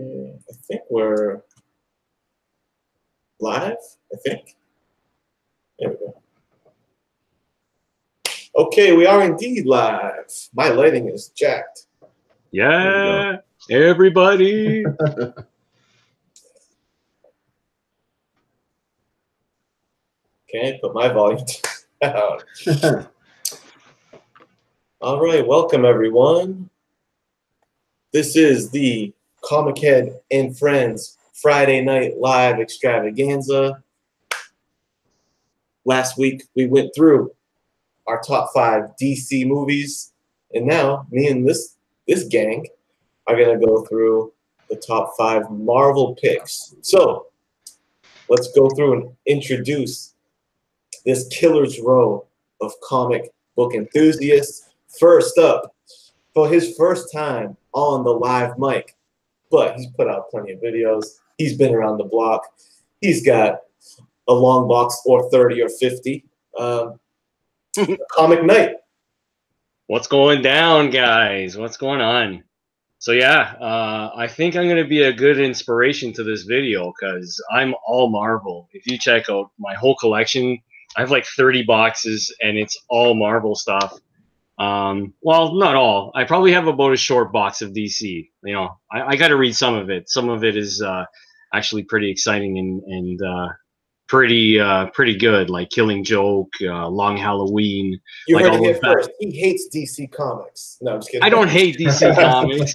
I think we're live, I think. There we go. Okay, we are indeed live. My lighting is jacked. Yeah, everybody. Okay, put my volume down. All right, welcome everyone. This is the ComicHead and Friends Friday Night Live Extravaganza. Last week we went through our top 5 DC movies, and now me and this gang are gonna go through the top 5 Marvel picks. So let's go through and introduce this killer's row of comic book enthusiasts. First up, for his first time on the live mic, but he's put out plenty of videos. He's been around the block. He's got a long box or 30 or 50. Comic Night. What's going down, guys? What's going on? So yeah, I think I'm going to be a good inspiration to this video because I'm all Marvel. If you check out my whole collection, I have like 30 boxes and it's all Marvel stuff. Well, not all. I probably have about a short box of DC. You know, I got to read some of it. Some of it is actually pretty exciting and pretty good, like Killing Joke, Long Halloween. You like heard it here first. He hates DC Comics. No, I'm just kidding. I don't hate DC Comics.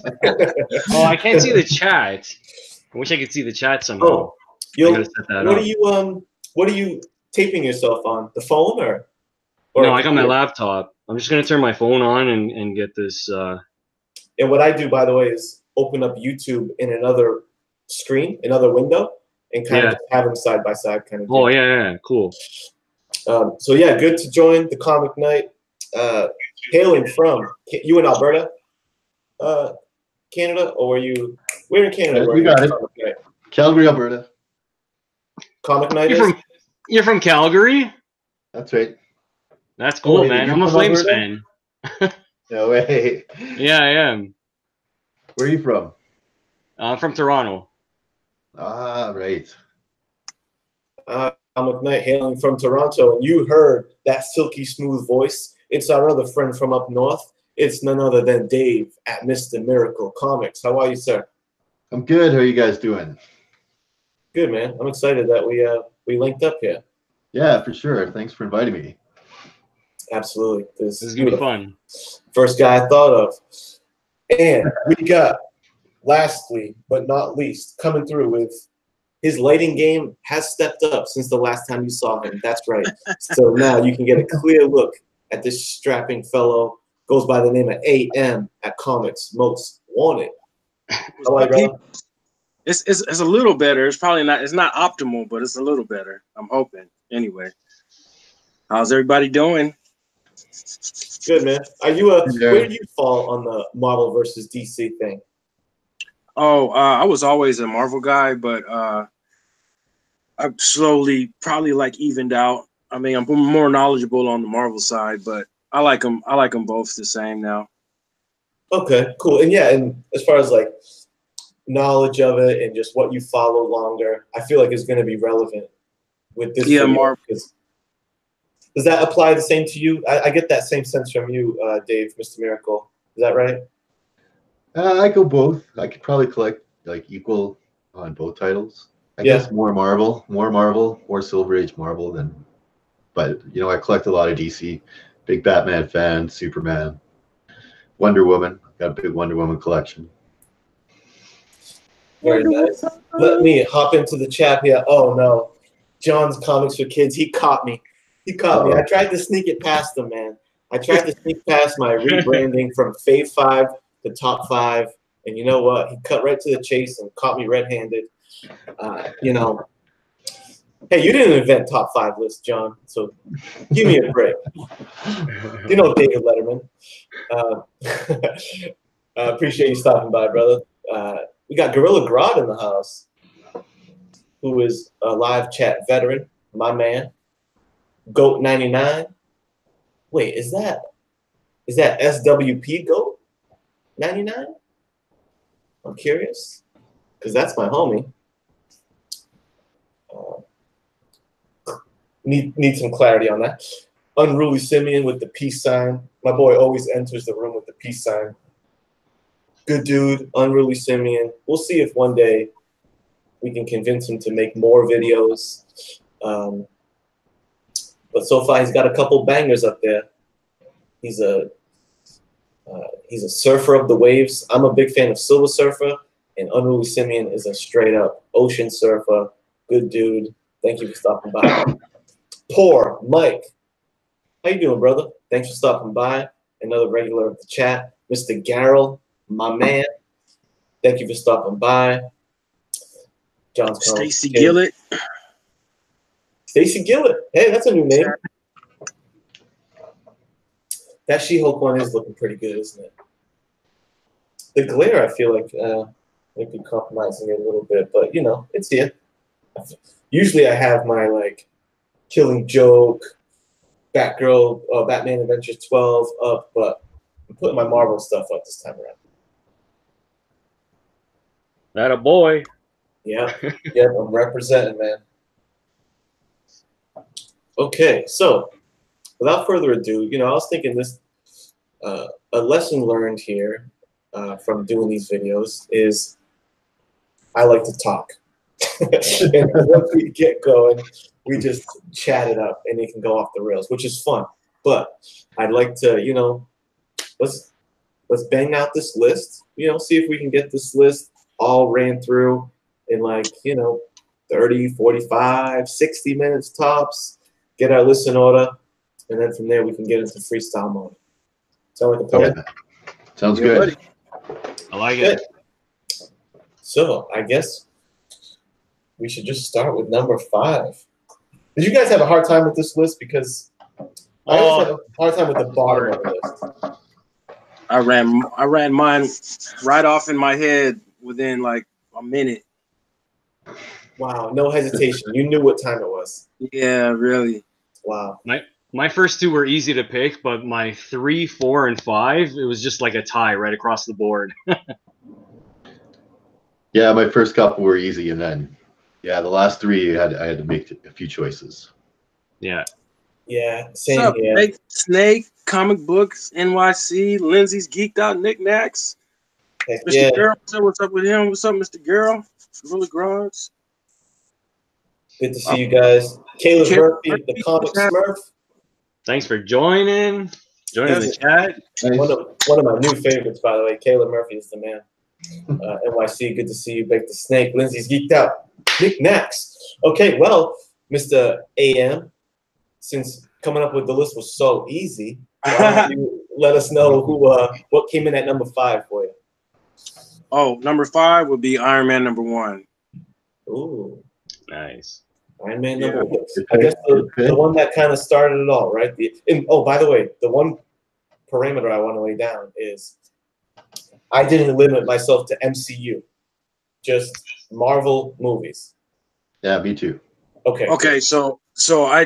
Oh, I can't see the chat. I wish I could see the chat somehow. Oh, I gotta set that up. What are you taping yourself on? The phone or no, I got my laptop. I'm just gonna turn my phone on and get this. And what I do, by the way, is open up YouTube in another screen, another window, and kind of have them side by side, kind of. Oh yeah, cool. So yeah, good to join the Comic Night. Hailing from you in Alberta, Canada, or are you? Where in Canada? We got it. Calgary, Alberta. Comic Night. You're from Calgary? That's right. That's cool, man. I'm a Flames fan. No way. Yeah, I am. Where are you from? I'm from Toronto. Ah, right. Comic Night hailing from Toronto, and you heard that silky smooth voice. It's our other friend from up north. It's none other than Dave at Mr. Miracle Comics. How are you, sir? I'm good. How are you guys doing? Good, man. I'm excited that we linked up here. Yeah, for sure. Thanks for inviting me. Absolutely. This is gonna be fun. First guy I thought of. And we got, lastly but not least, coming through with his lighting game has stepped up since the last time you saw him. That's right. So now you can get a clear look at this strapping fellow. Goes by the name of AM at Comics Most Wanted. It's a little better. It's probably not. It's not optimal, but it's a little better. I'm hoping. Anyway, how's everybody doing? Good, man. Are you where do you fall on the Marvel versus DC thing? Oh, I was always a Marvel guy, but I've slowly probably like evened out. I mean, I'm more knowledgeable on the Marvel side, but I like them both the same now. Okay, cool. And yeah, and as far as like knowledge of it and just what you follow longer, I feel like it's going to be relevant with this. Yeah, Marvel. Does that apply the same to you? I get that same sense from you, Dave, Mr. Miracle. Is that right? I go both. I could probably collect like equal on both titles. I guess more Silver Age Marvel than. But you know, I collect a lot of DC. Big Batman fan, Superman, Wonder Woman. Got a big Wonder Woman collection. Very nice. Let me hop into the chat here. Oh no, John's Comics for Kids. He caught me. He caught me. I tried to sneak it past him, man. I tried to sneak past my rebranding from Fave 5 to Top 5, and you know what? He cut right to the chase and caught me red-handed. You know, hey, you didn't invent Top 5 lists, John, so give me a break. You know David Letterman. Appreciate you stopping by, brother. We got Gorilla Grodd in the house, who is a live chat veteran, my man. Goat 99. Wait, is that SWP Goat 99? I'm curious. because that's my homie. Need some clarity on that. Unruly Simeon with the peace sign. My boy always enters the room with the peace sign. Good dude, Unruly Simeon. We'll see if one day we can convince him to make more videos. But so far, he's got a couple bangers up there. He's a surfer of the waves. I'm a big fan of Silver Surfer, and Unruly Simeon is a straight up ocean surfer. Good dude. Thank you for stopping by. Poor Mike. How you doing, brother? Thanks for stopping by. Another regular of the chat. Mr. Garrel, my man. Thank you for stopping by. John's Stacy Gillett. Stacy Gillett. Hey, that's a new name. That She-Hulk one is looking pretty good, isn't it? The glare, I feel like, might be compromising it a little bit, but, you know, it's here. Usually I have my, like, Killing Joke, Batgirl, Batman Adventures 12 up, but I'm putting my Marvel stuff up this time around. That a boy. Yeah, yeah, I'm representing, man. Okay, so without further ado, you know, I was thinking this, a lesson learned here from doing these videos is I like to talk. And once we get going, we just chat it up and it can go off the rails, which is fun. But I'd like to, you know, let's bang out this list, you know, see if we can get this list all ran through in like, you know, 30, 45, 60 minutes tops, get our list in order, and then from there we can get into freestyle mode. Sound like a plan? Yeah. Sounds good. I like it. So I guess we should just start with number 5. Did you guys have a hard time with this list? Because I always have a hard time with the bottom of the list. I ran mine right off in my head within like a minute. Wow, no hesitation. You knew what time it was. Yeah, really. Wow. My first 2 were easy to pick, but my 3, 4, and 5, it was just like a tie right across the board. Yeah, my first couple were easy, and then yeah, the last 3 I had to make a few choices. Yeah. Yeah, What's same up, here. Snake, Comic Books, NYC, Lindsay's Geeked Out Knickknacks. Heck Mr. yeah. Girl, what's up with him? What's up, Mr. Girl? Gorilla Grogs. Good to see you guys. Caleb Murphy, the comic Smurf. Thanks for joining the chat. Nice. One of my new favorites, by the way. Caleb Murphy is the man. NYC, good to see you. Bake the Snake. Lindsay's Geeked Out. Knickknacks. Okay, well, Mr. AM, since coming up with the list was so easy, why don't you let us know what came in at number 5 for you? Oh, number 5 would be Iron Man #1. Ooh. Nice. Iron Man Yeah. number 1. I guess the one that kind of started it all, right? By the way, the one parameter I want to lay down is I didn't limit myself to MCU, just Marvel movies. Yeah, me too. Okay. So I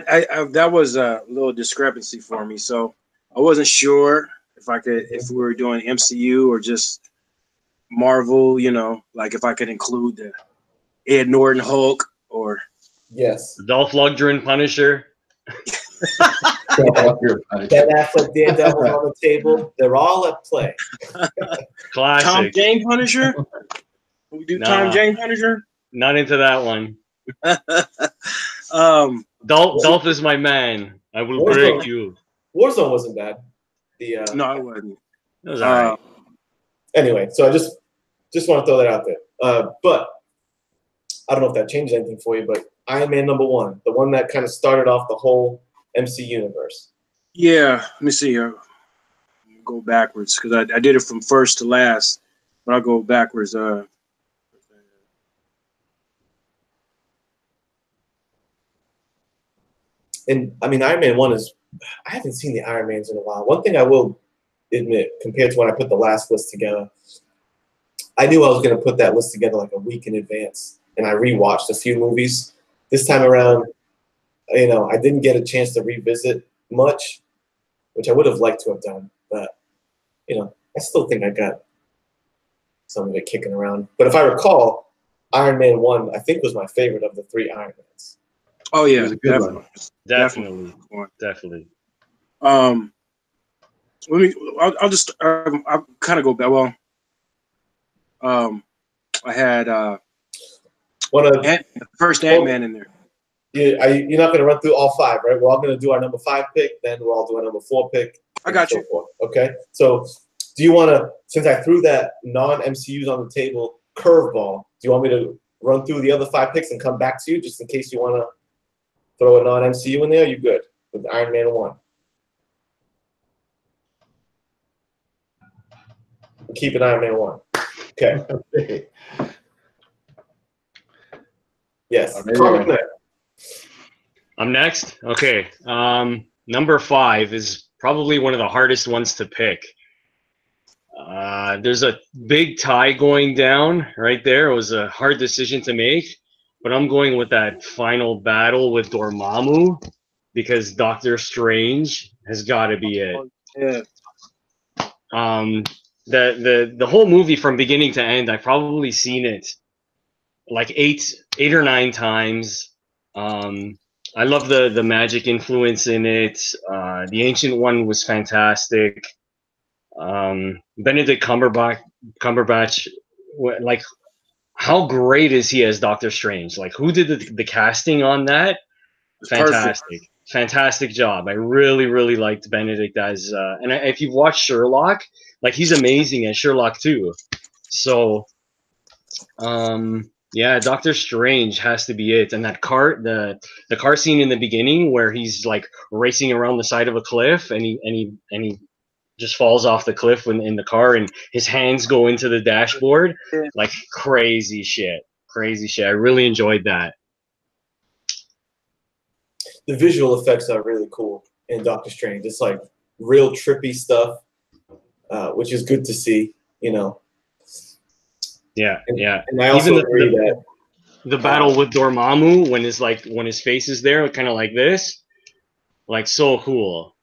that was a little discrepancy for me. So I wasn't sure if we were doing MCU or just Marvel, you know, like if I could include the Ed Norton Hulk or Yes. Dolph Lundgren Punisher. Ben Affleck Daredevil on the table. They're all at play. Classic. Tom Jane Punisher. We do Tom Jane Punisher. Not into that one. um, Dolph is my man. I will break you. Warzone wasn't bad. No, it wasn't. It was all right. Anyway, so I just want to throw that out there. But I don't know if that changes anything for you, but Iron Man #1, the one that kind of started off the whole MC universe. Yeah, let me see. Go backwards because I did it from first to last, but I'll go backwards. And I mean, Iron Man 1 is, I haven't seen the Iron Mans in a while. One thing I will admit, compared to when I put the last list together, I knew I was going to put that list together like a week in advance. And I rewatched a few movies. This time around, you know, I didn't get a chance to revisit much, which I would have liked to have done. But, you know, I still think I got some of it kicking around. But if I recall, Iron Man 1, I think, was my favorite of the 3 Iron Mans. Oh It yeah, was a good one. Definitely. Definitely. Let me. I'll just. I'll kind of go back. Well, I had the first Ant-Man in there. You're not going to run through all 5, right? We're all going to do our number 5 pick, then we'll all do our number 4 pick. I got you. Forth. Okay. So, do you want to? Since I threw that non-MCUs on the table curveball, do you want me to run through the other 5 picks and come back to you, just in case you want to throw a non-MCU in there? Are you good with Iron Man 1? Keep an Iron Man 1. Okay. Yes. ComicHead. I'm next. Okay. Number 5 is probably one of the hardest ones to pick. There's a big tie going down right there. It was a hard decision to make, but I'm going with that final battle with Dormammu because Doctor Strange has got to be it. Yeah. The whole movie from beginning to end, I've probably seen it like eight or 9 times. I love the magic influence in it. The Ancient One was fantastic. Benedict Cumberbatch, like, how great is he as Doctor Strange? Like, who did the casting on that? Fantastic. Fantastic job. I really liked Benedict as, and if you've watched Sherlock, like, he's amazing as Sherlock too. So, yeah, Doctor Strange has to be it. And that car, the car scene in the beginning where he's like racing around the side of a cliff and he just falls off the cliff in the car and his hands go into the dashboard, like crazy shit. I really enjoyed that. The visual effects are really cool in Doctor Strange. It's like real trippy stuff, which is good to see, you know. Yeah. And I also agree that the battle with Dormammu when his face is there, kind of like this, like, so cool.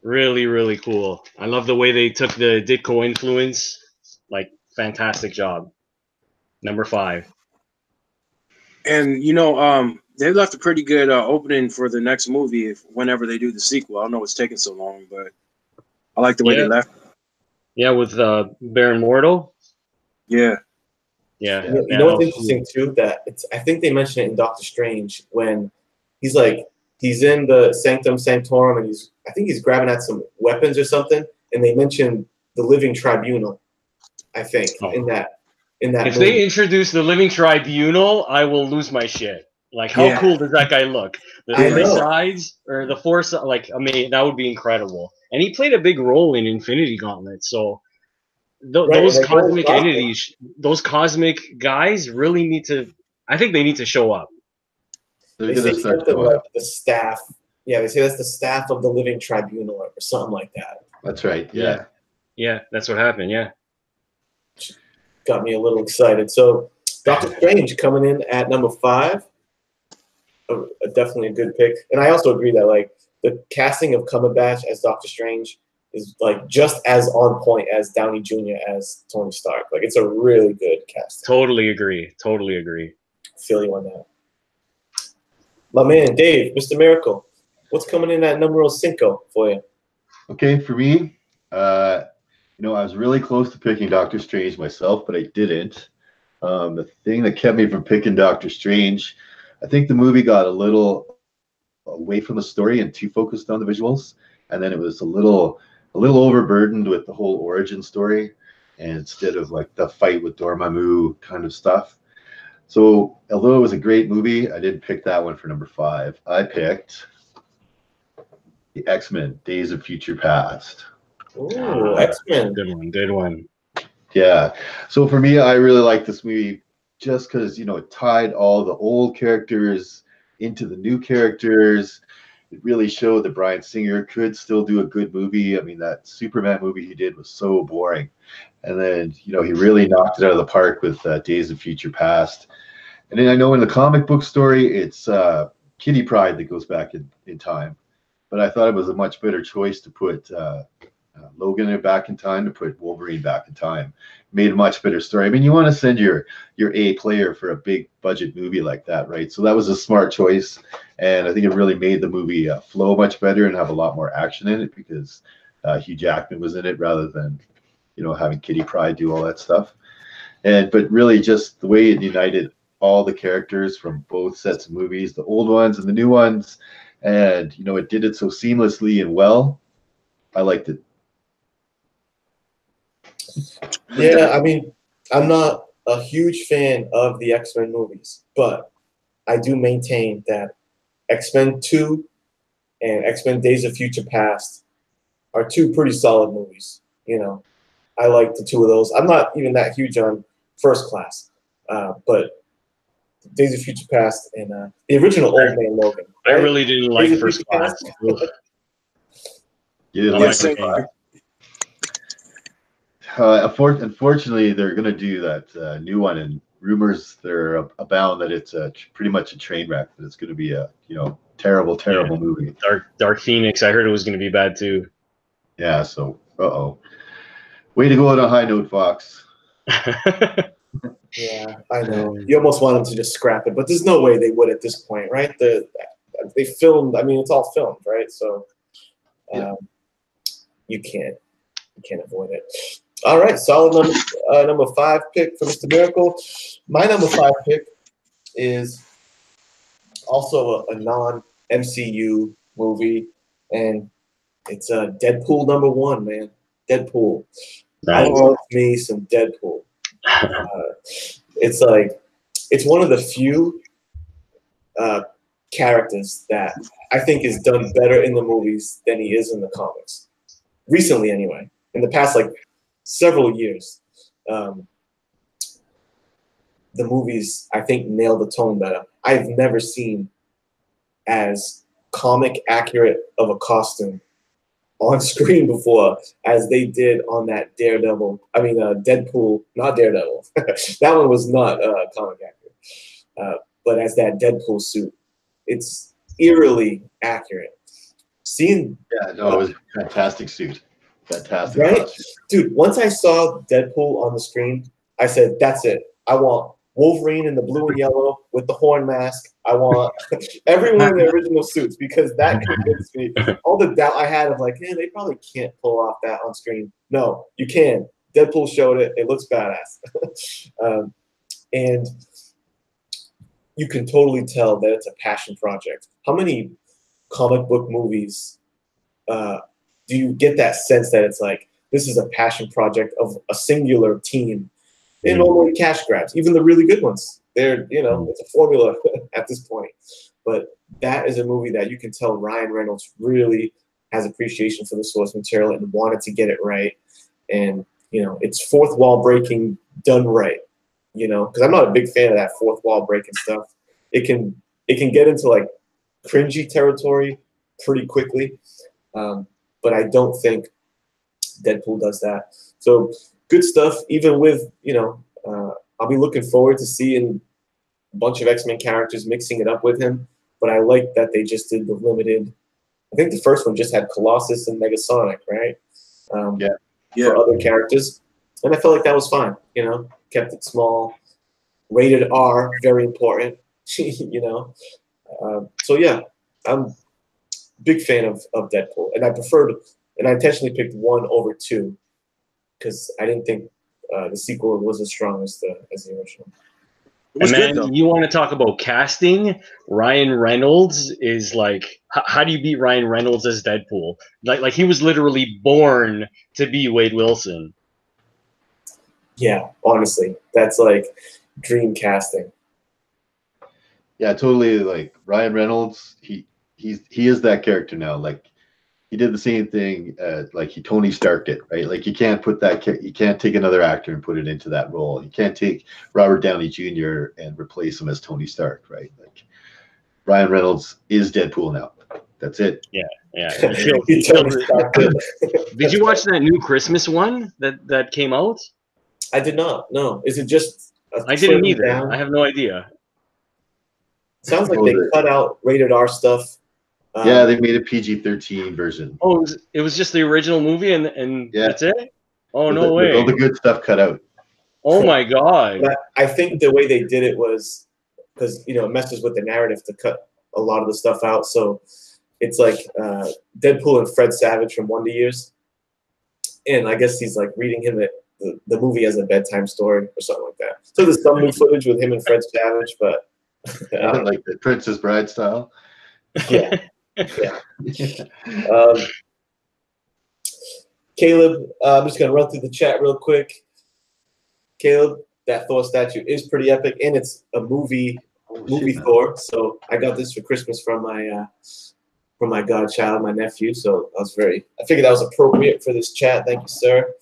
Really cool. I love the way they took the Ditko influence. Like, fantastic job. Number 5. And you know, they left a pretty good opening for the next movie whenever they do the sequel. I don't know it's taking so long, but I like the way they left. Yeah, with Baron Mordo. Yeah. You know what's interesting too? That I think they mentioned it in Doctor Strange when he's in the Sanctum Sanctorum and I think he's grabbing at some weapons or something, and they mentioned the Living Tribunal. I think in that. If movie. They introduce the Living Tribunal, I will lose my shit. Like, how cool does that guy look? The 3 sides or the 4 sides, like, I mean, that would be incredible. And he played a big role in Infinity Gauntlet, so those cosmic entities, those cosmic guys really need to, I think they need to show up. They say something like the staff. Yeah, they say that's the staff of the Living Tribunal or something like that. That's right. Yeah, that's what happened. Yeah. Got me a little excited. So Doctor Strange coming in at number 5. Definitely a good pick. And I also agree that, like, the casting of Cumberbatch as Doctor Strange is, like, just as on point as Downey Jr. as Tony Stark. Like, it's a really good cast. Totally agree. Feel you on that. My man, Dave, Mr. Miracle, what's coming in at numero 5 for you? Okay, for me, you know, I was really close to picking Doctor Strange myself, but I didn't. The thing that kept me from picking Doctor Strange, I think the movie got a little away from the story and too focused on the visuals, and then it was a little overburdened with the whole origin story, and instead of like the fight with Dormammu kind of stuff. So although it was a great movie, I didn't pick that one for number 5. I picked the X-Men: Days of Future Past. Ooh, X-Men. Good one. Yeah. So for me, I really like this movie just because, you know, it tied all the old characters into the new characters. It really showed that Bryan Singer could still do a good movie. I mean, that Superman movie he did was so boring. And then, you know, he really knocked it out of the park with Days of Future Past. And then I know in the comic book story, it's Kitty Pryde that goes back in time. But I thought it was a much better choice to put Logan it back in time to put Wolverine back in time. Made a much better story. I mean, you want to send your A player for a big budget movie like that, right? So that was a smart choice, and I think it really made the movie flow much better and have a lot more action in it because Hugh Jackman was in it rather than, you know, having Kitty Pryde do all that stuff. But really just the way it united all the characters from both sets of movies, the old ones and the new ones, and you know, it did it so seamlessly and well. I liked it. Yeah, I mean, I'm not a huge fan of the X-Men movies, but I do maintain that X-Men 2 and X-Men Days of Future Past are two pretty solid movies. You know, I like the two of those. I'm not even that huge on First Class, but Days of Future Past and the original Old Man Logan. I right? really didn't like First Class. You didn't like First Class? Unfortunately, they're going to do that new one, and rumors there abound that it's pretty much a train wreck. That it's going to be a terrible movie. Dark Phoenix. I heard it was going to be bad too. Yeah. So, way to go on a high note, Fox. Yeah, I know. You almost want them to just scrap it, but there's no way they would at this point, right? They filmed. I mean, it's all filmed, right? So you can't avoid it. All right, solid number 5 pick for Mr. Miracle. My number 5 pick is also a non-MCU movie, and it's Deadpool #1, man. Deadpool. Nice. I love me some Deadpool. It's one of the few characters that I think is done better in the movies than he is in the comics. Recently, anyway. In the past, several years, the movies, I think, nail the tone better. I've never seen as comic accurate of a costume on screen before as they did on that Deadpool, not Daredevil. That one was not comic accurate. But as that Deadpool suit, it's eerily accurate. It was a fantastic suit. Fantastic. Right? Dude, once I saw Deadpool on the screen, I said, that's it. I want Wolverine in the blue and yellow with the horn mask. I want everyone in the original suits because that convinced me. All the doubt I had of they probably can't pull off that on screen. No, you can. Deadpool showed it. It looks badass. And you can totally tell that it's a passion project. How many comic book movies do you get that sense that it's this is a passion project of a singular team? They're normally cash grabs, even the really good ones. They're, it's a formula at this point. But that is a movie that you can tell Ryan Reynolds really has appreciation for the source material and wanted to get it right. And, it's fourth wall breaking done right, because I'm not a big fan of that fourth wall breaking stuff. It can get into cringy territory pretty quickly. But I don't think Deadpool does that. So good stuff, even with, I'll be looking forward to seeing a bunch of X-Men characters mixing it up with him. But I like that they just did the limited. I think the first one just had Colossus and Negasonic, right? For other characters. And I felt like that was fine, kept it small. Rated R, very important, So, yeah, I'm a big fan of Deadpool. And I intentionally picked 1 over 2 because I didn't think the sequel was as strong as the original. And man, you want to talk about casting? Ryan Reynolds is how do you beat Ryan Reynolds as Deadpool? Like he was literally born to be Wade Wilson. Yeah, honestly, that's dream casting. Yeah, totally. Ryan Reynolds, he is that character now. He did the same thing Tony Stark did, right? You can't you can't take another actor and put it into that role. You can't take Robert Downey Jr. and replace him as Tony Stark, right? Ryan Reynolds is Deadpool now. That's it. Yeah. Did you watch that new Christmas one that came out? I did not. No. Is it just? I didn't either. Down? I have no idea. Sounds like they cut out rated R stuff Yeah, they made a PG-13 version. Oh, it was just the original movie, and Yeah. that's it. Oh, with no with all way. the good stuff cut out. Oh my God. But I think the way they did it was because it messes with the narrative to cut a lot of the stuff out. So it's like Deadpool and Fred Savage from Wonder Years, and I guess he's like reading him the movie as a bedtime story or something like that. So there's some new footage with him and Fred Savage, but Like the Princess Bride style. yeah. Caleb, I'm just gonna run through the chat real quick. Caleb, that Thor statue is pretty epic, and it's a movie Thor. So I got this for Christmas from my godchild, my nephew. So I figured that was appropriate for this chat. Thank you, sir.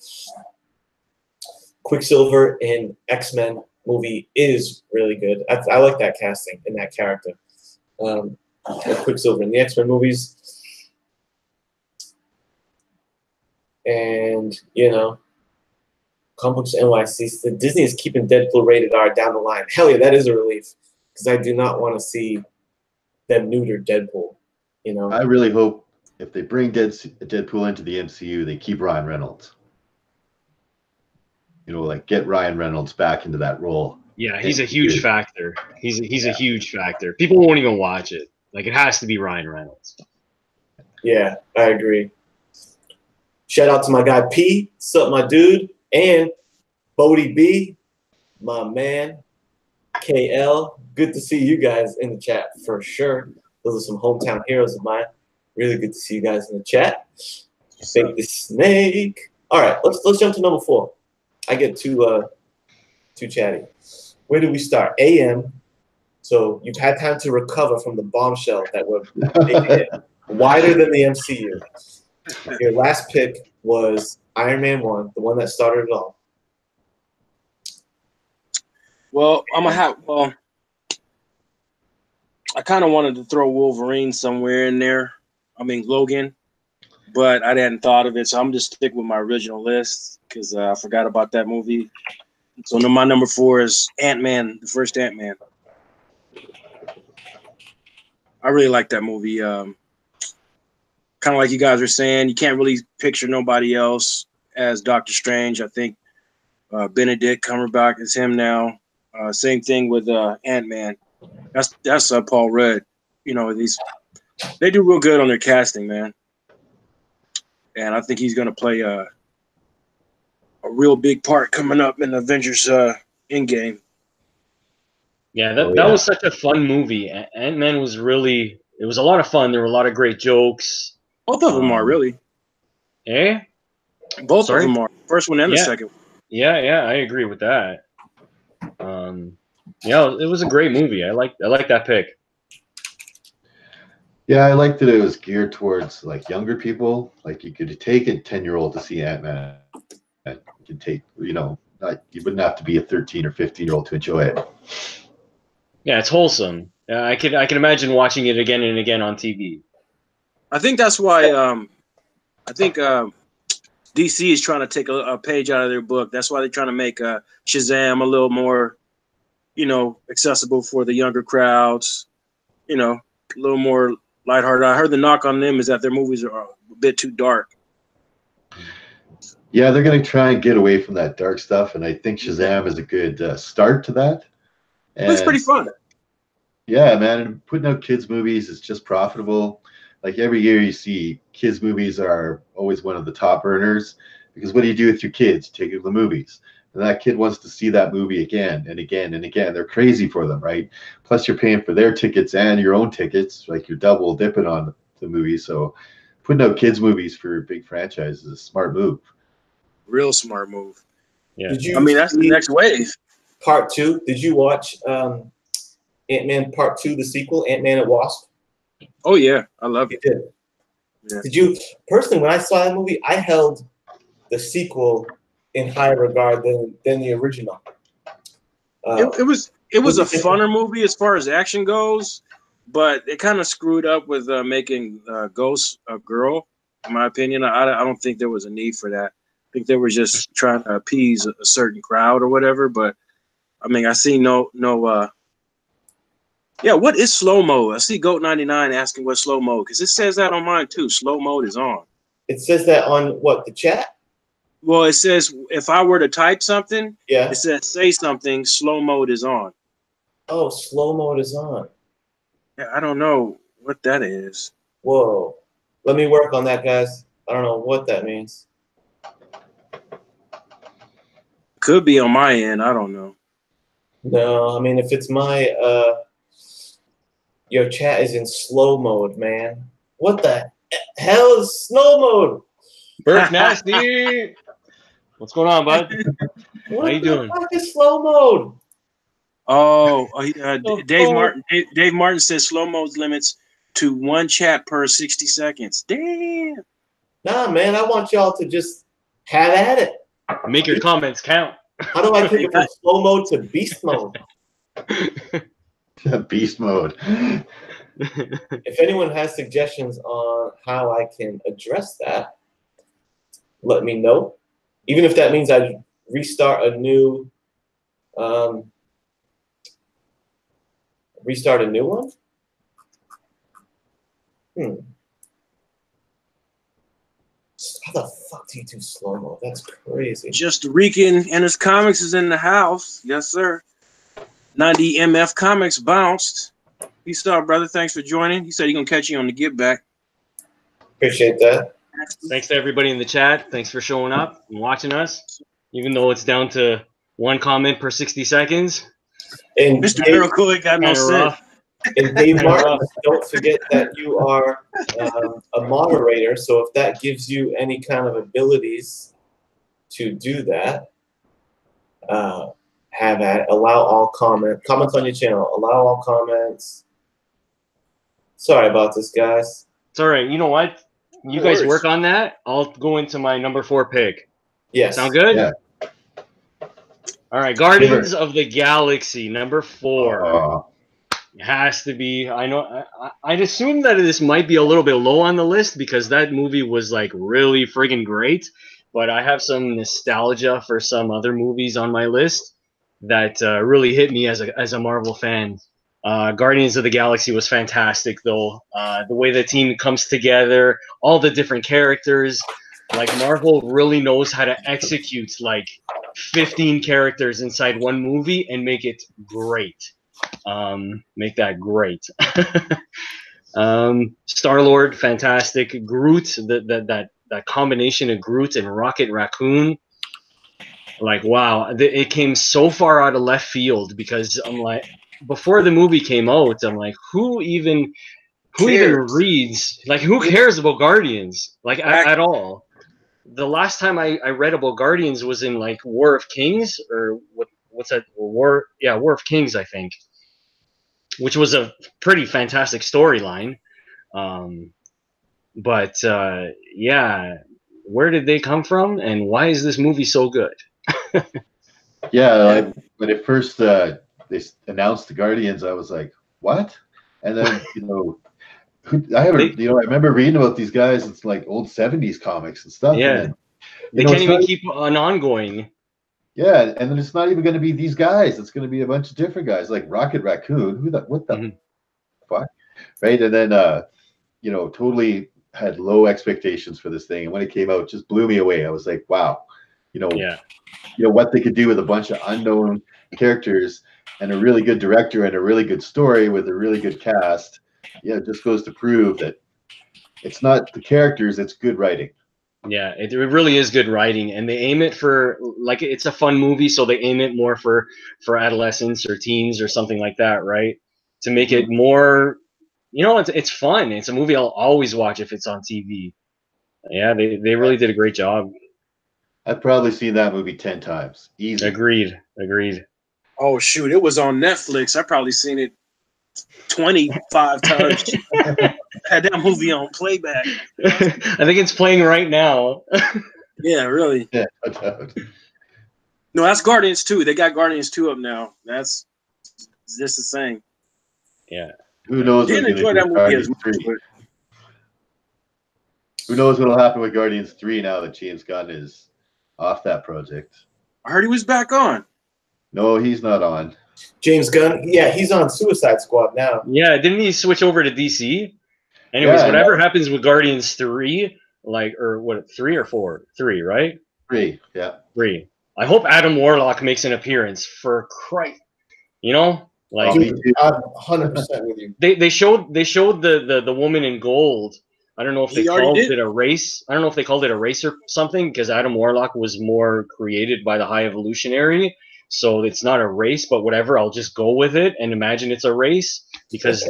Quicksilver in X-Men movie is really good. I like that casting and that character. Quicksilver in the X-Men movies. And, Comic Books NYC, so Disney is keeping Deadpool rated R down the line. Hell yeah, that is a relief. Because I do not want to see them neuter Deadpool. I really hope if they bring Deadpool into the MCU, they keep Ryan Reynolds. Like get Ryan Reynolds back into that role. Yeah, he's a huge factor. He's a huge factor. People won't even watch it. Like, it has to be Ryan Reynolds. Yeah, I agree. Shout out to my guy P, sup my dude, and Bodie B, my man, KL. Good to see you guys in the chat for sure. Those are some hometown heroes of mine. Really good to see you guys in the chat. Fake the snake. All right, let's jump to number 4. I get too chatty. Where do we start? AM. So you've had time to recover from the bombshell that we're making it wider than the MCU. Your last pick was Iron Man 1, the one that started it all. Well, I kind of wanted to throw Wolverine somewhere in there. I mean, Logan, but I hadn't thought of it, so I'm just stick with my original list because I forgot about that movie. So my number 4 is Ant-Man, the first Ant-Man. I really like that movie. Kind of like you guys were saying, you can't really picture nobody else as Doctor Strange. I think Benedict Cumberbatch is him now. Same thing with Ant-Man. That's Paul Rudd. They do real good on their casting, man. And I think he's going to play a real big part coming up in Avengers Endgame. Yeah, that was such a fun movie. Ant-Man it was a lot of fun. There were a lot of great jokes. Both of them are really. Eh? Both of them are. First one and the second. Yeah, I agree with that. It was a great movie. I like that pick. Yeah, I liked that it was geared towards like younger people. Like you could take a 10-year-old to see Ant-Man. You could take, you wouldn't have to be a 13 or 15-year-old to enjoy it. Yeah, it's wholesome. I can imagine watching it again and again on TV. I think that's why DC is trying to take a page out of their book. That's why they're trying to make Shazam a little more, accessible for the younger crowds. A little more lighthearted. I heard the knock on them is that their movies are a bit too dark. Yeah, they're going to try and get away from that dark stuff, and I think Shazam is a good start to that. And it's pretty fun. Yeah, man, and putting out kids' movies is just profitable. Like every year you see kids' movies are always one of the top earners because what do you do with your kids? You take them to the movies. And that kid wants to see that movie again and again and again. They're crazy for them, right? Plus you're paying for their tickets and your own tickets. Like you're double dipping on the movie. So putting out kids' movies for big franchises is a smart move. Real smart move. Yeah. That's the next wave. Part 2. Did you watch Ant-Man Part 2, the sequel, Ant-Man and Wasp? Oh, yeah. I love it. You did. Yeah. Did you, personally, when I saw that movie, I held the sequel in higher regard than the original. It was a funner movie as far as action goes, but it kind of screwed up with making Ghost a girl, in my opinion. I don't think there was a need for that. I think they were just trying to appease a certain crowd or whatever, but I see no Yeah, what is slow mode? I see Goat99 asking what slow mode, because it says that on mine too. Slow mode is on. It says that on what, the chat? Well, it says if I were to type something, Yeah. it says say something, slow mode is on. Oh, slow mode is on. Yeah, I don't know what that is. Whoa. Let me work on that, guys. I don't know what that means. Could be on my end. I don't know. No, I mean, if it's my, your chat is in slow mode, man. What the hell is slow mode? Burke Nasty. What's going on, bud? What How you the doing? fuck is slow mode? Dave Martin says slow mode limits to 1 chat per 60 seconds. Damn. Nah, man, I want y'all to just have at it. Make your comments count. How do I take it from slow mode to beast mode? Beast mode. If anyone has suggestions on how I can address that, let me know. Even if that means I restart a new one. How the fuck do you do slow mo? That's crazy. Just Rican and his comics is in the house. Yes, sir. 90 MF Comics bounced. Peace out, brother. Thanks for joining. He said he's gonna catch you on the get back. Appreciate that. Thanks to everybody in the chat. Thanks for showing up and watching us, even though it's down to 1 comment per 60 seconds. And Mr. Dave, Miracle ain't got no Kinda sense. rough. and Dave Martin, don't forget that you are a moderator. So if that gives you any kind of abilities to do that, have at it. Allow all comments on your channel. Allow all comments. Sorry about this, guys. It's all right. You know what? You No guys worries. work on that. I'll go into my number 4 pick. Yes. Sound good? Yeah. All right. Guardians of the Galaxy, number 4. It has to be. I know. I'd assume that this might be a little bit low on the list because that movie was like really friggin' great. But I have some nostalgia for some other movies on my list that really hit me as a Marvel fan. Guardians of the Galaxy was fantastic, though. The way the team comes together, all the different characters. Like Marvel really knows how to execute like 15 characters inside one movie and make it great. Make that great. Star-Lord, fantastic. Groot, that combination of Groot and Rocket Raccoon, like wow, it came so far out of left field because I'm like, before the movie came out, I'm like, who even reads, like, who cares about Guardians, like at all? The last time I read about Guardians was in like War of Kings, or what's that, War of Kings, I think, which was a pretty fantastic storyline. But yeah, where did they come from, and why is this movie so good? Yeah, when it first they announced the Guardians, I was like, "What?" And then I remember reading about these guys. It's like old '70s comics and stuff. Yeah, and then, they can't even keep an ongoing. Yeah, and then it's not even going to be these guys. It's going to be a bunch of different guys, like Rocket Raccoon. What the fuck, right? And then totally had low expectations for this thing, and when it came out, it just blew me away. I was like, wow, what they could do with a bunch of unknown characters and a really good director and a really good story with a really good cast. Yeah, it just goes to prove that it's not the characters, it's good writing. Yeah, it really is good writing, and they aim it for, like, it's a fun movie, so they aim it more for adolescents or teens or something like that, right? To make it more, it's fun. It's a movie I'll always watch if it's on TV. Yeah, they really did a great job. I've probably seen that movie 10 times. Easy. Agreed. Oh shoot, it was on Netflix. I probably seen it 25 times. Had that movie on playback. I think it's playing right now. Yeah, really. Yeah. No, that's Guardians 2. They got Guardians 2 up now. That's just the same. Yeah. Who knows? Didn't enjoy that movie as much. Who knows what'll happen with Guardians 3 now that James Gunn is off that project? I heard he was back on. No, he's not on. James Gunn, yeah, he's on Suicide Squad now. Yeah, didn't he switch over to DC? Anyways, whatever happens with Guardians 3, like, or what, 3 or 4? 3, right? 3, yeah. 3. I hope Adam Warlock makes an appearance for Christ. You know, like I'm 100% with you. They showed the woman in gold. I don't know if they called it a race. I don't know if they called it a race or something, because Adam Warlock was more created by the High Evolutionary. So it's not a race, but whatever. I'll just go with it and imagine it's a race because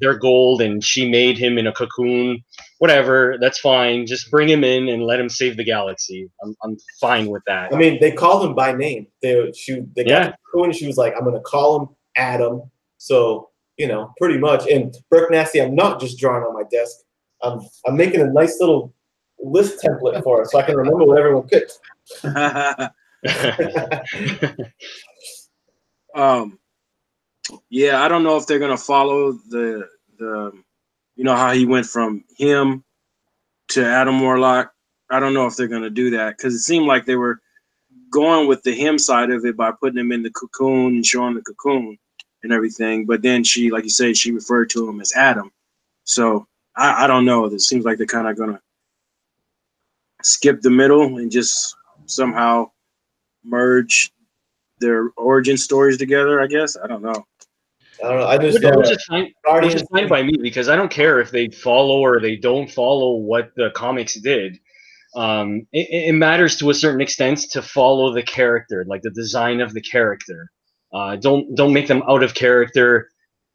they're gold and she made him in a cocoon. Whatever, that's fine. Just bring him in and let him save the galaxy. I'm fine with that. I mean, they called him by name. They got the cocoon and she was like, I'm gonna call him Adam. So, you know, pretty much. And Burke Nasty, I'm not just drawing on my desk. I'm making a nice little list template for us so I can remember what everyone picked. Yeah, I don't know if they're gonna follow the you know how he went from him to Adam Warlock. I don't know if they're gonna do that because it seemed like they were going with the him side of it by putting him in the cocoon and showing the cocoon and everything. But then she, like you said, she referred to him as Adam. So I don't know. It seems like they're kind of gonna skip the middle and just somehow merge their origin stories together, I guess. I don't know. I don't know. I just which is fine by me because I don't care if they follow or they don't follow what the comics did. It matters to a certain extent to follow the character, like the design of the character. Don't make them out of character.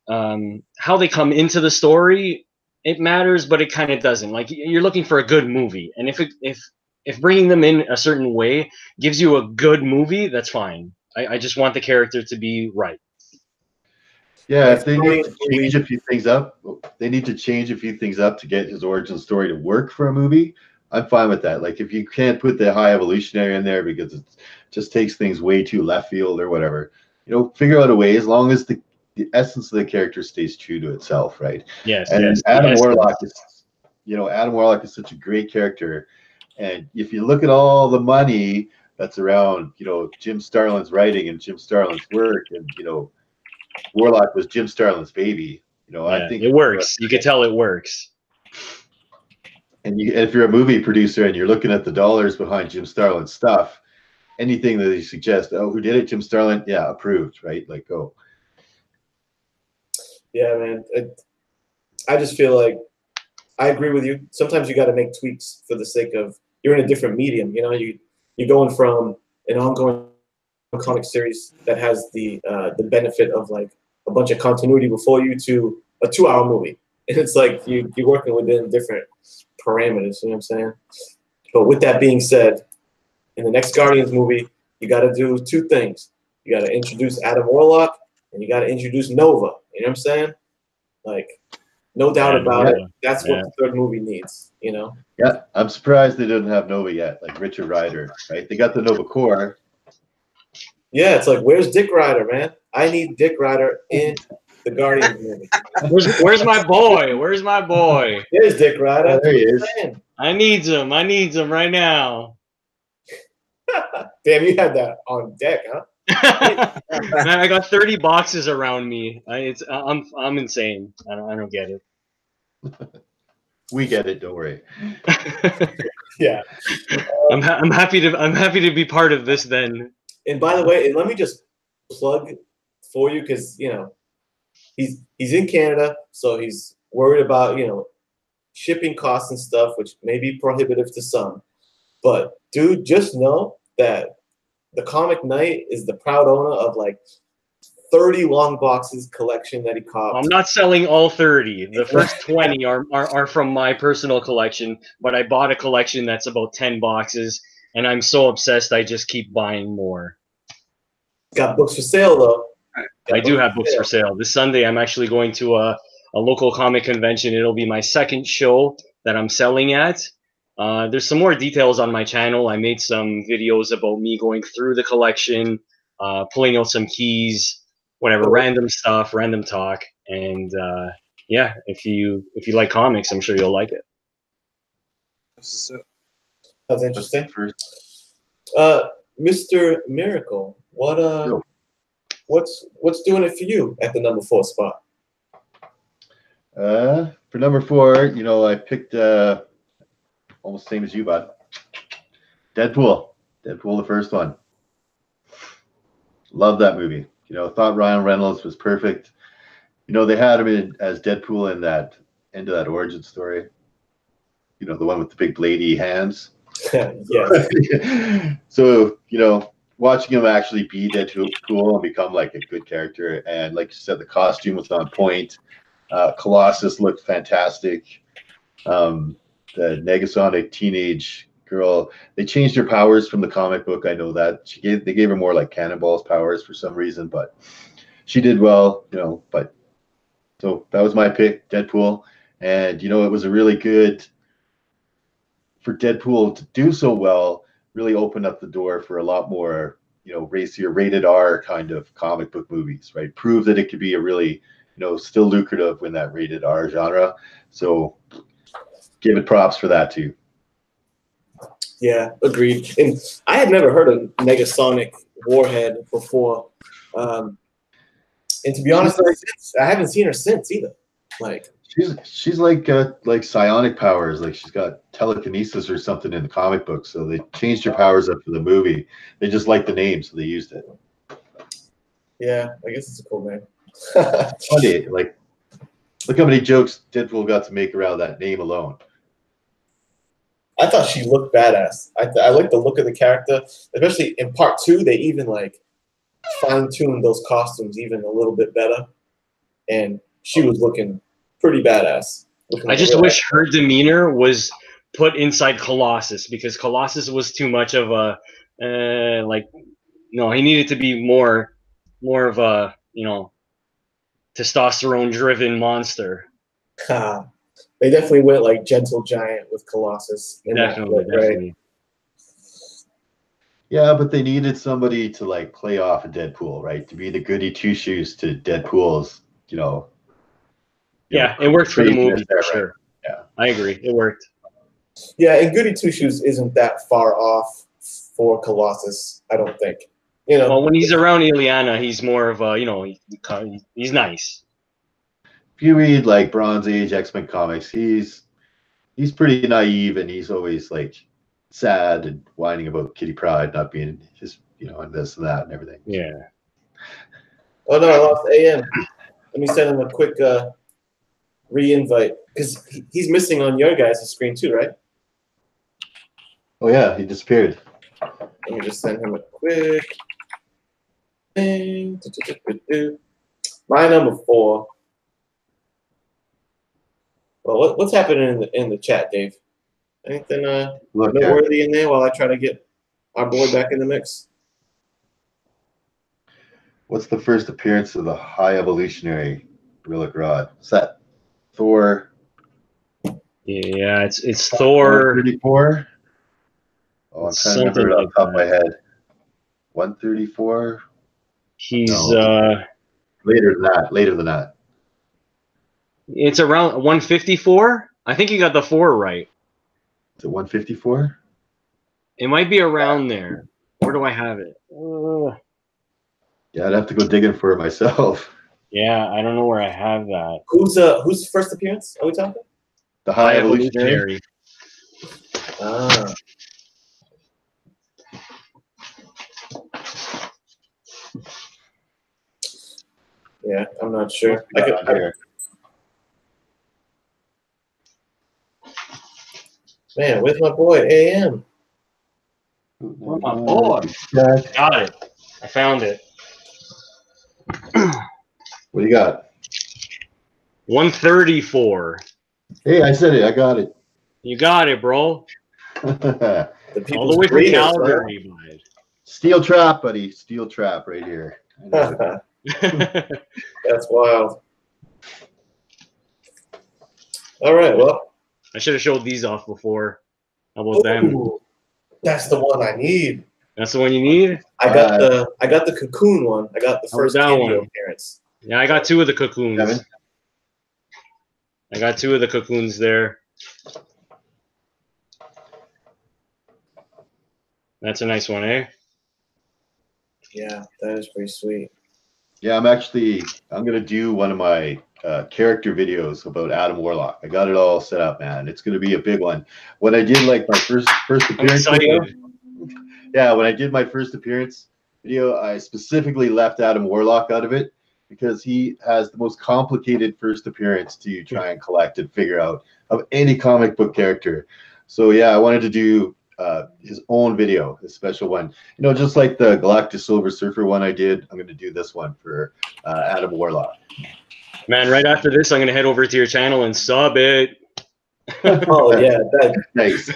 How they come into the story, it matters, but it kind of doesn't. Like you're looking for a good movie, and if bringing them in a certain way gives you a good movie, that's fine. I just want the character to be right. Yeah, if they need to change a few things up, they need to change a few things up to get his origin story to work for a movie. I'm fine with that. Like if you can't put the High Evolutionary in there because it just takes things way too left field or whatever, you know, figure out a way as long as the essence of the character stays true to itself, right? Yes. And yes, Adam Warlock is, you know, Adam Warlock is such a great character. And if you look at all the money that's around, you know, Jim Starlin's writing and Jim Starlin's work, and you know, Warlock was Jim Starlin's baby. You know, I think it works. You can tell it works. And if you're a movie producer and you're looking at the dollars behind Jim Starlin's stuff, anything that you suggest, oh, who did it? Jim Starlin? Yeah, approved, right? Like, go. Yeah, man. I just feel like I agree with you. Sometimes you got to make tweaks for the sake of you're in a different medium. You know, you're going from an ongoing comic series that has the benefit of like a bunch of continuity before you to a 2-hour movie, and it's like you're working within different parameters. You know what I'm saying? But with that being said, in the next Guardians movie, you got to do 2 things. You got to introduce Adam Warlock, and you got to introduce Nova. You know what I'm saying? Like, no doubt about it. That's what the 3rd movie needs. You know? Yeah, I'm surprised they didn't have Nova yet, like Richard Rider, right? They got the Nova Corps. Yeah, it's like, where's Dick Rider, man? I need Dick Rider in the Guardians movie. Where's my boy? Where's my boy? There's Dick Rider. Oh, there he is. I need him. I need him right now. Damn, you had that on deck, huh? Man, I got 30 boxes around me. I'm insane. I don't get it. We get it. Don't worry. Yeah. I'm happy to be part of this then. And by the way, let me just plug for you because you know he's in Canada, so he's worried about shipping costs and stuff, which may be prohibitive to some. But dude, just know that the Comic Knight is the proud owner of like 30 long boxes collection that he copped. I'm not selling all 30. The first 20 are from my personal collection, but I bought a collection that's about 10 boxes, and I'm so obsessed I just keep buying more. Got books for sale though. I do have books for sale. This Sunday I'm actually going to a local comic convention. It'll be my 2nd show that I'm selling at. There's some more details on my channel. I made some videos about me going through the collection, pulling out some keys, whatever, random stuff, random talk. And yeah, if you like comics, I'm sure you'll like it. That's interesting. Mr. Miracle, what what's doing it for you at the number 4 spot? For number 4, you know, I picked almost same as you, bud. Deadpool. Deadpool, the first one. Love that movie. You know, thought Ryan Reynolds was perfect. You know, they had him as Deadpool in that end of that origin story. You know, the one with the big bladey hands. Yeah. So, you know, watching him actually be Deadpool and become like a good character, and like you said, the costume was on point. Colossus looked fantastic. The Negasonic teenage girl, they changed her powers from the comic book. I know that they gave her more like Cannonball's powers for some reason, but she did well, you know. But so that was my pick, Deadpool, and you know, it was a really good for Deadpool to do so well. Really opened up the door for a lot more, you know, racier, rated R kind of comic book movies, right? Prove that it could be a really, you know, still lucrative in that rated R genre. So give it props for that too. Yeah, agreed. And I had never heard of Negasonic Warhead before. And to be honest, I haven't seen her since either. Like she's like psionic powers. Like she's got telekinesis or something in the comic book. So they changed her powers up for the movie. They just liked the name, so they used it. Yeah, I guess it's a cool name. Funny, like look how many jokes Deadpool got to make around that name alone. I thought she looked badass. I like the look of the character, especially in part 2. They even like fine-tuned those costumes even a little bit better, and she was looking pretty badass. I just wish her demeanor was put inside Colossus, because Colossus was too much of a like. No, he needed to be more of a, you know, testosterone-driven monster. They definitely went like Gentle Giant with Colossus. Definitely. Yeah, but they needed somebody to like play off of Deadpool, right? To be the goody two shoes to Deadpool's, you know. Yeah, it worked for the movie for sure. Right? Yeah, I agree. It worked. Yeah, and Goody Two Shoes isn't that far off for Colossus, I don't think. You know, well, when he's around Ileana, he's more of a, you know, he's nice. If you read like Bronze Age X-Men comics, he's pretty naive, and he's always like sad and whining about Kitty Pryde not being his, you know, and this and that and everything. Yeah. Oh no, I lost AM. Let me send him a quick re-invite, because he's missing on your guys' screen too, right? Oh yeah, he disappeared. Let me just send him a quick thing. My number 4. Well, what's happening in the chat, Dave? Anything noteworthy in there while I try to get our boy back in the mix? What's the first appearance of the High Evolutionary Relic Rod? Is that Thor? Yeah, it's Thor. 134? Oh, I'm trying to remember it off the top of my head. 134? He's later than that. It's around 154. I think you got the 4 right. Is it 154? It might be around there. Where do I have it? Yeah, I'd have to go digging for it myself. Yeah, I don't know where I have that. Whose first appearance are we talking? The High Evolutionary. Ah. Yeah, I'm not sure. Man, where's my boy AM? Where's my boy? Got it. I found it. What do you got? 134. Hey, I said it. I got it. You got it, bro. All the way from Calgary, bud. Steel trap, buddy. Steel trap right here. That's wild. All right, well. I should have showed these off before. How about them? That's the one I need. That's the one you need? I got the cocoon one. I got the first cameo appearance. Yeah, I got 2 of the cocoons. Kevin? I got 2 of the cocoons there. That's a nice one, eh? Yeah, that is pretty sweet. Yeah, I'm gonna do one of my character videos about Adam Warlock. I got it all set up, man. It's gonna be a big one. When I did like my first I'm appearance video, excited. yeah, when I did my first appearance video, I specifically left Adam Warlock out of it because he has the most complicated first appearance to try and collect and figure out of any comic book character. So yeah, I wanted to do his own video, a special one. You know, just like the Galactic Silver Surfer one I did, I'm going to do this one for Adam Warlock. Man, right after this, I'm going to head over to your channel and sub it. Oh yeah, that, Nice.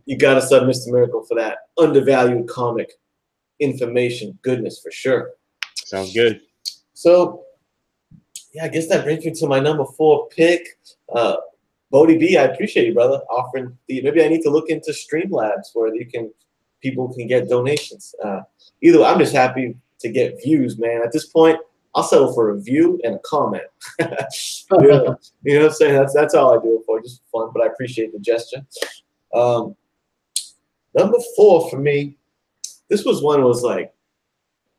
you got to sub Mr. Miracle for that undervalued comic information goodness for sure. Sounds good. So yeah, I guess that brings me to my number 4 pick. Bodie B, I appreciate you, brother, offering the. Maybe I need to look into Streamlabs where people can get donations. Either way, I'm just happy to get views, man. At this point, I'll settle for a view and a comment. You know what I'm saying? That's all I do it for, just for fun. But I appreciate the gesture. Number 4 for me, this was like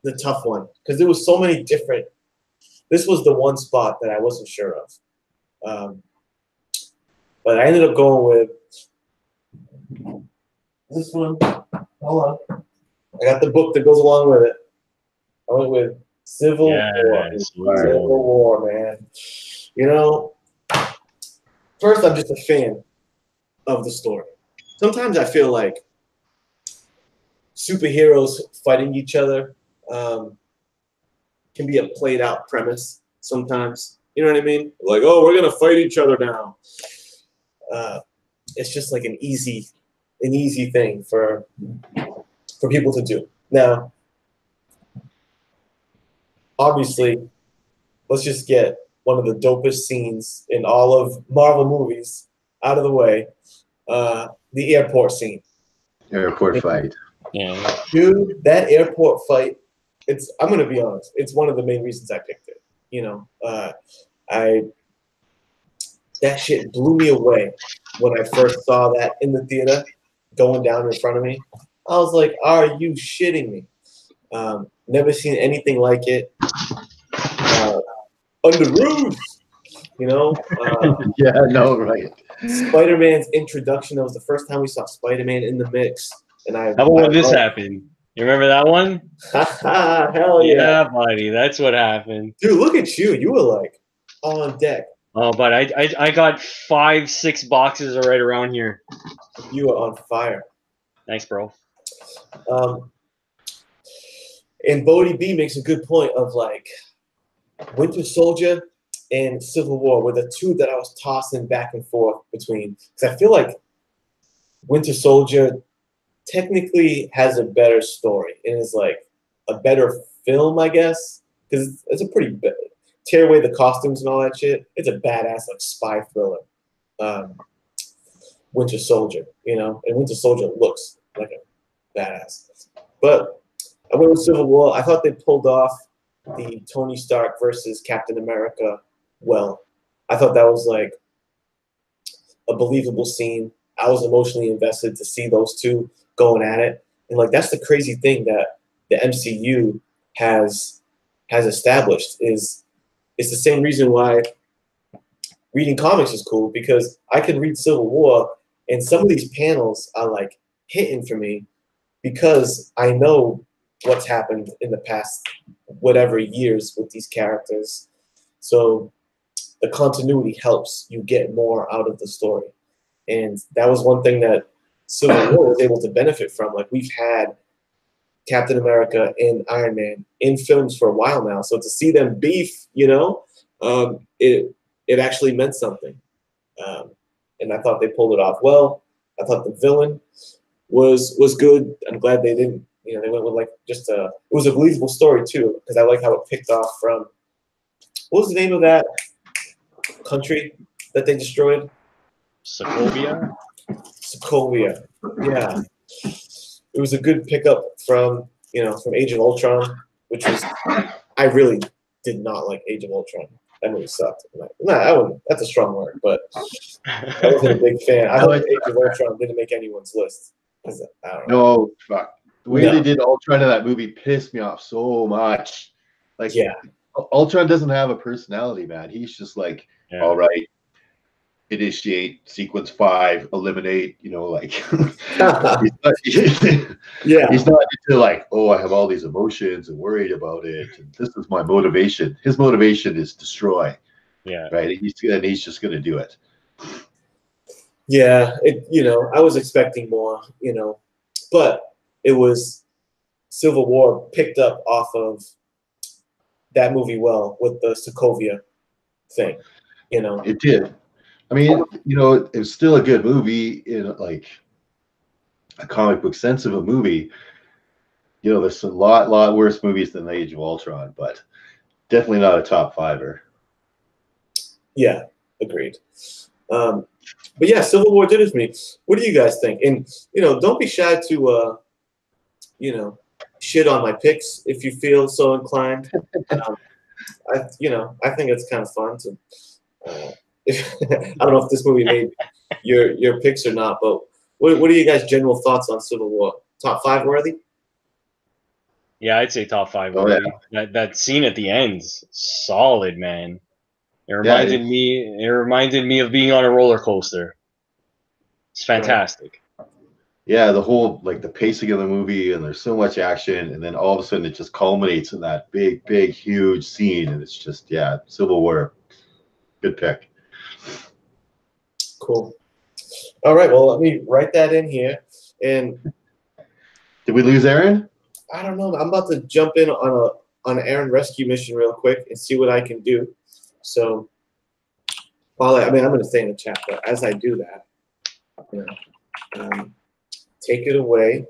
the tough one because there was so many different. This was the one spot that I wasn't sure of. But I ended up going with this one. Hold on. I got the book that goes along with it. I went with Civil War. Civil War, man. You know, first, I'm just a fan of the story. Sometimes I feel like superheroes fighting each other can be a played out premise sometimes. You know what I mean? Like, oh, we're going to fight each other now. It's just like an easy thing for people to do. Now, obviously, let's just get one of the dopest scenes in all of Marvel movies out of the way. The airport scene. Airport fight. Yeah. Dude, that airport fight, I'm gonna be honest, it's one of the main reasons I picked it. You know, that shit blew me away when I first saw that in the theater going down in front of me. I was like, are you shitting me? Never seen anything like it. Under roofs, you know? Yeah, no, right. Spider-Man's introduction, that was the first time we saw Spider-Man in the mix. And How about when this happened? You remember that one? Hell yeah. Yeah, buddy. That's what happened. Dude, look at you. You were like on deck. Oh, but I got 5-6 boxes right around here. You were on fire. Thanks, bro. And Bodie B makes a good point of like Winter Soldier and Civil War were the two that I was tossing back and forth between. Because I feel like Winter Soldier technically has a better story and is like a better film, I guess. Because it's a pretty tear away the costumes and all that shit. It's a badass like spy thriller. Winter Soldier, you know, and Winter Soldier looks like a badass. But I went with Civil War. I thought they pulled off the Tony Stark versus Captain America well. I thought that was like a believable scene. I was emotionally invested to see those two going at it. And like that's the crazy thing that the MCU has established is it's the same reason why reading comics is cool, because I can read Civil War and some of these panels are like hitting for me because I know what's happened in the past whatever years with these characters. So the continuity helps you get more out of the story. And that was one thing that Civil War was able to benefit from. Like we've had Captain America and Iron Man in films for a while now. So to see them beef, you know, it actually meant something. And I thought they pulled it off well. I thought the villain was good. I'm glad they didn't, you know, they went with like just it was a believable story too, because I like how it picked off from, what was the name of that country that they destroyed? Sokovia? Sokovia, yeah. It was a good pickup from, you know, from Age of Ultron, which was, I really did not like Age of Ultron. That movie sucked. That's a strong word, but I wasn't a big fan. I hope Age of Ultron didn't make anyone's list. I don't know. No, fuck. The way they did Ultron in that movie pissed me off so much. Like, Yeah. Ultron doesn't have a personality, man. He's just like, all right, initiate sequence 5, eliminate. You know, like Yeah. he's not into like, oh, I have all these emotions and worried about it, and this is my motivation. His motivation is destroy. Yeah. Right. He's just going to do it. Yeah. I was expecting more, but it was Civil War picked up off of that movie well with the Sokovia thing, It did. I mean, it was still a good movie in like a comic book sense of a movie. There's a lot worse movies than the Age of Ultron, but definitely not a top fiver. Yeah, agreed. But yeah, Civil War did it for me. What do you guys think? And don't be shy to shit on my picks if you feel so inclined. I think it's kind of fun to. I don't know if this movie made your picks or not, but what are you guys' general thoughts on Civil War? Top 5 worthy? Yeah, I'd say top 5 Oh, worthy. That scene at the end's solid, man. It reminded me of being on a roller coaster. It's fantastic. Yeah, the whole like the pacing of the movie, and there's so much action, and then all of a sudden it just culminates in that big, huge scene, and it's just Civil War. Good pick. Cool. All right, well, let me write that in here. And did we lose Aaron? I don't know. I'm about to jump in on an Aaron rescue mission real quick and see what I can do. So, I'm going to stay in the chat, but as I do that, take it away,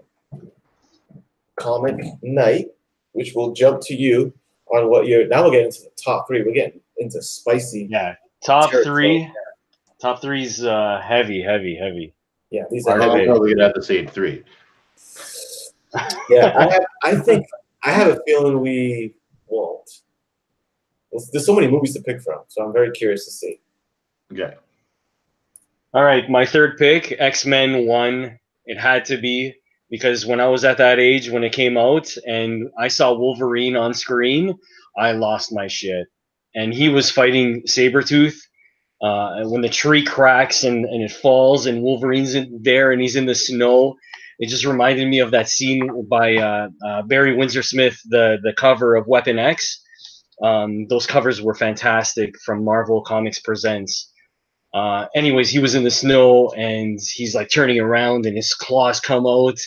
Comic Knight, which will jump to you on what you're. Now we're getting into the top 3. We're getting into spicy. Yeah, top 3. Top 3's heavy. Yeah, these are heavy. probably gonna have the same 3. Yeah, I think I have a feeling we won't. There's so many movies to pick from, so I'm very curious to see. Okay. All right, my third pick, X-Men 1. It had to be, because when I was at that age when it came out and I saw Wolverine on screen, I lost my shit. And he was fighting Sabretooth. When the tree cracks and it falls and Wolverine's in there and he's in the snow, it just reminded me of that scene by Barry Windsor Smith, the cover of Weapon X. Those covers were fantastic from Marvel Comics Presents. Anyways, he was in the snow and he's like turning around and his claws come out.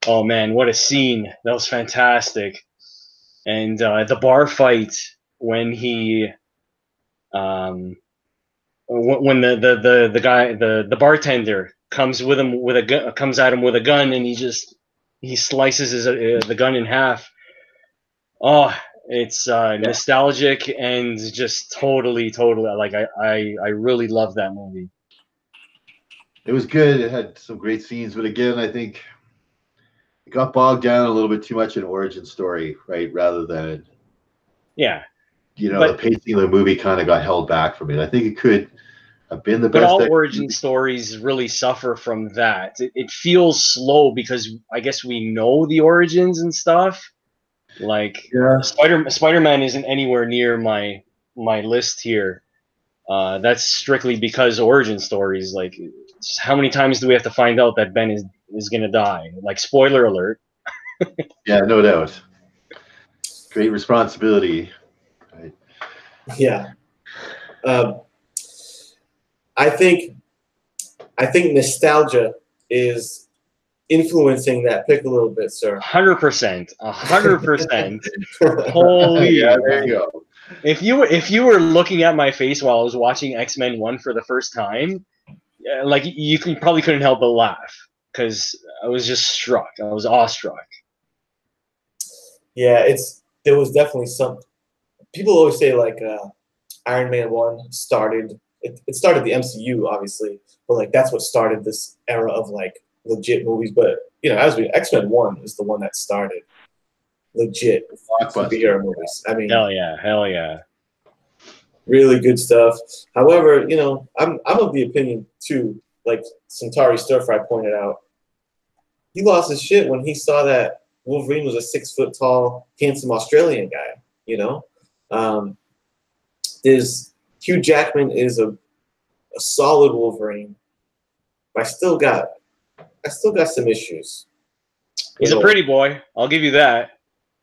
Oh man, what a scene. That was fantastic. And the bar fight when he when the guy, the bartender comes at him with a gun and he slices the gun in half. Oh, it's nostalgic and just totally like I really love that movie. It was good. It had some great scenes, but again, I think it got bogged down a little bit too much in origin story, right? Rather than the pacing of the movie kind of got held back from it. I think it could have been the best. But all origin stories really suffer from that. It feels slow because I guess we know the origins and stuff. Like Spider-Man isn't anywhere near my list here. That's strictly because origin stories. Like, how many times do we have to find out that Ben is gonna die? Like, spoiler alert. Yeah, no doubt. Great responsibility. Right. Yeah. I think nostalgia is influencing that pick a little bit, sir. 100%. 100%. Holy. Yeah, there you go. If you were looking at my face while I was watching X-Men 1 for the first time, like you probably couldn't help but laugh because I was just struck. I was awestruck. Yeah, there was definitely some. People always say like Iron Man 1 started. It started the MCU, obviously, but like that's what started this era of like legit movies. But X-Men 1 is the one that started legit superhero movies. I mean, hell yeah, really good stuff. However, I'm of the opinion too, like Centauri Stir Fry pointed out, he lost his shit when he saw that Wolverine was a 6 foot tall, handsome Australian guy. You know, there's Hugh Jackman is a solid Wolverine, but I still got some issues. He's a pretty boy. I'll give you that.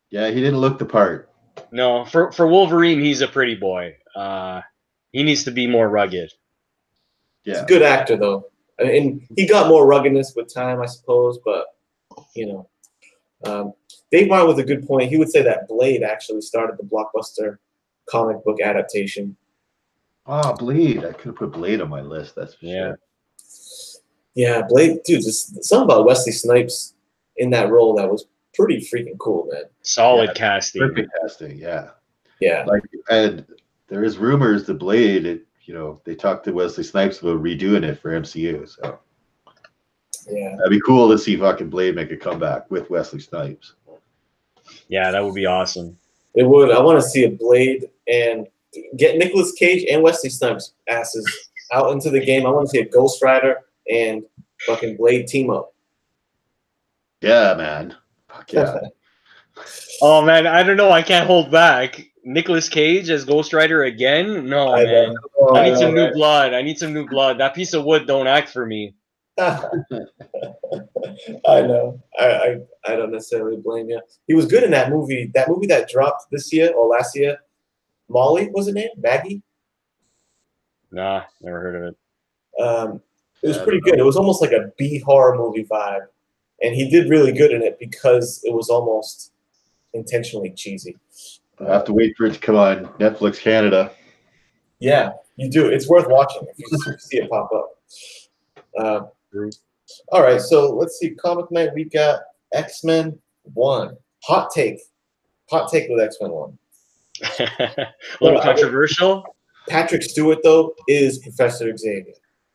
Yeah, he didn't look the part. No, for Wolverine, he's a pretty boy. He needs to be more rugged. Yeah, he's a good actor though, and he got more ruggedness with time, I suppose. But you know, Dave Martin was a good point. He would say that Blade actually started the blockbuster comic book adaptation. Oh, Blade! I could have put Blade on my list. That's for sure. Yeah, Blade, dude. Just something about Wesley Snipes in that role that was pretty freaking cool, man. Solid casting. Perfect casting. Yeah. Yeah. Like, and there is rumors that Blade, you know, they talked to Wesley Snipes about redoing it for MCU. So yeah, that'd be cool to see fucking Blade make a comeback with Wesley Snipes. Yeah, that would be awesome. It would. I want to see a Blade and get Nicolas Cage and Wesley Snipes asses out into the game. I want to see a Ghost Rider and fucking Blade team up. Yeah, man. Fuck yeah. Oh man, I don't know. I can't hold back. Nicolas Cage as Ghost Rider again? No, man. I need some new blood. I need some new blood. That piece of wood don't act for me. I know. I don't necessarily blame you. He was good in that movie. That movie that dropped this year or last year. Molly, was it name? Maggie? Nah, never heard of it. It was pretty good. It was almost like a B horror movie vibe. And he did really good in it because it was almost intentionally cheesy. I have to wait for it to come on Netflix Canada. Yeah, you do. It's worth watching if you see it pop up. All right, so let's see. Comic Night, we got X-Men 1. Hot take. Hot take with X-Men 1. A little controversial. Patrick Stewart, though, is Professor Xavier.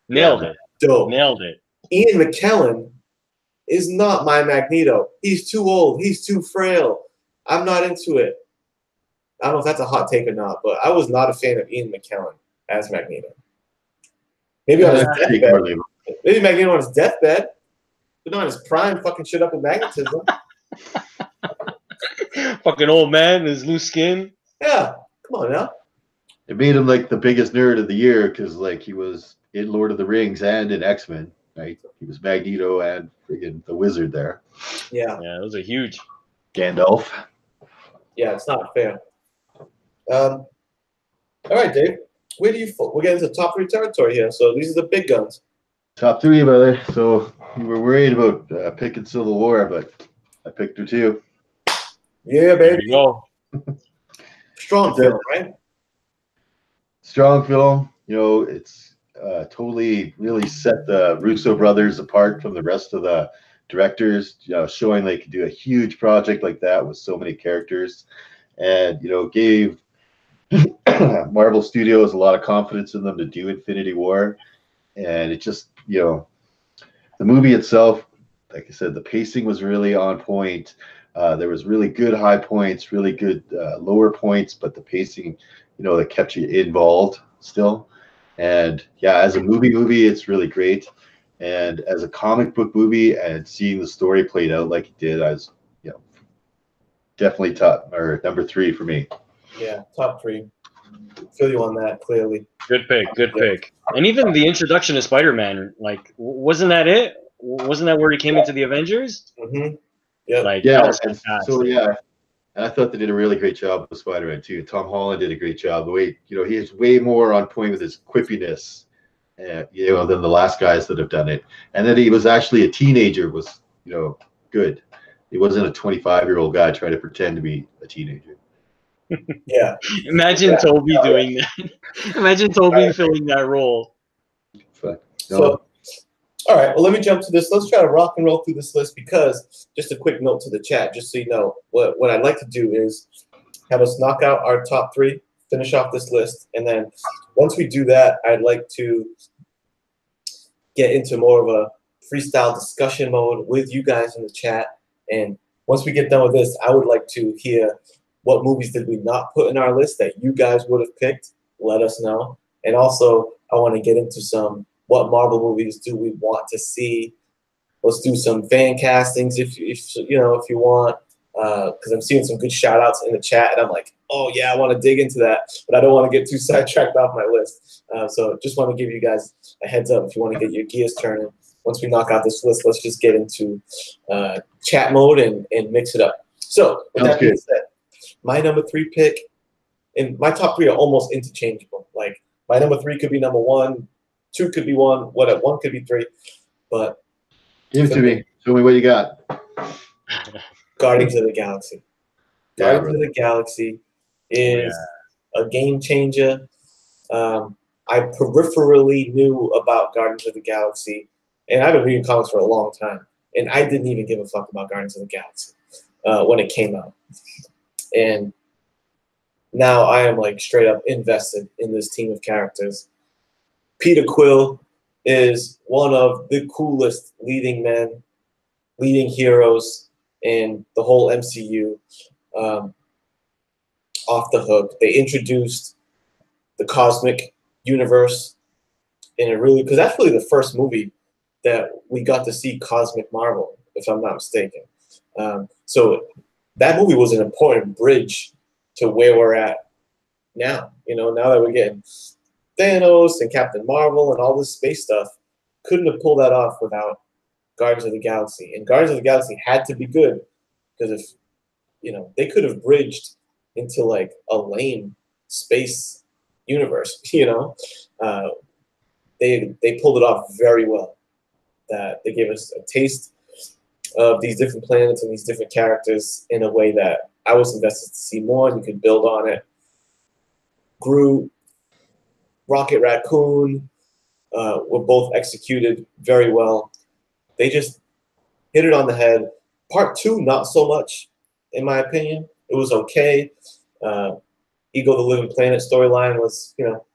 Nailed it. Dope. Nailed it. Ian McKellen is not my Magneto. He's too old. He's too frail. I'm not into it. I don't know if that's a hot take or not, but I was not a fan of Ian McKellen as Magneto. Maybe on his deathbed. Maybe Magneto on his deathbed, but not on his prime fucking shit up with magnetism. Fucking old man, his loose skin. Yeah, come on now. It made him like the biggest nerd of the year because like he was in Lord of the Rings and in X-Men, right? He was Magneto and friggin' the Wizard there. Yeah. Yeah, those are huge. Gandalf. Yeah, it's not fair. All right, Dave. Where do you? We're getting to top 3 territory here. So these are the big guns. Top 3, brother. So you were worried about picking Civil War, but I picked her too. Yeah, baby. There you go. Strong film, right? Strong film. You know, it's totally really set the Russo brothers apart from the rest of the directors. You know, showing they could do a huge project like that with so many characters, and you know, gave Marvel Studios a lot of confidence in them to do Infinity War. And it just, you know, the movie itself, like I said, the pacing was really on point. There was really good high points, really good lower points, but the pacing, you know, that kept you involved still. And yeah, as a movie, it's really great. And as a comic book movie and seeing the story played out like it did, I was, you know, definitely top or number 3 for me. Yeah, top 3. Feel you on that, clearly. Good pick, good pick. And even the introduction of Spider-Man, like, wasn't that it? Wasn't that where he came into the Avengers? Mm-hmm. Yeah. Like, Yeah. that was fantastic. So yeah, and I thought they did a really great job with Spider-Man too. Tom Holland did a great job. The way, you know, he is way more on point with his quippiness, you know, than the last guys that have done it. And that he was actually a teenager was, you know, good. He wasn't a 25-year-old guy trying to pretend to be a teenager. Yeah. Imagine Toby doing that. Imagine Toby filling that role. So, all right. Well, let me jump to this. Let's try to rock and roll through this list because just a quick note to the chat, just so you know, what I'd like to do is have us knock out our top 3, finish off this list, and then once we do that, I'd like to get into more of a freestyle discussion mode with you guys in the chat. And once we get done with this, I would like to hear what movies did we not put in our list that you guys would have picked. Let us know. And also, I want to get into some what Marvel movies do we want to see. Let's do some fan castings if you want. because I'm seeing some good shout outs in the chat, and I'm like, oh yeah, I want to dig into that, but I don't want to get too sidetracked off my list. So just want to give you guys a heads up if you want to get your gears turning. Once we knock out this list, let's just get into chat mode and mix it up. So with that being said, my number 3 pick, and my top 3 are almost interchangeable. Like my number 3 could be number 1, 2 could be 1, whatever, 1 could be 3, but give it to me. Show me what you got. Guardians of the Galaxy. Guardians of the Galaxy is a game changer. I peripherally knew about Guardians of the Galaxy, and I've been reading comics for a long time, and I didn't even give a fuck about Guardians of the Galaxy when it came out. And now I am like straight up invested in this team of characters. Peter Quill is one of the coolest leading heroes in the whole MCU. Off the hook. They introduced the cosmic universe in a really, because that's really the first movie that we got to see Cosmic Marvel, if I'm not mistaken. So that movie was an important bridge to where we're at now. You know, now that we're getting Thanos and Captain Marvel and all this space stuff, couldn't have pulled that off without Guardians of the Galaxy. And Guardians of the Galaxy had to be good, because if, you know, they could have bridged into like a lame space universe, you know. They pulled it off very well. That they gave us a taste of these different planets and these different characters in a way that I was invested to see more, and you could build on it. Groot, Rocket Raccoon were both executed very well. They just hit it on the head. Part 2, not so much, in my opinion. It was okay. Ego the Living Planet storyline was, you know,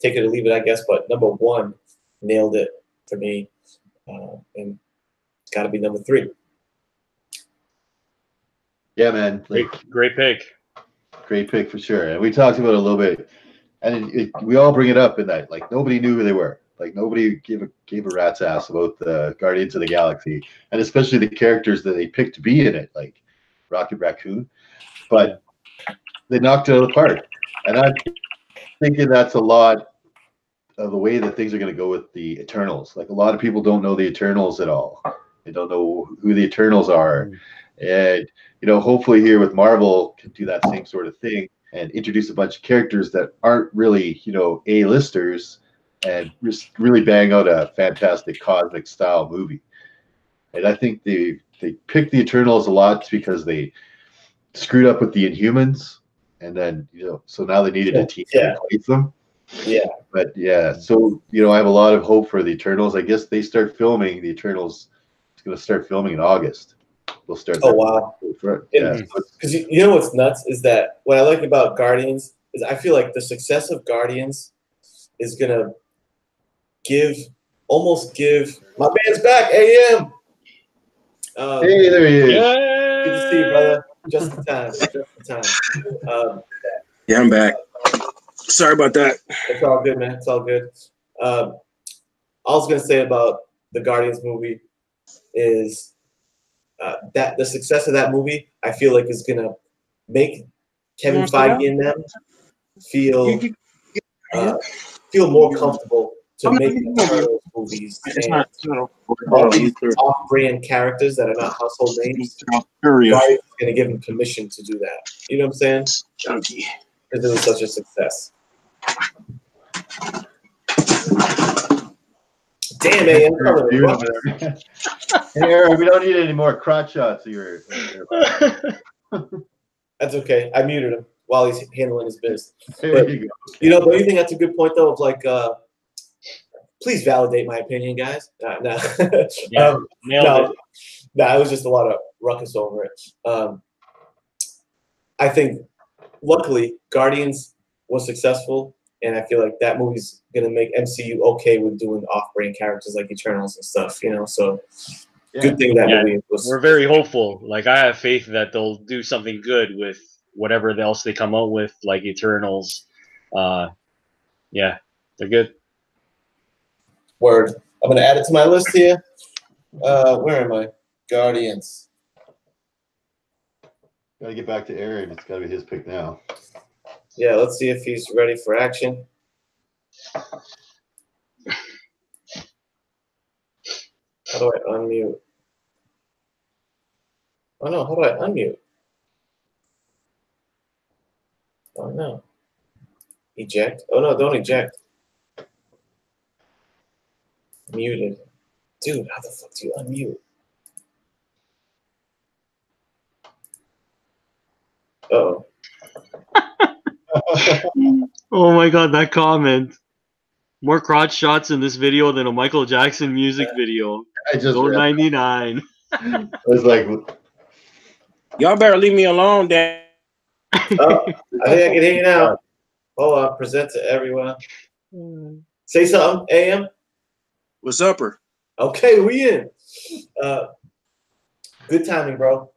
take it or leave it, I guess. But number 1 nailed it for me. And it's got to be number 3. Yeah, man. Great pick. Great pick for sure. And we talked about it a little bit. And we all bring it up in that, like, nobody knew who they were. Like, nobody gave a rat's ass about the Guardians of the Galaxy. And especially the characters that they picked to be in it, like Rocket Raccoon. But they knocked it out of the park. And I'm thinking that's a lot of the way that things are going to go with the Eternals. Like, a lot of people don't know the Eternals at all. They don't know who the Eternals are. And, you know, hopefully here with Marvel can do that same sort of thing and introduce a bunch of characters that aren't really, you know, A-listers, and just really bang out a fantastic cosmic style movie. And I think they picked the Eternals a lot because they screwed up with the Inhumans, and then, you know, so now they needed a team to replace them. Yeah. But yeah, so, you know, I have a lot of hope for the Eternals. I guess they start filming the Eternals. It's going to start filming in August. They'll start. Oh wow! Yeah, because you know what's nuts is that what I like about Guardians is I feel like the success of Guardians is gonna almost give my band's back. AM. Hey, there he is. Good to see you, brother. Just in time. Just in time. Yeah, I'm back. Sorry about that. It's all good, man. It's all good. All I was gonna say about the Guardians movie is that the success of that movie, I feel like, is gonna make Kevin Feige and them feel more comfortable to make those movies. And all these off-brand characters that are not household names, Feige is gonna give them permission to do that. You know what I'm saying? Because it was such a success. Damn, man. Here, we don't need any more crotch shots of your. That's okay. I muted him while he's handling his biz. There you go. You know, don't you think that's a good point, though, of like, please validate my opinion, guys. No. Yeah, nailed it. No, it was just a lot of ruckus over it. I think, luckily, Guardians was successful, and I feel like that movie's going to make MCU okay with doing off-brand characters like Eternals and stuff, you know, so good thing that movie was. We're very hopeful. Like, I have faith that they'll do something good with whatever else they come out with, like Eternals. Yeah, they're good. Word. I'm going to add it to my list here. Where am I? Guardians. Got to get back to Aaron. It's got to be his pick now. Yeah, let's see if he's ready for action. How do I unmute? Oh no, how do I unmute? Oh no. Eject. Oh no, don't eject. Muted. Dude, how the fuck do you unmute? Uh-oh. Oh my god, that comment. More crotch shots in this video than a Michael Jackson music video. I just Go read. 99. I was like, Y'all better leave me alone, Dan. Oh, I think I can hear you now. Hold on, present to everyone. Say something, AM. What's upper? Okay, we in. Good timing, bro.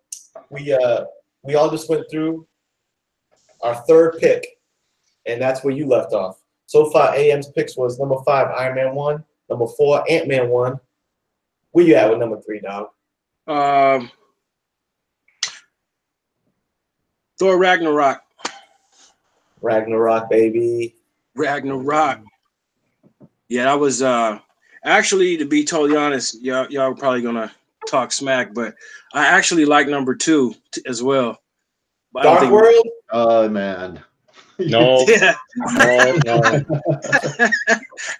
We all just went through our third pick, and that's where you left off. So far, AM's picks was number 5, Iron Man 1, number 4, Ant-Man 1. Where you at with number 3, dog? Thor Ragnarok. Ragnarok, baby. Ragnarok. Yeah, that was actually, to be totally honest, y'all are probably gonna talk smack, but I actually like number 2 as well. But Dark World? oh, man. No. Yeah. No.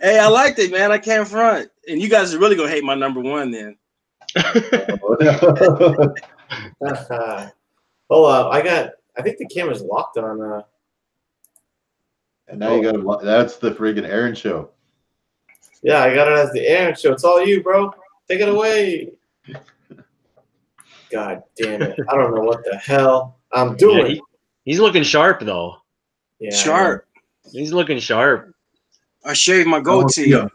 Hey, I liked it, man. I can't front. And you guys are really gonna hate my number 1 then. Hold on, I think the camera's locked on. And now you got that's the friggin' Aaron show. Yeah, I got it as the Aaron show. It's all you, bro. Take it away. God damn it. I don't know what the hell I'm doing. Yeah, he's looking sharp, though. Yeah, Sharp. He's looking sharp. I shaved my goatee. yeah.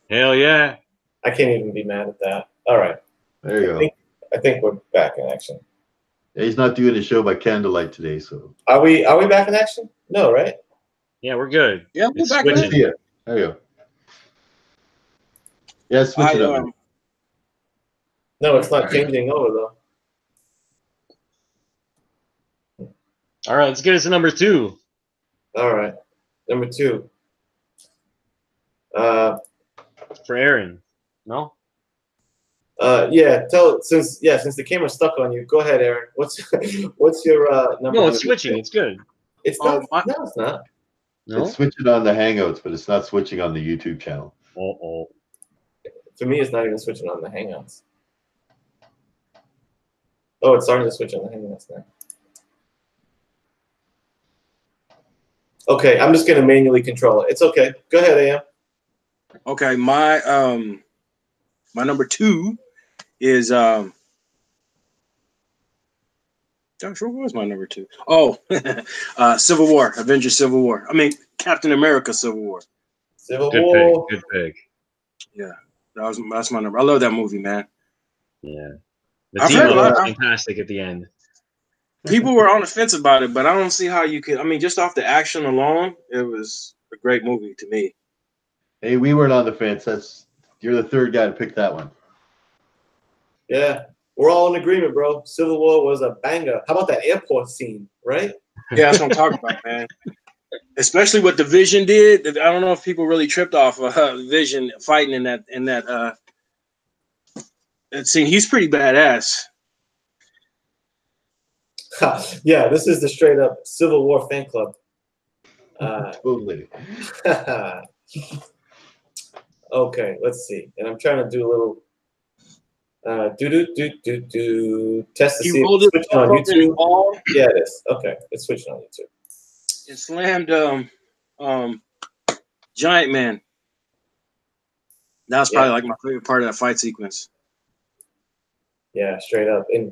Hell yeah. I can't even be mad at that. All right. There you go. I think we're back in action. Yeah, he's not doing a show by candlelight today, so. Are we back in action? No, right? Yeah, we're good. Yeah, we're It's back in switching. Yeah, there you go. Yeah, switch it up. No, it's not changing over though. All right, let's get us to number 2. All right. Number 2. For Aaron. No? Yeah, since the camera's stuck on you, go ahead, Aaron. What's your number? No, it's switching. It's good. It's not. No, it's not. No? It's switching on the Hangouts, but it's not switching on the YouTube channel. Oh. For me, it's not even switching on the Hangouts. Oh, it's starting to switch on the Hangouts now. Okay, I'm just gonna manually control it. It's okay. Go ahead, AM. Okay, my number 2 is Gosh, what was my number 2? Oh, Civil War, Avengers Civil War. I mean, Captain America Civil War. Civil Good War. pick. Good pick. Yeah, that's my number. I love that movie, man. Yeah. The I've team heard a up lot- was fantastic at the end. People were on the fence about it, but I don't see how you could. I mean, just off the action alone, it was a great movie to me. Hey, we weren't on the fence. You're the third guy to pick that one. Yeah, we're all in agreement, bro. Civil War was a banger. How about that airport scene, right? Yeah, that's what I'm talking about, man. Especially what the Vision did. I don't know if people really tripped off Vision fighting in that scene. He's pretty badass. Yeah, this is the straight up Civil War fan club. Totally. Okay, let's see. And I'm trying to do a little test to see if it's switching on YouTube. Yeah, it is. Okay, it's switching on YouTube. It slammed Giant Man. That was probably like my favorite part of that fight sequence. Yeah, straight up. And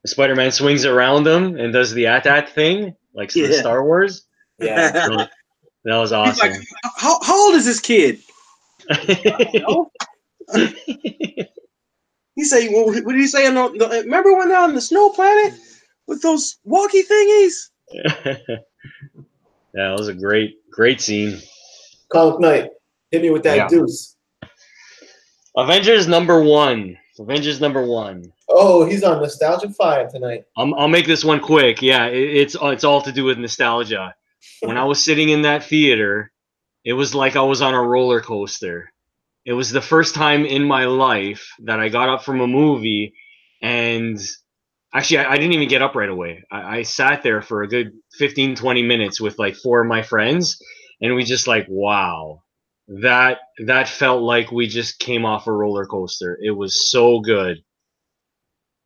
Spider-Man swings around him and does the at thing, like the Star Wars. Yeah. That was awesome. He's like, how old is this kid? He say, well, what did he say? Remember when they're on the snow planet with those walkie thingies? Yeah, it was a great scene. Comic Knight, hit me with that deuce. Avengers number 1. Avengers number 1. Oh, he's on Nostalgia Fire tonight. I'll make this one quick. Yeah, it's all to do with nostalgia. When I was sitting in that theater, it was like I was on a roller coaster. It was the first time in my life that I got up from a movie, and actually, I didn't even get up right away. I sat there for a good 15, 20 minutes with like 4 of my friends, and we just like, wow, that felt like we just came off a roller coaster. It was so good.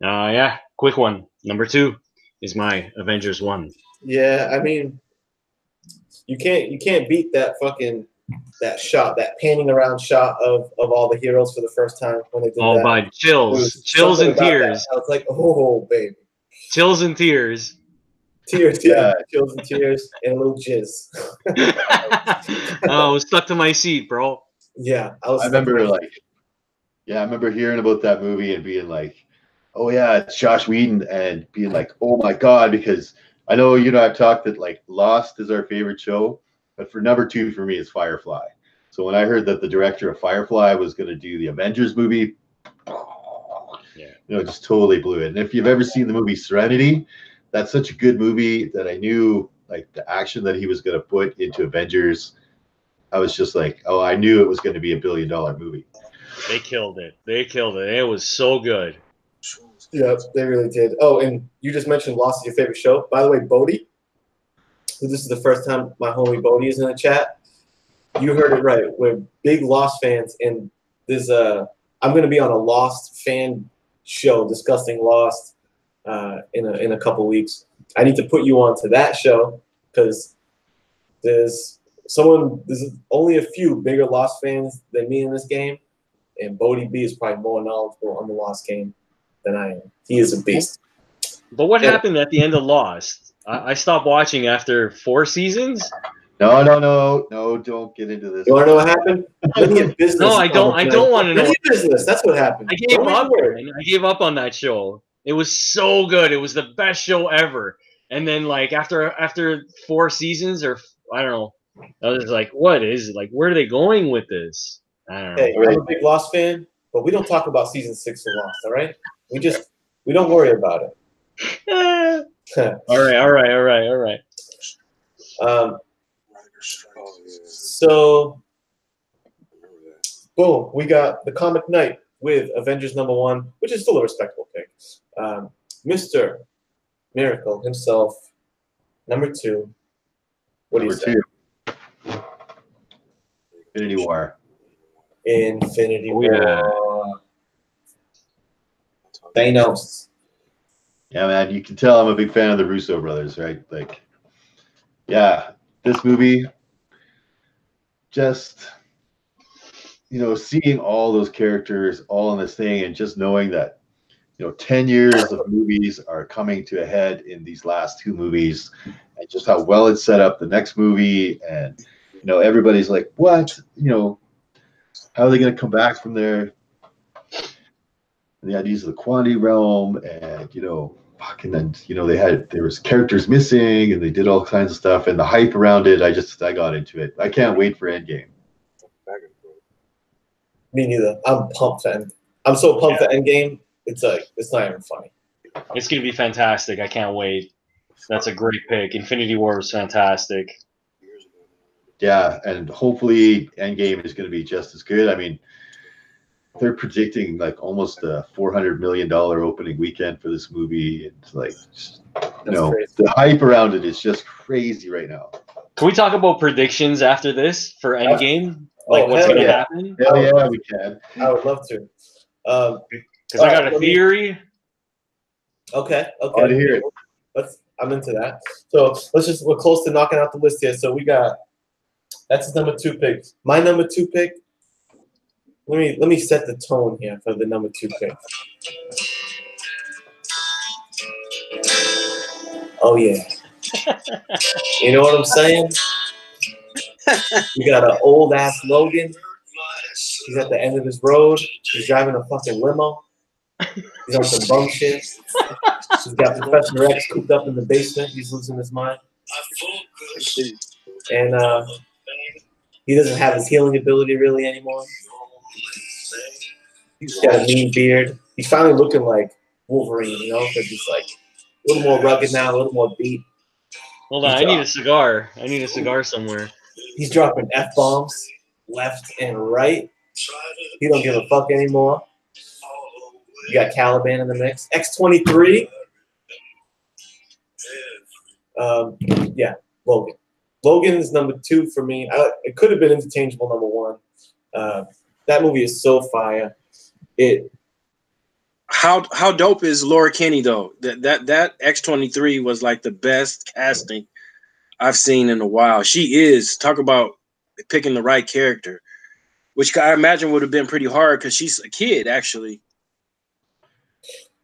Yeah, quick one. Number 2 is my Avengers 1. Yeah, I mean, you can't beat that fucking that shot, that panning around shot of all the heroes for the first time when they did Oh, that. bud, chills Something and about tears. that. I was like, oh baby, Chills and tears. tears, yeah, chills and tears, and a little jizz. Oh, I was stuck to my seat, bro. Yeah, I remember I remember hearing about that movie and being like, oh yeah, it's Josh Whedon, and being like, oh my god, because I know I've talked that like Lost is our favorite show, but for number 2 for me is Firefly. So when I heard that the director of Firefly was going to do the Avengers movie, just totally blew it. And if you've ever seen the movie Serenity, that's such a good movie that I knew like the action that he was going to put into Avengers. I was just like, oh, I knew it was going to be $1 billion movie. They killed it. It was so good. Yeah, they really did. Oh, and you just mentioned Lost is your favorite show. By the way, Bodie, this is the first time my homie Bodie is in the chat. You heard it right. We're big Lost fans, and I'm going to be on a Lost fan show discussing Lost in a couple weeks. I need to put you on to that show because there's only a few bigger Lost fans than me in this game, and Bodie B is probably more knowledgeable on the Lost game than I am. He is a beast. But what happened at the end of Lost? I stopped watching after 4 seasons. No, don't get into this. You want to know what happened? Business. No, I don't want to know. Business. That's what happened. I gave up. I gave up on that show. It was so good. It was the best show ever. And then like after 4 seasons, or I don't know, I was like, what is it? Like, where are they going with this? I don't know. Hey, I'm a big Lost fan, but we don't talk about season 6 of Lost. All right, we don't worry about it. All right. So, boom, we got the comic night with Avengers #1, which is still a respectable pick. Mr. Miracle himself, number 2. What do you say? Infinity War. Infinity War. Thanos. Yeah, man, you can tell I'm a big fan of the Russo brothers, right? Like, yeah, this movie, just, seeing all those characters all in this thing and just knowing that, 10 years of movies are coming to a head in these last 2 movies, and just how well it's set up the next movie. And, everybody's like, what? How are they going to come back from there? And the ideas of the quantity realm, and and then there was characters missing, and they did all kinds of stuff, and the hype around it. I got into it. I can't wait for Endgame. Me neither. I'm pumped for Endgame. I'm so pumped for Endgame. It's not even funny. It's gonna be fantastic. I can't wait. That's a great pick. Infinity War was fantastic. Yeah, and hopefully Endgame is going to be just as good. I mean, they're predicting like almost a $400 million opening weekend for this movie. It's like, the hype around it is just crazy right now. Can we talk about predictions after this for Endgame? Like what's going to happen? Hell yeah, we can. I would love to. Because I got a theory. Okay. I want to hear it. I'm into that. So we're close to knocking out the list here. So that's his number 2 pick. My number 2 pick. Let me set the tone here for the number 2 pick. Oh yeah. You know what I'm saying? You got an old ass Logan. He's at the end of his road. He's driving a fucking limo. He's on some bum shit. He's got Professor X cooped up in the basement. He's losing his mind. And he doesn't have his healing ability really anymore. He's got a mean beard. He's finally looking like Wolverine, you know, because he's like a little more rugged now, a little more beat. Hold on, I need a cigar. I need a cigar somewhere. He's dropping F-bombs left and right. He don't give a fuck anymore. You got Caliban in the mix. X-23. Yeah, Logan. Logan is number 2 for me. It could have been interchangeable number 1. That movie is so fire. How dope is Laura Kinney though? That X-23 was like the best casting I've seen in a while. She is, talk about picking the right character, which I imagine would have been pretty hard because she's a kid actually.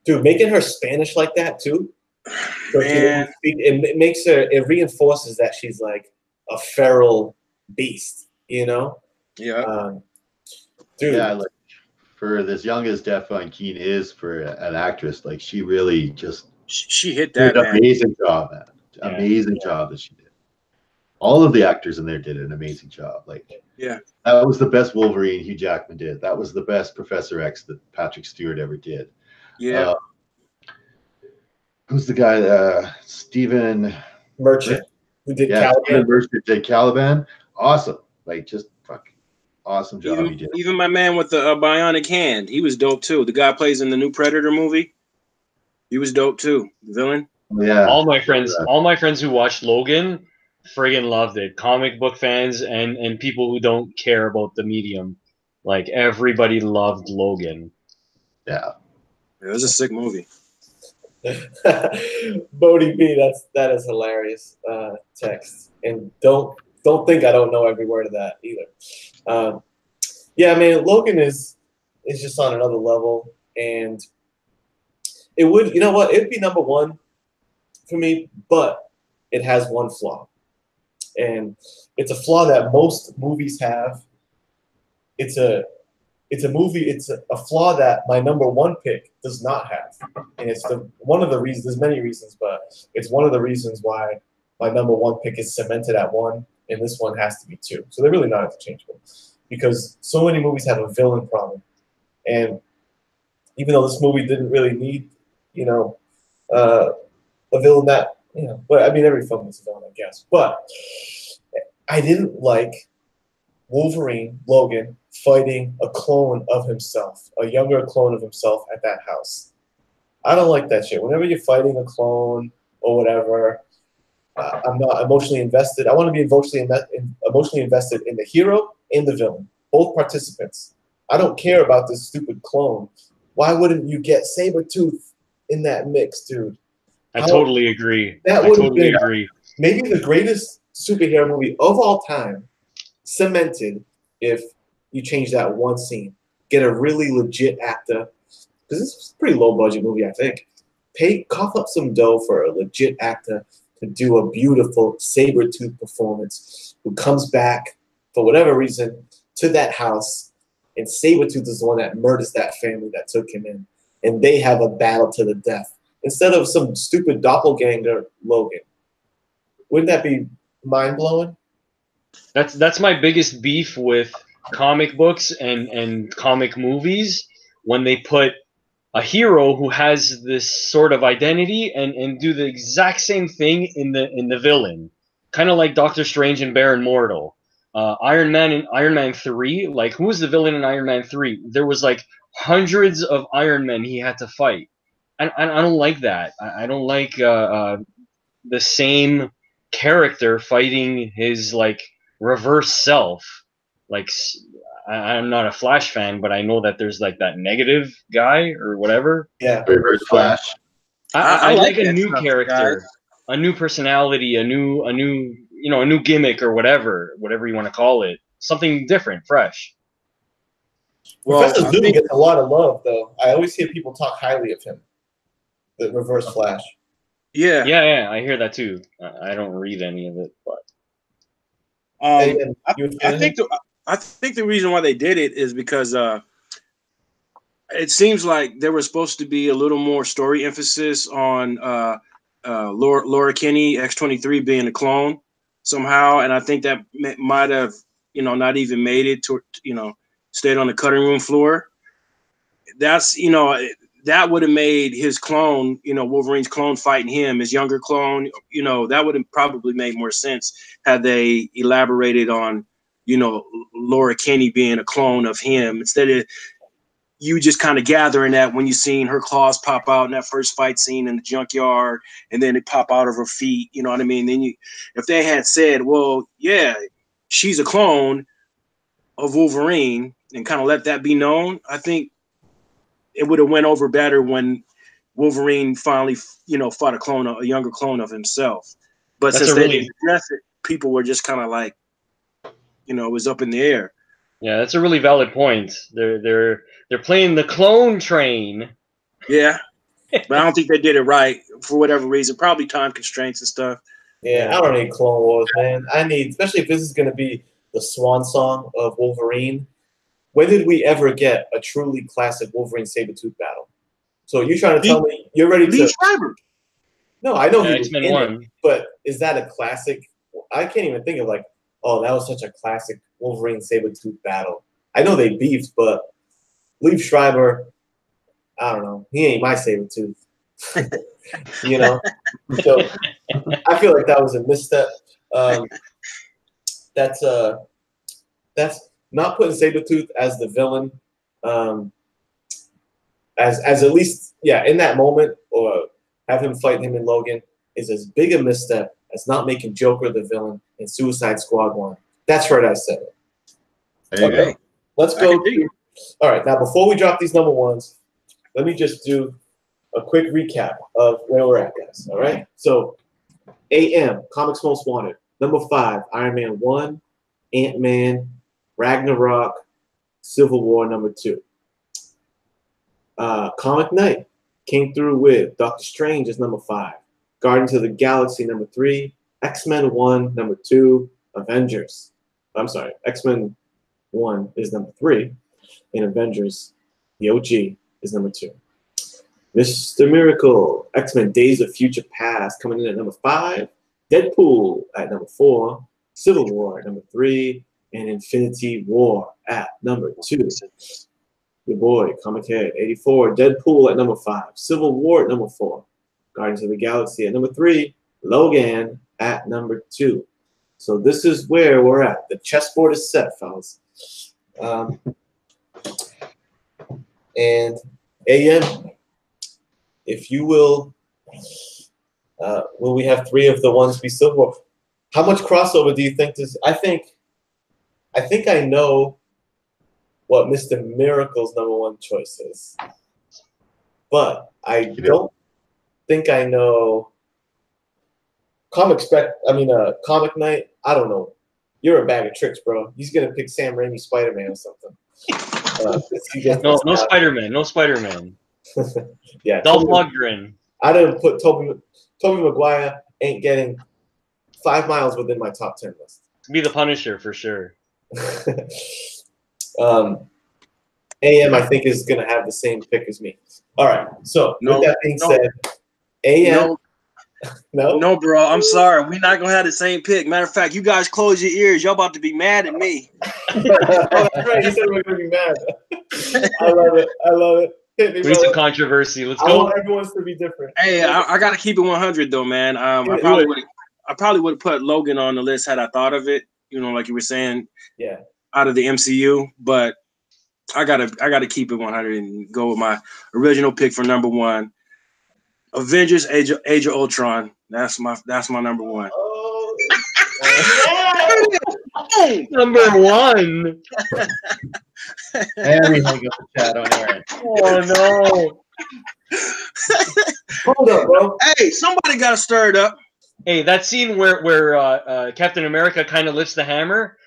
Dude, making her Spanish like that too. Man. It makes her. It reinforces that she's like a feral beast. You know. Yeah. Dude. Yeah, like for as young as Daphne Keane is for an actress, like she really just she hit that, did an man. amazing job, man. Yeah. Amazing job that she did. All of the actors in there did an amazing job. Like, yeah, that was the best Wolverine Hugh Jackman did. That was the best Professor X that Patrick Stewart ever did. Yeah. Who's the guy? Stephen Merchant, who did Caliban. Caliban. Merchant did Caliban. Awesome. Like, just fucking awesome job he did. Even my man with the bionic hand, he was dope too. The guy plays in the new Predator movie. He was dope too. The villain. Yeah. All my friends who watched Logan friggin' loved it. Comic book fans and people who don't care about the medium. Like, everybody loved Logan. Yeah. It was a sick movie. Bodie B, that is hilarious text, and don't think I don't know every word of that either. Yeah, man, Logan is just on another level, and it would, you know what, it'd be number 1 for me, but it has one flaw, and it's a flaw that most movies have. It's a flaw that my number 1 pick does not have. And it's one of the reasons, there's many reasons, but it's one of the reasons why my number 1 pick is cemented at 1, and this one has to be 2. So they're really not interchangeable. Because so many movies have a villain problem. And even though this movie didn't really need, you know, a villain that, you know, but I mean, every film is a villain, I guess. But I didn't like Wolverine, Logan, fighting a clone of himself, a younger clone of himself at that house. I don't like that shit. Whenever you're fighting a clone or whatever, I'm not emotionally invested. I want to be emotionally invested in the hero and the villain, both participants. I don't care about this stupid clone. Why wouldn't you get Sabretooth in that mix, dude? I totally agree. That I totally agree. Maybe the greatest superhero movie of all time, cemented if you change that one scene. Get a really legit actor, because this is a pretty low budget movie, I think. Cough up some dough for a legit actor to do a beautiful Sabretooth performance, who comes back for whatever reason to that house, and Sabretooth is the one that murders that family that took him in, and they have a battle to the death instead of some stupid doppelganger Logan. Wouldn't that be mind-blowing? That's my biggest beef with comic books and comic movies, when they put a hero who has this sort of identity and do the exact same thing in the villain, kind of like Doctor Strange and Baron Mordo. Iron Man in Iron Man 3, like, who was the villain in Iron Man 3? There was like hundreds of Iron Men he had to fight. I don't like that. I don't like the same character fighting his like reverse self. Like, I'm not a Flash fan, but I know that there's like that negative guy or whatever. Yeah, Reverse Flash. I like a new stuff, character, guys. a new personality, a new you know, a new gimmick or whatever you want to call it, something different, fresh. well, Professor Zoom gets a lot of love, though. I always hear people talk highly of him. The Reverse Flash. Yeah, I hear that too. I don't read any of it, but I think the reason why they did it is because it seems like there was supposed to be a little more story emphasis on Laura Kinney, X-23, being a clone somehow, and I think that might have, you know, not even made it to, you know, stayed on the cutting room floor. That's, you know, that would have made his clone, Wolverine's clone fighting him, his younger clone, that would have probably made more sense had they elaborated on, Laura Kinney being a clone of him instead of you just kind of gathering that when you seen her claws pop out in that first fight scene in the junkyard and then it pop out of her feet. You know what I mean? Then if they had said, well, yeah, she's a clone of Wolverine and kind of let that be known, I think it would have went over better when Wolverine finally, fought a younger clone of himself. But since they didn't address it, people were just kind of like, it was up in the air. Yeah, that's a really valid point. They're playing the clone train. Yeah, but I don't think they did it right for whatever reason. Probably time constraints and stuff. Yeah, I don't need Clone Wars, man. I need, especially if this is going to be the swan song of Wolverine. When did we ever get a truly classic Wolverine Sabretooth battle? So you're trying to tell me you're ready to... Schreiber. No, I know he was X-Men in 1. it, but is that a classic? I can't even think of like, oh, that was such a classic Wolverine Sabretooth battle. I know they beefed, but Liev Schreiber, I don't know. He ain't my Sabretooth. So I feel like that was a misstep. That's not putting Sabretooth as the villain. As at least, in that moment, or have him fight him in Logan is as big a misstep as not making Joker the villain in Suicide Squad 1. That's right, I said it. Okay. Let's go. All right, now before we drop these number ones, let me just do a quick recap of where we're at, guys. All right? So, AM, Comics Most Wanted. Number 5, Iron Man 1, Ant-Man, Ragnarok, Civil War number 2. Comic Night came through with Doctor Strange as number 5, Guardians of the Galaxy number 3, X-Men 1 number 2, Avengers. I'm sorry, X-Men 1 is number 3, and Avengers, the OG, is number 2. Mr. Miracle, X-Men Days of Future Past coming in at number 5, Deadpool at number 4, Civil War at number 3, and Infinity War at number 2. Your boy, ComicHead, 84, Deadpool at number 5, Civil War at number 4, Guardians of the Galaxy at number 3, Logan at number 2. So this is where we're at. The chessboard is set, fellas. And AM, if you will we have 3 of the ones be Civil War? How much crossover do you think this? I think I know what Mr. Miracle's number 1 choice is, but I don't think I know. Comic Night. I don't know. You're a bag of tricks, bro. He's gonna pick Sam Raimi Spider-Man or something. No Spider-Man. No Spider-Man. Yeah. Dolph Lundgren. I didn't put Tobey Maguire ain't getting 5 miles within my top 10 list. Be the Punisher for sure. AM, I think, is going to have the same pick as me. All right. So, with that being said, AM. No, bro. I'm sorry. We're not going to have the same pick. Matter of fact, you guys close your ears. Y'all about to be mad at me. Oh, that's right. You said we're going to be mad. I love it. I love it. We need some controversy. Let's go. I want everyone's to be different. Hey, I got to keep it 100, though, man. I probably would have put Logan on the list had I thought of it. Like you were saying, out of the MCU. But I gotta keep it 100 and go with my original pick for number 1. Avengers: Age of Ultron. That's my number 1. Oh, number 1. Everything goes to chat on air. Oh no! Hold up, bro. Hey, somebody got to stir it up. Hey, that scene where Captain America kind of lifts the hammer,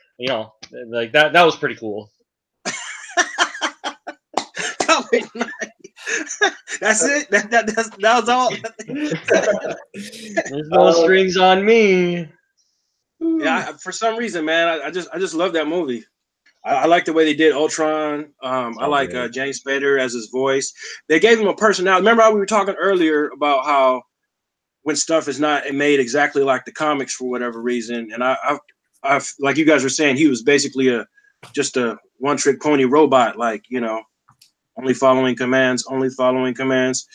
like that was pretty cool. That's it. That was all. There's no strings on me. Yeah, for some reason, man, I just love that movie. I like the way they did Ultron. I like James Spader as his voice. They gave him a personality. Remember how we were talking earlier about how when stuff is not made exactly like the comics for whatever reason, and I've like you guys were saying, he was basically just a one-trick pony robot, only following commands, only following commands.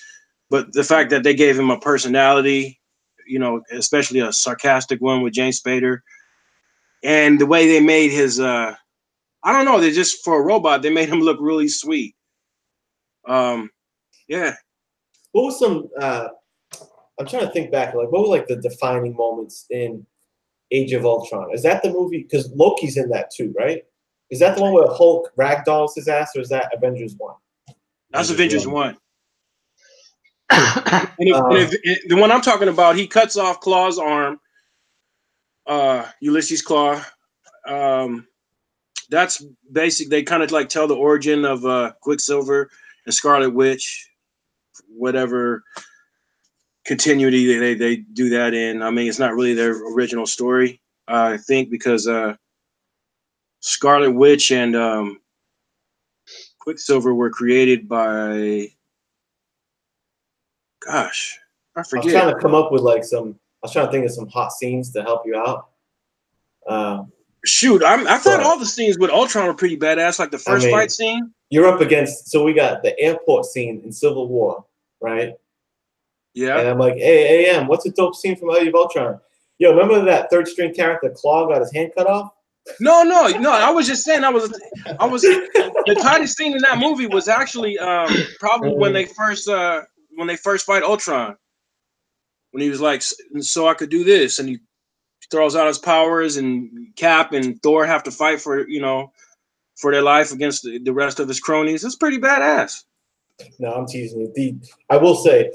But the fact that they gave him a personality, you know, especially a sarcastic one with James Spader, and the way they made his, I don't know, they just, for a robot, they made him look really sweet. Yeah. What was some, I'm trying to think back, like, what were, like, the defining moments in Age of Ultron? Is that the movie? Because Loki's in that too, right? Is that the one where Hulk ragdolls his ass, or is that Avengers 1? That's Avengers 1. The one I'm talking about, he cuts off Claw's arm, Ulysses Claw. That's basic. They kind of like tell the origin of Quicksilver and Scarlet Witch, whatever continuity they do that in. I mean, it's not really their original story, I think, because Scarlet Witch and Quicksilver were created by, gosh, I forget. I was trying to come up with like some. I was trying to think of some hot scenes to help you out. Shoot, I thought all the scenes with Ultron were pretty badass. Like the first fight scene. You're up against. So we got the airport scene in Civil War, right? Yeah. And I'm like, hey, AM, what's a dope scene from Age of Ultron? Yo, remember that third string character Claw got his hand cut off? No. I was just saying, I was the tightest scene in that movie was actually probably when they first fight Ultron. When he was like, so I could do this, and he throws out his powers, and Cap and Thor have to fight for their life against the rest of his cronies. It's pretty badass. No, I'm teasing you. I will say,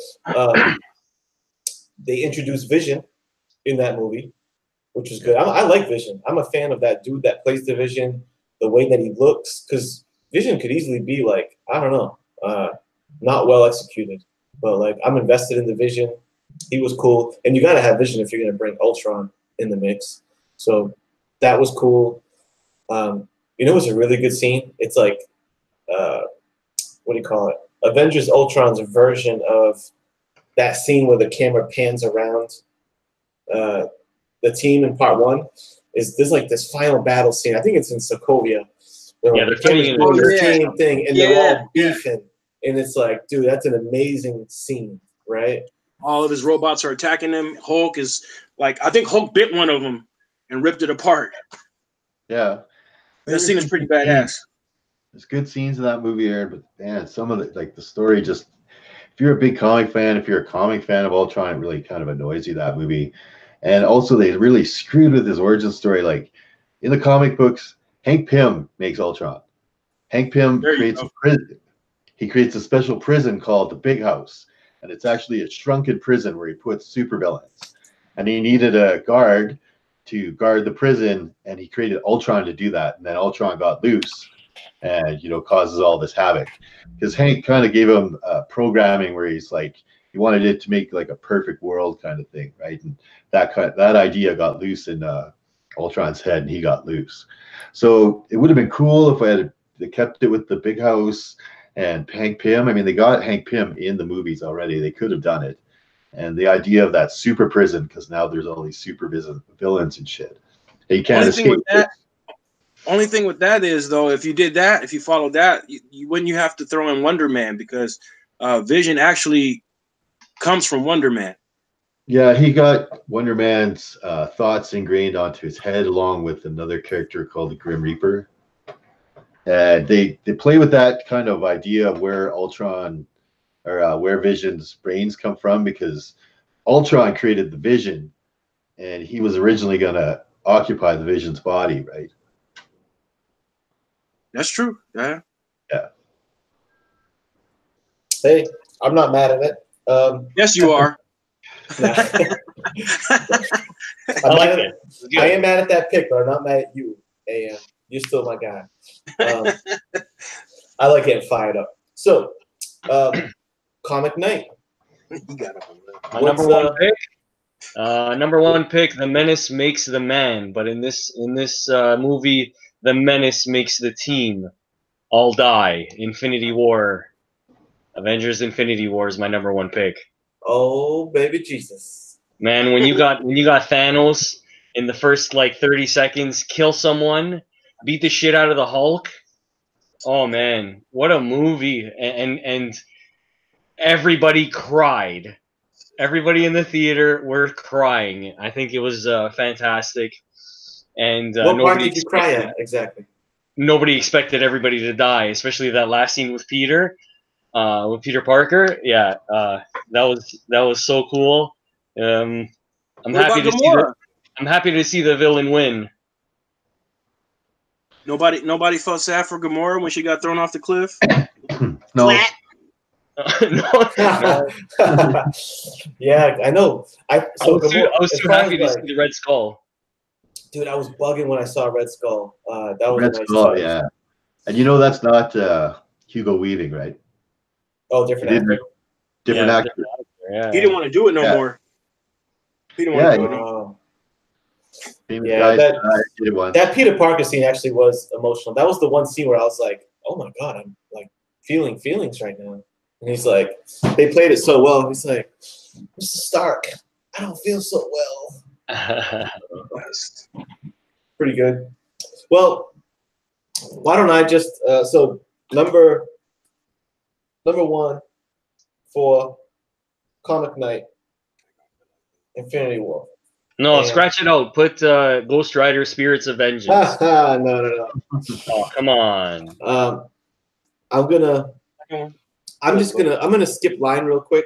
they introduced Vision in that movie, which is good. I like Vision. I'm a fan of that dude that plays the Vision, the way that he looks, because Vision could easily be like, I don't know, not well executed, but like I'm invested in the Vision. He was cool, and you got to have Vision if you're going to bring Ultron in the mix. So that was cool. You know, it was a really good scene. It's like, what do you call it? Avengers Ultron's version of that scene where the camera pans around the team in part 1. There's like this final battle scene. I think it's in Sokovia. Yeah, they're fighting in the team thing, and they're all beefing. And it's like, dude, that's an amazing scene, right? All of his robots are attacking him. Hulk is like, I think Hulk bit one of them and ripped it apart. Yeah. That scene is pretty badass. There's good scenes in that movie, Aaron, but man, some of the story just, if you're a big comic fan, if you're a comic fan of Ultron, it really kind of annoys you, that movie. And also they really screwed with his origin story. Like in the comic books, Hank Pym makes Ultron. Hank Pym creates a prison. He creates a special prison called the Big House. And it's actually a shrunken prison where he puts supervillains. And he needed a guard to guard the prison, and he created Ultron to do that. And then Ultron got loose and, causes all this havoc. Because Hank kind of gave him programming where he's like, he wanted it to make like a perfect world kind of thing, right? And that idea got loose in Ultron's head, and he got loose. So it would have been cool if they kept it with the Big House and Hank Pym. I mean, they got Hank Pym in the movies already. They could have done it. And the idea of that super prison, because now there's all these super villains and shit. You can't escape. Only thing with that is, though, if you did that, if you followed that, you wouldn't have to throw in Wonder Man, because Vision actually comes from Wonder Man. Yeah, he got Wonder Man's thoughts ingrained onto his head, along with another character called the Grim Reaper. And they play with that kind of idea of where Ultron or where Vision's brains come from, because Ultron created the Vision, and he was originally going to occupy the Vision's body, right? That's true. Yeah. Yeah. Hey, I'm not mad at it. Yes, you are. I am mad at that pick, but I'm not mad at you, AM. You're still my guy. I like getting fired up. So, Comic Night. My number one pick. Number one pick. The Menace makes the man, but in this movie, the Menace makes the team all die. Infinity War. Avengers: Infinity War is my number one pick. Oh, baby Jesus! Man, when you got Thanos in the first like 30 seconds, kill someone, beat the shit out of the Hulk, Oh man, what a movie! And everybody cried. Everybody in the theater were crying. I think it was fantastic, and What part did you cry at exactly? nobody expected everybody to die, especially that last scene with Peter Parker. Yeah, that was so cool. I'm What happy about to see Gamora? I'm happy to see the villain win. Nobody felt sad for Gamora when she got thrown off the cliff. No. Flat. No. Yeah, I know. I was as too far happy as, to see the Red Skull. dude, I was bugging when I saw Red Skull. That was Red a nice Skull, touch. yeah. And you know that's not Hugo Weaving, right? Oh, different He did actor. different Yeah, actor. Yeah, He didn't want to do it no Yeah. more. He didn't want to do it no more. Oh. Famous Yeah, guys that did it once. that Peter Parker scene actually was emotional. That was the one scene where I was like, "Oh my god, I'm like feeling feelings right now." And he's like, they played it so well. He's like, "Mr. Stark, I don't feel so well." Pretty good. Well, why don't I just so number one for Comic Night, Infinity War. No, And- scratch it out. Put Ghost Rider: Spirits of Vengeance. no. Oh, come on. I'm gonna skip line real quick,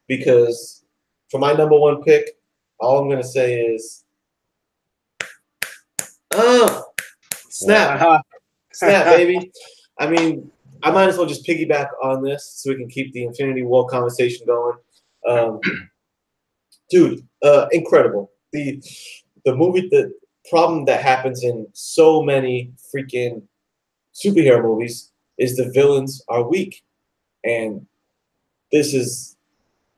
because for my number one pick, all I'm gonna say is, snap, snap, baby. I mean, I might as well just piggyback on this so we can keep the Infinity War conversation going. Dude, incredible. The movie, the problem that happens in so many freaking superhero movies is the villains are weak. And this is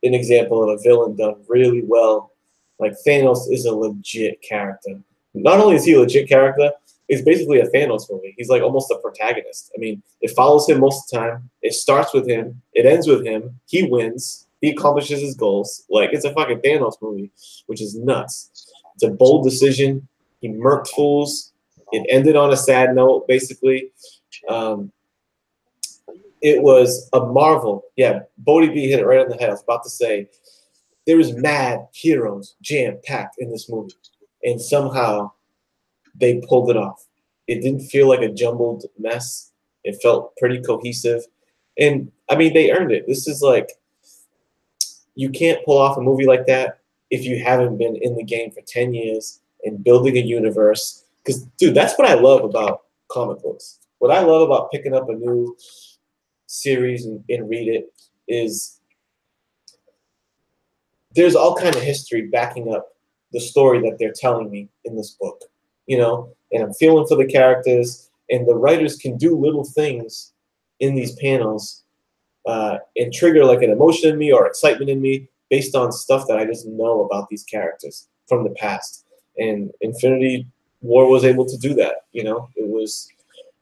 an example of a villain done really well. Like, Thanos is a legit character. Not only is he a legit character, it's basically a Thanos movie. He's like almost a protagonist. I mean, it follows him most of the time. It starts with him. It ends with him. He wins. He accomplishes his goals. Like, it's a fucking Thanos movie, which is nuts. It's a bold decision. He murked fools. It ended on a sad note, basically. It was a marvel. Yeah, Bodie B hit it right on the head. I was about to say, there was mad heroes jam-packed in this movie. And somehow they pulled it off. It didn't feel like a jumbled mess. It felt pretty cohesive. And, I mean, they earned it. This is like, you can't pull off a movie like that if you haven't been in the game for 10 years and building a universe. Because, dude, that's what I love about comic books. What I love about picking up a new series and read it is there's all kind of history backing up the story that they're telling me in this book, you know, and I'm feeling for the characters, and the writers can do little things in these panels and trigger like an emotion in me or excitement in me based on stuff that I just know about these characters from the past. And Infinity War was able to do that. You know,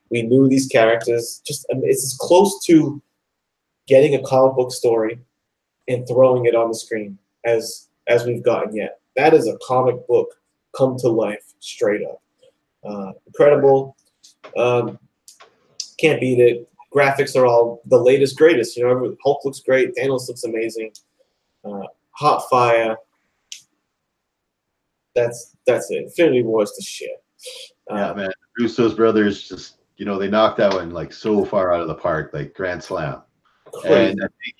we knew these characters. It's as close to getting a comic book story and throwing it on the screen as we've gotten yet. That is a comic book come to life, straight up. Incredible. Can't beat it. Graphics are all the latest, greatest. You know, Hulk looks great. Thanos looks amazing. Hot fire. That's it. Infinity War is the shit. Yeah, man. Russo's brothers just, you know, they knocked that one like so far out of the park, like grand slam. Crazy. And I think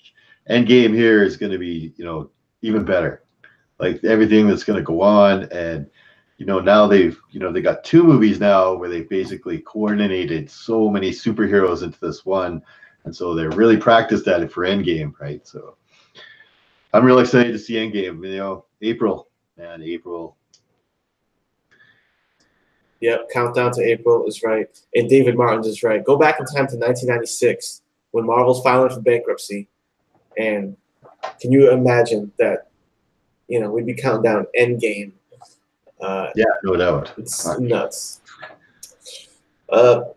Endgame here is going to be, you know, even better. Like everything that's going to go on, and you know, now they got two movies now where they basically coordinated so many superheroes into this one, and so they're really practiced at it for Endgame, right? So I'm really excited to see Endgame. You know, April. Yep, countdown to April is right. And David Martin's is right. Go back in time to 1996 when Marvel's filing for bankruptcy. And can you imagine that, you know, we'd be counting down Endgame. Yeah, no doubt. It's nuts. Mr.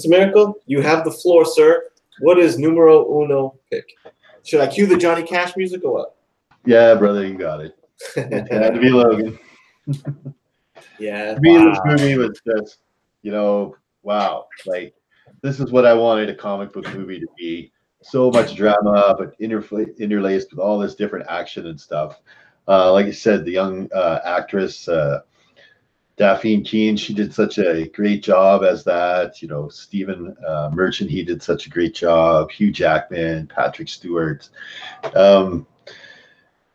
Miracle, you have the floor, sir. What is numero uno pick? Should I cue the Johnny Cash music or what? Yeah, brother, you got it. It had to be Logan. Yeah. To me, this movie was just, you know, wow, like this is what I wanted a comic book movie to be. So much drama, but interlaced with all this different action and stuff. Like I said, the young actress Daphne Keane, she did such a great job as that. You know, Stephen Merchant, he did such a great job. Hugh Jackman, Patrick Stewart. Um,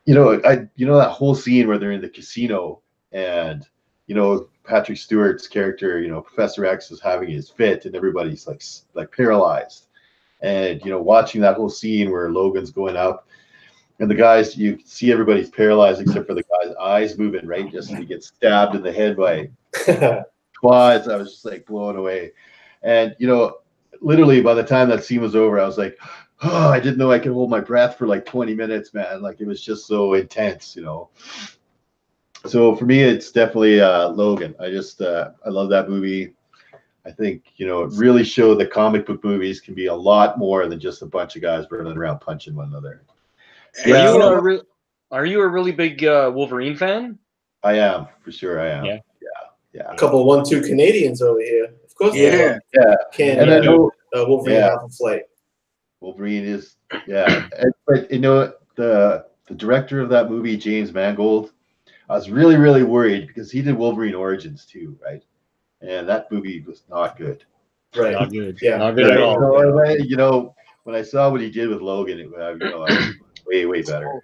you know that whole scene where they're in the casino and Patrick Stewart's character, Professor X is having his fit and everybody's like paralyzed. And watching that whole scene where Logan's going up and the guys, you see everybody's paralyzed except for the guy's eyes moving, right? Just he gets stabbed in the head by quads. I was just like blown away. And literally by the time that scene was over, I was like, oh, I didn't know I could hold my breath for like 20 minutes, man. Like it was just so intense, So for me, it's definitely Logan. I love that movie. I think, it really showed that comic book movies can be a lot more than just a bunch of guys running around punching one another. Yeah. Are you a really big Wolverine fan? I am, for sure. I am. A couple 1-2 Canadians over here. Of course. Yeah. And I know Wolverine Half a Flight. Wolverine is, yeah. But the director of that movie, James Mangold, I was really, really worried because he did Wolverine Origins too, right? And that movie was not good. Right. Not good. Yeah. Not good at all. So, when I saw what he did with Logan, it was way, way better.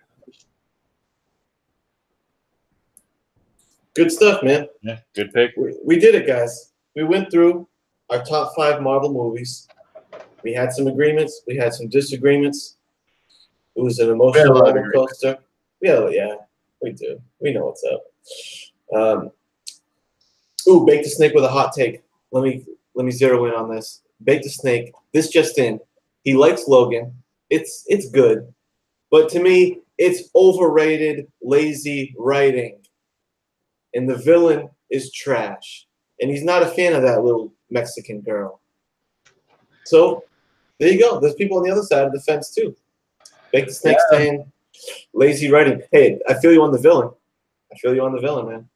Good stuff, man. Yeah, good pick. We did it, guys. We went through our top 5 Marvel movies. We had some agreements. We had some disagreements. It was an emotional roller coaster. Yeah, we do. We know what's up. Bake the Snake with a hot take. Let me zero in on this. Bake the Snake. This just in. He likes Logan. It's good, but to me, it's overrated, lazy writing, and the villain is trash. And he's not a fan of that little Mexican girl. So there you go. There's people on the other side of the fence too. Bake the Snake saying lazy writing. Hey, I feel you on the villain. Man.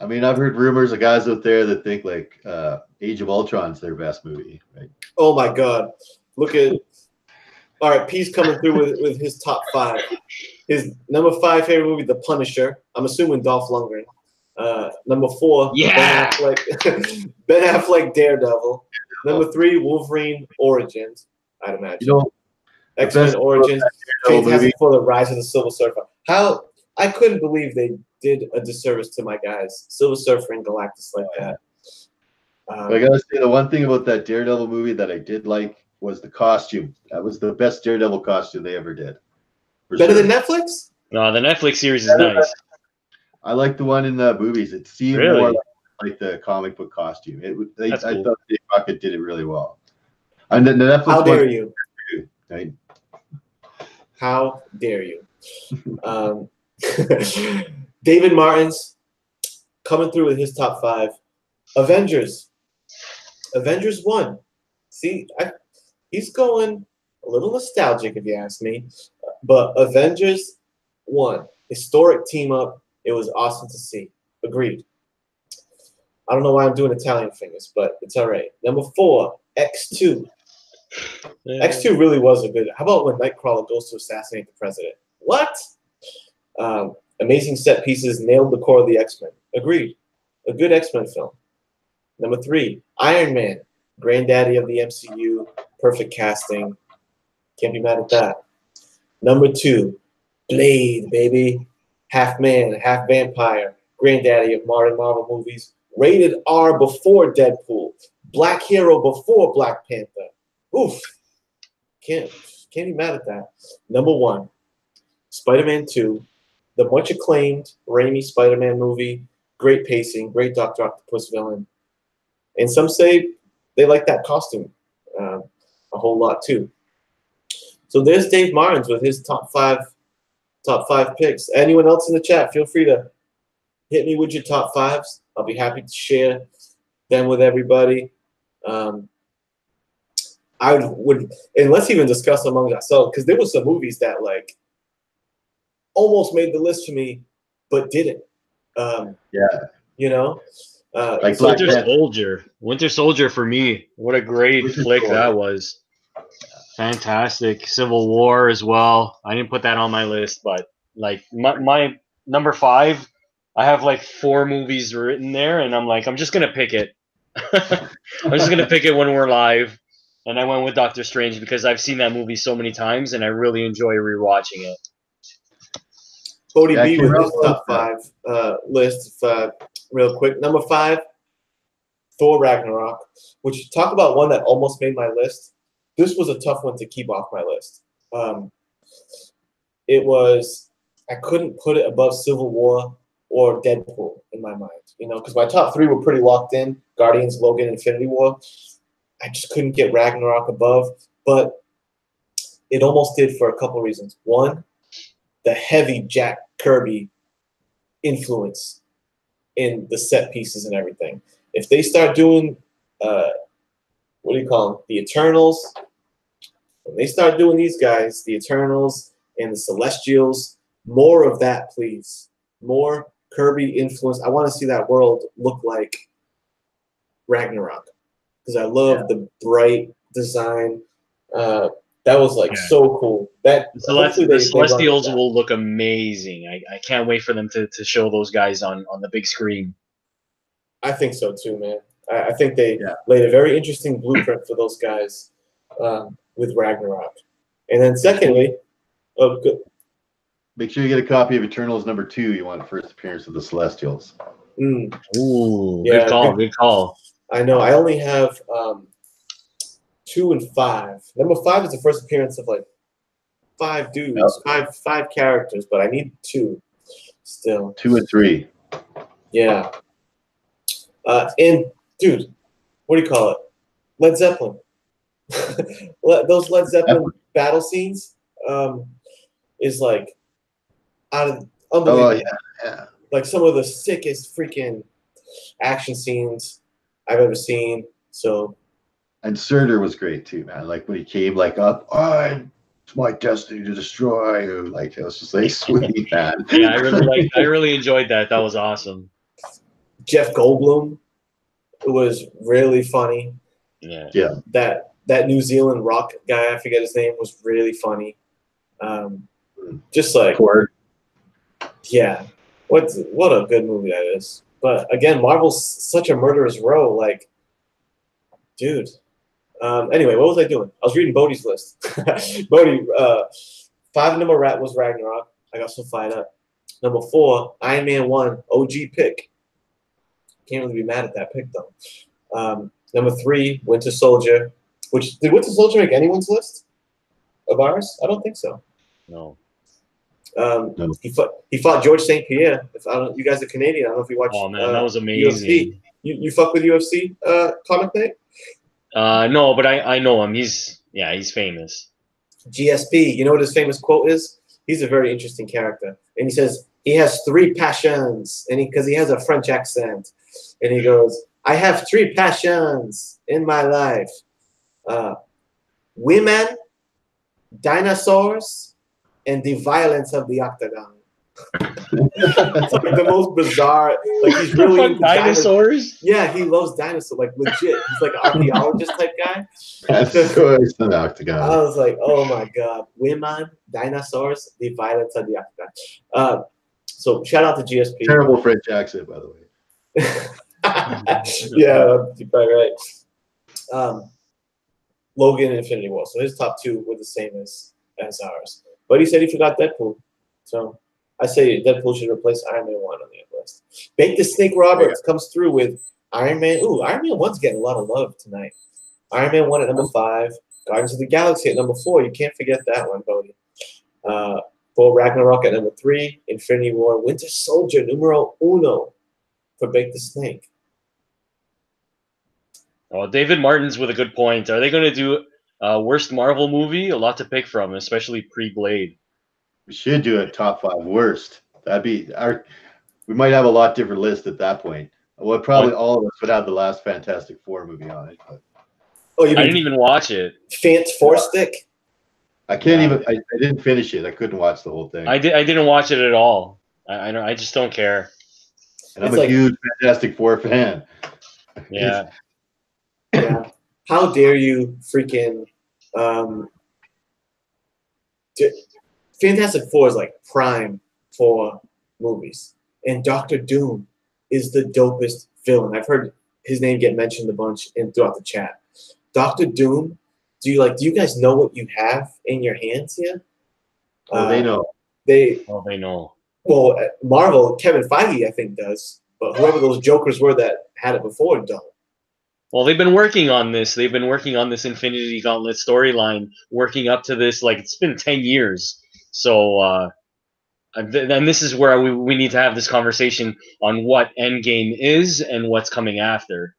I mean, I've heard rumors of guys out there that think like Age of Ultron's their best movie, right? Oh my God. Look at all right, P's coming through with his top 5. His number 5 favorite movie, The Punisher. I'm assuming Dolph Lundgren. Number 4, yeah. Ben Affleck, Daredevil. Number 3, Wolverine Origins, I'd imagine. X-Men Origins, Fantastic Four, The Rise of the Silver Surfer. I couldn't believe they did a disservice to my guys, Silver Surfer and Galactus like that. I gotta say, the one thing about that Daredevil movie that I did like was the costume. That was the best Daredevil costume they ever did. Better than Netflix? No, the Netflix series is nice. I like the one in the movies. It seemed more like the comic book costume. I thought Dave Crockett did it really well. And the Netflix. How dare you? Right? How dare you? David Martin's coming through with his top 5. Avengers 1. See, he's going a little nostalgic if you ask me. But Avengers 1, historic team up. It was awesome to see. Agreed. I don't know why I'm doing Italian fingers, but it's all right. Number 4, X2. Yeah. X2 really was a good. How about when Nightcrawler goes to assassinate the president? What? Amazing set pieces, nailed the core of the X-Men. Agreed. A good X-Men film. Number 3, Iron Man, granddaddy of the MCU, perfect casting. Can't be mad at that. Number 2, Blade, baby. Half man, half vampire, granddaddy of modern Marvel movies. Rated R before Deadpool. Black hero before Black Panther. Oof. Can't be mad at that. Number 1, Spider-Man 2, the much acclaimed Raimi Spider-Man movie. Great pacing, great Dr. Octopus villain. And some say they like that costume a whole lot too. So there's Dave Martins with his top five picks. Anyone else in the chat, feel free to hit me with your top 5s. I'll be happy to share them with everybody. I would, and let's even discuss among ourselves, because there were some movies that like almost made the list for me, but didn't. Yeah. You know, Like so Black Winter Panther. Soldier. Winter Soldier for me. What a great Winter flick Soldier. that was. Fantastic. Civil War as well. I didn't put that on my list, but like my number 5, I have like 4 movies written there, and I'm like, I'm just gonna pick it. I'm just gonna pick it when we're live. And I went with Doctor Strange because I've seen that movie so many times, and I really enjoy rewatching it. Bodie Yeah, I B can with his roll top 5 list. Real quick, number 5, Thor Ragnarok. Which talk about one that almost made my list. This was a tough one to keep off my list. It was, I couldn't put it above Civil War or Deadpool in my mind, because my top 3 were pretty locked in: Guardians, Logan, Infinity War. I just couldn't get Ragnarok above, but it almost did for a couple reasons. One, the heavy Jack Kirby influence in the set pieces and everything. If they start doing, what do you call them, the Eternals, when they start doing these guys, the Eternals and the Celestials, more of that, please. More Kirby influence. I want to see that world look like Ragnarok because I love the bright design. That was like so cool. That hopefully The they run with Celestials that. will look amazing. I can't wait for them to show those guys on the big screen. I think so too, man. I think they laid a very interesting blueprint for those guys with Ragnarok. And then secondly, Make sure you get a copy of Eternals number 2. You want first appearance of the Celestials. Ooh, good call. Good call. I know. I only have 2 and 5. Number 5 is the first appearance of like 5 dudes, five characters, but I need 2 still. 2 and 3. Yeah. And dude, what do you call it? Led Zeppelin. Those Led Zeppelin battle scenes is like unbelievable. Oh yeah. Like some of the sickest freaking action scenes I've ever seen. So. And Surtur was great too, man. Like when he came like up, it's my destiny to destroy you. Like it was just like sweet, man. Yeah, I really enjoyed that. That was awesome. Jeff Goldblum was really funny. Yeah. That New Zealand rock guy, I forget his name, was really funny. Just like yeah, what a good movie that is. But again, Marvel's such a murderer's row. Like, dude. Anyway, what was I doing? I was reading Bodie's list. Bodie, 5 number rat was Ragnarok. I got so fired up. Number 4, Iron Man 1, OG pick. Can't really be mad at that pick though. Number 3, Winter Soldier. Which did Winter Soldier make anyone's list of ours? I don't think so. No. No. He fought George St. Pierre. You guys are Canadian. I don't know if you watch. Oh man, that was amazing. UFC. You fuck with UFC, ComicHead? No, but I know him. He's famous. GSP. You know what his famous quote is? He's a very interesting character, and he says he has 3 passions, and because he has a French accent, and he goes, "I have 3 passions in my life: women, dinosaurs, and the violence of the octagon." It's like the most bizarre. Like he's really into dinosaurs. Yeah, he loves dinosaurs. Like legit, he's like an archaeologist type guy. Dinosaurs and the octagon. I was like, oh my god, women, dinosaurs, the violence of the octagon. So shout out to GSP. Terrible French accent, by the way. Yeah, you're probably right. Logan and Infinity War. So his top 2 were the same as ours. But he said he forgot Deadpool. So I say Deadpool should replace Iron Man 1 on the list. Bake the Snake Roberts comes through with Iron Man. Ooh, Iron Man 1's getting a lot of love tonight. Iron Man 1 at number 5. Guardians of the Galaxy at number 4. You can't forget that one, Bodie. Thor Ragnarok at number 3. Infinity War. Winter Soldier, numero 1 for Bake the Snake. Oh, David Martin's with a good point. Are they going to do worst Marvel movie? A lot to pick from, especially pre-Blade. We should do a top 5 worst. That'd be we might have a lot different list at that point. Well, probably all of us would have the last Fantastic Four movie on it. But. Oh, I didn't even watch it. Fant Four Stick. I can't even. I didn't finish it. I couldn't watch the whole thing. I didn't watch it at all. I just don't care. And I'm a huge Fantastic Four fan. Yeah. Yeah. How dare you freaking Fantastic Four is like prime for movies. And Doctor Doom is the dopest villain. I've heard his name get mentioned a bunch throughout the chat. Doctor Doom, do you guys know what you have in your hands here? Oh, they know. They know. Well, Marvel, Kevin Feige, I think, does. But whoever those jokers were that had it before don't. Well, they've been working on this. They've been working on this Infinity Gauntlet storyline, working up to this. Like, it's been 10 years. So, and this is where we need to have this conversation on what Endgame is and what's coming after.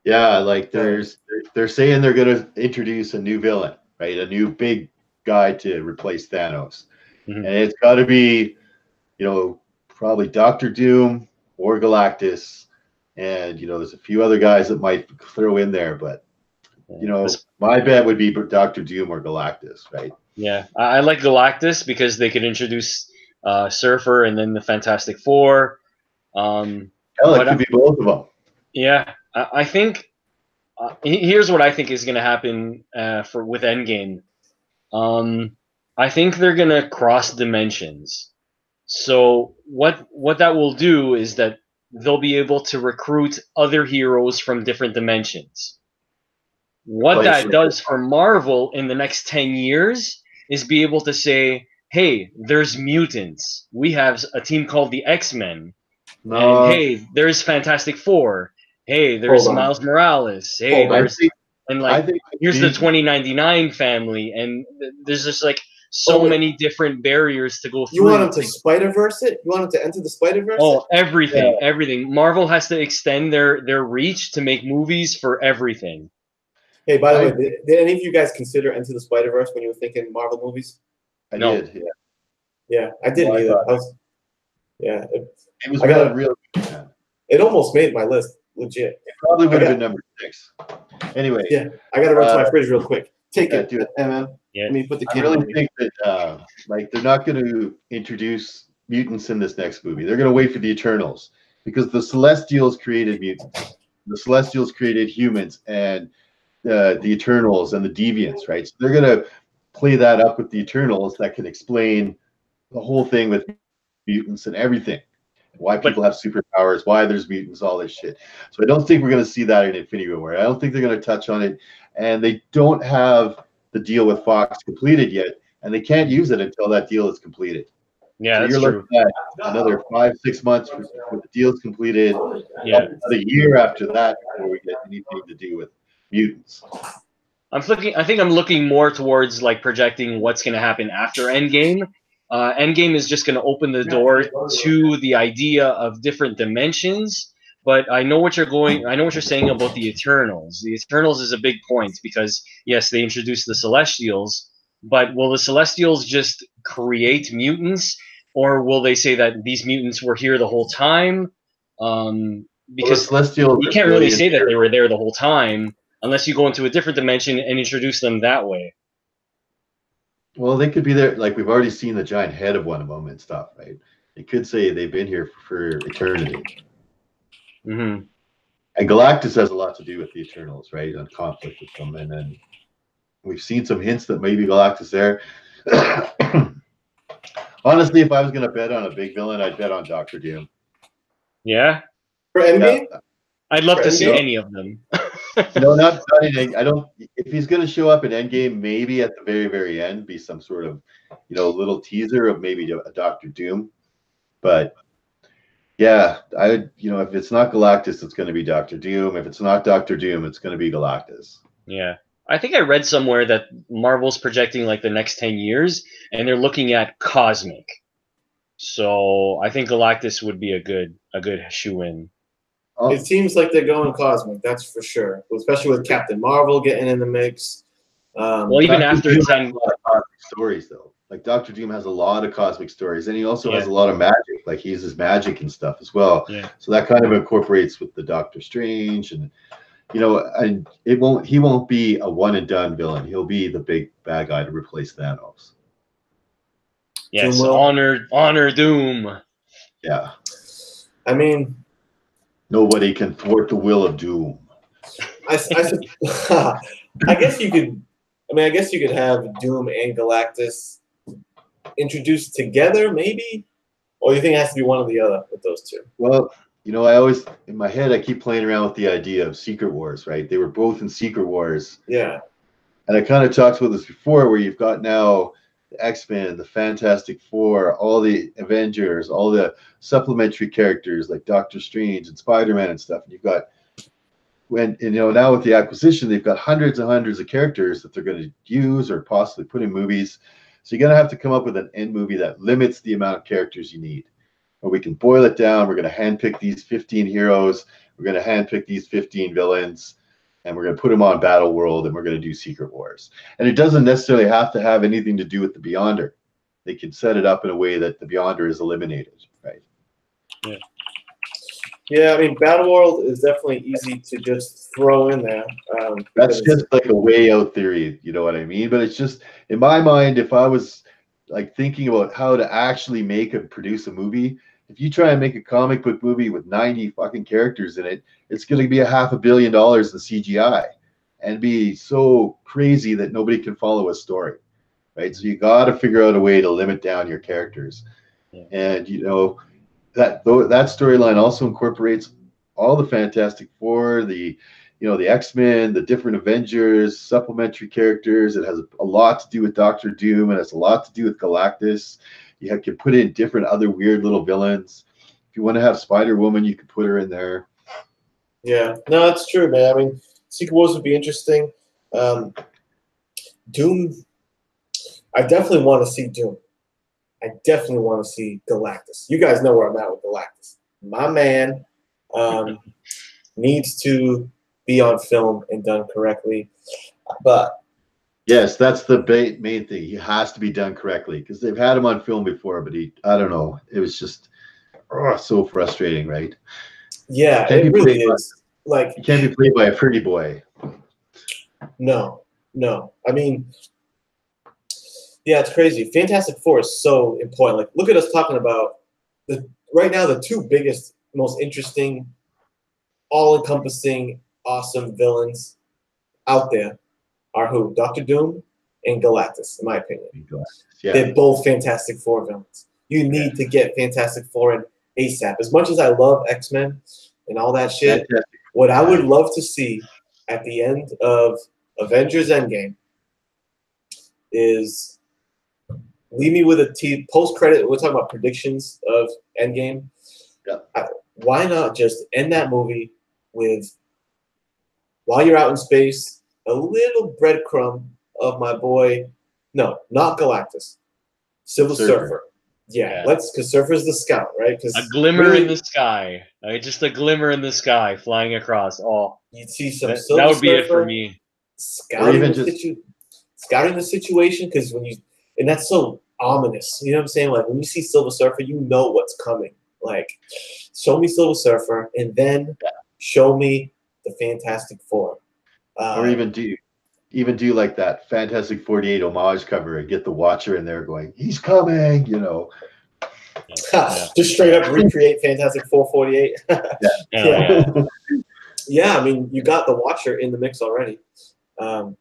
Yeah, like they're saying they're going to introduce a new villain, right? A new big guy to replace Thanos. Mm-hmm. And it's got to be, probably Doctor Doom or Galactus. And, there's a few other guys that might throw in there. But, my bet would be Doctor Doom or Galactus, right? Yeah, I like Galactus because they could introduce Surfer and then the Fantastic Four. Hell, it could be both of them. Yeah, I think here's what I think is going to happen with Endgame. I think they're going to cross dimensions. So what that will do is that they'll be able to recruit other heroes from different dimensions. What that does for Marvel in the next 10 years is be able to say, hey, there's mutants. We have a team called the X-Men. And hey, there's Fantastic Four. Hey, there's Miles Morales. Hey, here's the 2099 family. And there's just like many different barriers to go through. You want them to Spider-Verse it? You want them to enter the Spider-Verse? Oh, everything. Marvel has to extend their reach to make movies for everything. Hey, by the way, did any of you guys consider Into the Spider-Verse when you were thinking Marvel movies? I did, yeah. Yeah, I didn't either. It was real. It almost made my list, legit. It probably would have been number 6. Anyway. Yeah, I got to run to my fridge real quick. Take it, dude. man. Yeah. Let me put the camera. I really think that they're not going to introduce mutants in this next movie. They're going to wait for the Eternals because the Celestials created mutants. The Celestials created humans and the Eternals and the Deviants, right? So they're going to play that up with the Eternals that can explain the whole thing with mutants and everything. Why people have superpowers, why there's mutants, all this shit. So I don't think we're going to see that in Infinity War. I don't think they're going to touch on it. And they don't have the deal with Fox completed yet. And they can't use it until that deal is completed. Yeah, so that's you're true. looking at another 5-6 months for the deal's completed. Yeah. A year after that before we get anything to do with mutants. I think I'm looking more towards like projecting what's going to happen after Endgame. Endgame is just going to open the door to the idea of different dimensions. But I know what you're saying about the Eternals. The Eternals is a big point because yes, they introduced the Celestials, but will the Celestials just create mutants, or will they say that these mutants were here the whole time? Because you can't really say that they were there the whole time unless you go into a different dimension and introduce them that way. Well, they could be there. Like we've already seen the giant head of one of them and stuff, right? They could say they've been here for eternity. Mm-hmm. And Galactus has a lot to do with the Eternals, right? On conflict with them, and then we've seen some hints that maybe Galactus there. Honestly, if I was going to bet on a big villain, I'd bet on Doctor Doom. Yeah. For Endgame? Yeah. I'd love to see any of them. No, not anything. I don't. If he's going to show up in Endgame, maybe at the very, very end, be some sort of, little teaser of maybe a Doctor Doom. But yeah, if it's not Galactus, it's going to be Doctor Doom. If it's not Doctor Doom, it's going to be Galactus. Yeah, I think I read somewhere that Marvel's projecting like the next 10 years, and they're looking at cosmic. So I think Galactus would be a good shoe-in. It seems like they're going cosmic, that's for sure. Especially with Captain Marvel getting in the mix. Well, even after 10 stories, though. Like Doctor Doom has a lot of cosmic stories, and he also has a lot of magic. Like he uses magic and stuff as well. Yeah. So that kind of incorporates with the Doctor Strange, and and he won't be a one and done villain. He'll be the big bad guy to replace Thanos. Yes, honor Doom. Yeah. I mean, nobody can thwart the will of Doom. I guess you could. I mean, I guess you could have Doom and Galactus introduced together, maybe. Or you think it has to be one or the other with those two? Well, you know, I always in my head I keep playing around with the idea of Secret Wars, right? They were both in Secret Wars. Yeah. And I kind of talked about this before, where you've got now the X-Men, the Fantastic Four, all the Avengers, all the supplementary characters like Doctor Strange and Spider-Man and stuff. And you've got now with the acquisition, they've got hundreds and hundreds of characters that they're going to use or possibly put in movies. So you're going to have to come up with an end movie that limits the amount of characters you need. Or we can boil it down. We're going to handpick these 15 heroes. We're going to handpick these 15 villains. And we're going to put them on Battle World, and we're going to do Secret Wars. And it doesn't necessarily have to have anything to do with the Beyonder. They can set it up in a way that the Beyonder is eliminated, right? Yeah. Yeah, I mean, Battle World is definitely easy to just throw in there. That's just like a way out theory, you know what I mean? But it's just, in my mind, if I was like thinking about how to actually make and produce a movie, if you try and make a comic book movie with 90 fucking characters in it, it's going to be $500 million in CGI and be so crazy that nobody can follow a story, right? So you got to figure out a way to limit down your characters. Yeah. And, you know, that storyline also incorporates all the Fantastic Four, the X-Men, the different Avengers, supplementary characters. It has a lot to do with Doctor Doom, and it's a lot to do with Galactus. You can put in different other weird little villains. If you want to have Spider-Woman, you could put her in there. Yeah, no, that's true, man. I mean, Secret Wars would be interesting. Doom, I definitely want to see Doom. I definitely want to see Galactus. You guys know where I'm at with Galactus. My man needs to be on film and done correctly. But yes, that's the main thing. He has to be done correctly because they've had him on film before, but I don't know. It was just so frustrating, right? Yeah, it really is. Like, you can't be played by a pretty boy. No. I mean, yeah, it's crazy. Fantastic Four is so important. Like, look at us talking about right now the two biggest, most interesting, all-encompassing, awesome villains out there are who? Dr. Doom and Galactus, in my opinion. Yeah. They're both Fantastic Four villains. You need to get Fantastic Four in ASAP. As much as I love X-Men and all that shit, what I would love to see at the end of Avengers Endgame is leave me with a post-credit. We're talking about predictions of Endgame. Yeah. Why not just end that movie with, while you're out in space, a little breadcrumb of my boy, no, not Galactus, Silver Surfer. Yeah, because Surfer's the scout, right? A glimmer in the sky, just a glimmer in the sky flying across. Oh, you'd see some Silver that would be Surfer it for me. Scouting the situation, because and that's so ominous. You know what I'm saying? Like when you see Silver Surfer, you know what's coming. Like, show me Silver Surfer, and then show me the Fantastic Four. Or even do like that Fantastic 48 homage cover and get the Watcher in there going, he's coming, you know. Just straight up recreate Fantastic Four 48. Yeah, I mean, you got the Watcher in the mix already. I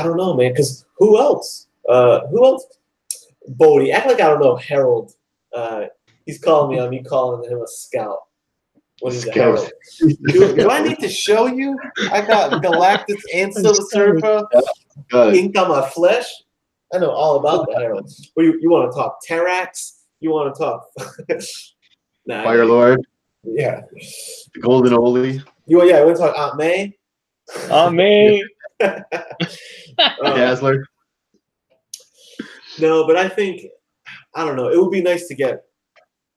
don't know, man, because who else? Bodie, act like I don't know Harold. He's calling me on me calling him a scout. When he's a herald. Do I need to show you? I got Galactus and Silver Surfer inked on my flesh. I know all about the herald. But you want to talk Terrax? You want to talk Fire Lord? Yeah. The Golden Oldie? You want to talk Aunt May? Aunt May. Dazzler. No, but I think, I don't know. It would be nice to get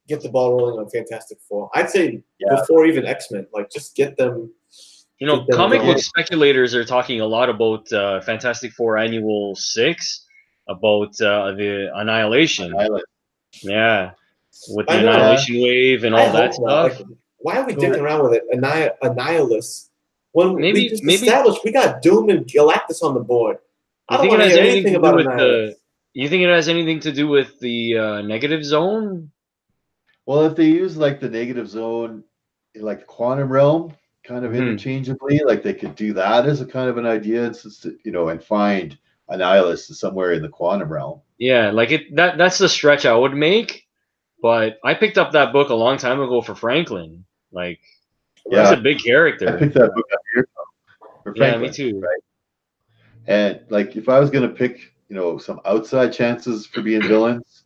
the ball rolling on Fantastic Four. I'd say before even X-Men, like just get them. You know, comic book speculators are talking a lot about Fantastic Four Annual 6, about the Annihilation. Yeah, with the Annihilation Wave and all that stuff. Like, why are we dicking around with it? Annihilus. When we just established we got Doom and Galactus on the board. I don't want to hear anything about Annihilus. You think it has anything to do with the negative zone? Well, if they use like the negative zone, like the quantum realm, kind of interchangeably, like they could do that as a kind of an idea, and find Annihilus somewhere in the quantum realm. Yeah, like that's the stretch I would make. But I picked up that book a long time ago for Franklin. Like, he's a big I character. picked that book up here for Yeah, Franklin. me too. Right. And like, if I was gonna pick, some outside chances for being villains,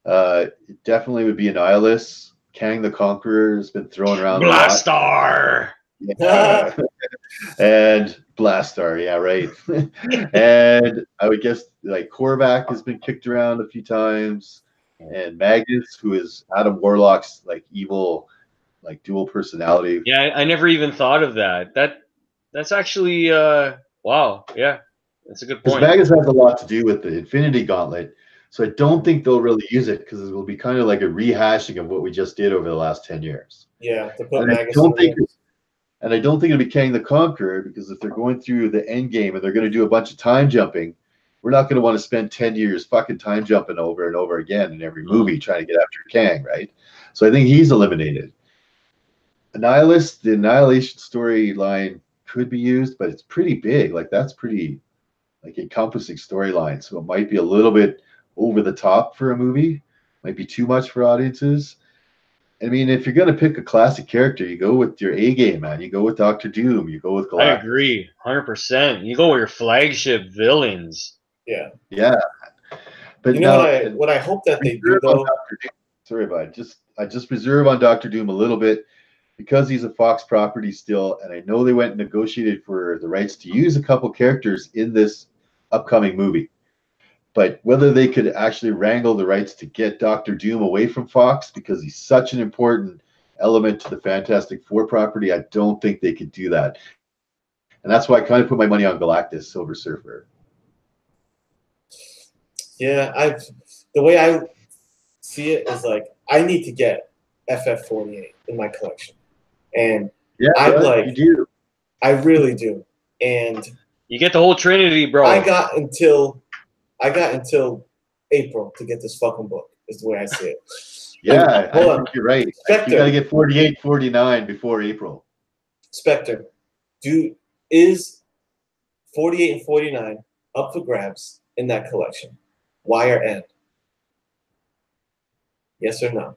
it definitely would be Annihilus. Kang the Conqueror has been thrown around a lot. Blastar! Yeah. And Blastar, yeah, right. And I would guess like Korvac has been kicked around a few times, and Magnus, who is Adam Warlock's like evil, like dual personality. Yeah, I never even thought of that. That's actually wow. Yeah, that's a good Because point. Magnus has a lot to do with the Infinity Gauntlet, so I don't think they'll really use it because it will be kind of like a rehashing of what we just did over the last 10 years. Yeah, to put And Magnus. I don't think it'll be Kang the Conqueror, because if they're going through the end game and they're going to do a bunch of time jumping, we're not going to want to spend 10 years fucking time jumping over and over again in every movie trying to get after Kang, right? So I think he's eliminated. Annihilus, the Annihilation storyline could be used, but it's pretty big. Like, that's pretty like encompassing storyline. So it might be a little bit over the top for a movie, might be too much for audiences. I mean, if you're going to pick a classic character, you go with your A game, man. You go with Doctor Doom. You go with Galactus. I agree, 100%. You go with your flagship villains. Yeah. Yeah. But what I hope that they do though. Sorry, but I just reserve on Doctor Doom a little bit because he's a Fox property still, and I know they went and negotiated for the rights to use a couple characters in this upcoming movie. But whether they could actually wrangle the rights to get Doctor Doom away from Fox, because he's such an important element to the Fantastic Four property, I don't think they could do that. And that's why I kind of put my money on Galactus, Silver Surfer. Yeah, the way I see it is like I need to get FF48 in my collection, and you do. I really do, and you get the whole Trinity, bro. I got until April to get this fucking book. Is the way I see it. Yeah, I think you're right. Spectre. You got to get 48, 49 before April. Spectre, is 48 and 49 up for grabs in that collection? Y or N? Yes or no?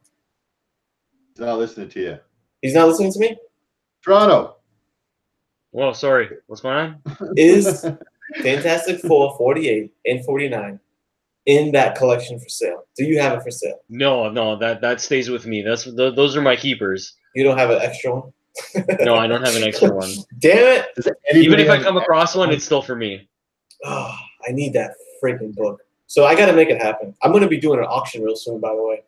He's not listening to you. He's not listening to me? Toronto. Whoa, sorry. What's going on? Is Fantastic Four 48 and 49 in that collection for sale? Do you have it for sale? No, that stays with me. Those are my keepers. You don't have an extra one? No, I don't have an extra one. Damn it! Even if I come across one, it's still for me. Oh, I need that freaking book. So I got to make it happen. I'm going to be doing an auction real soon, by the way,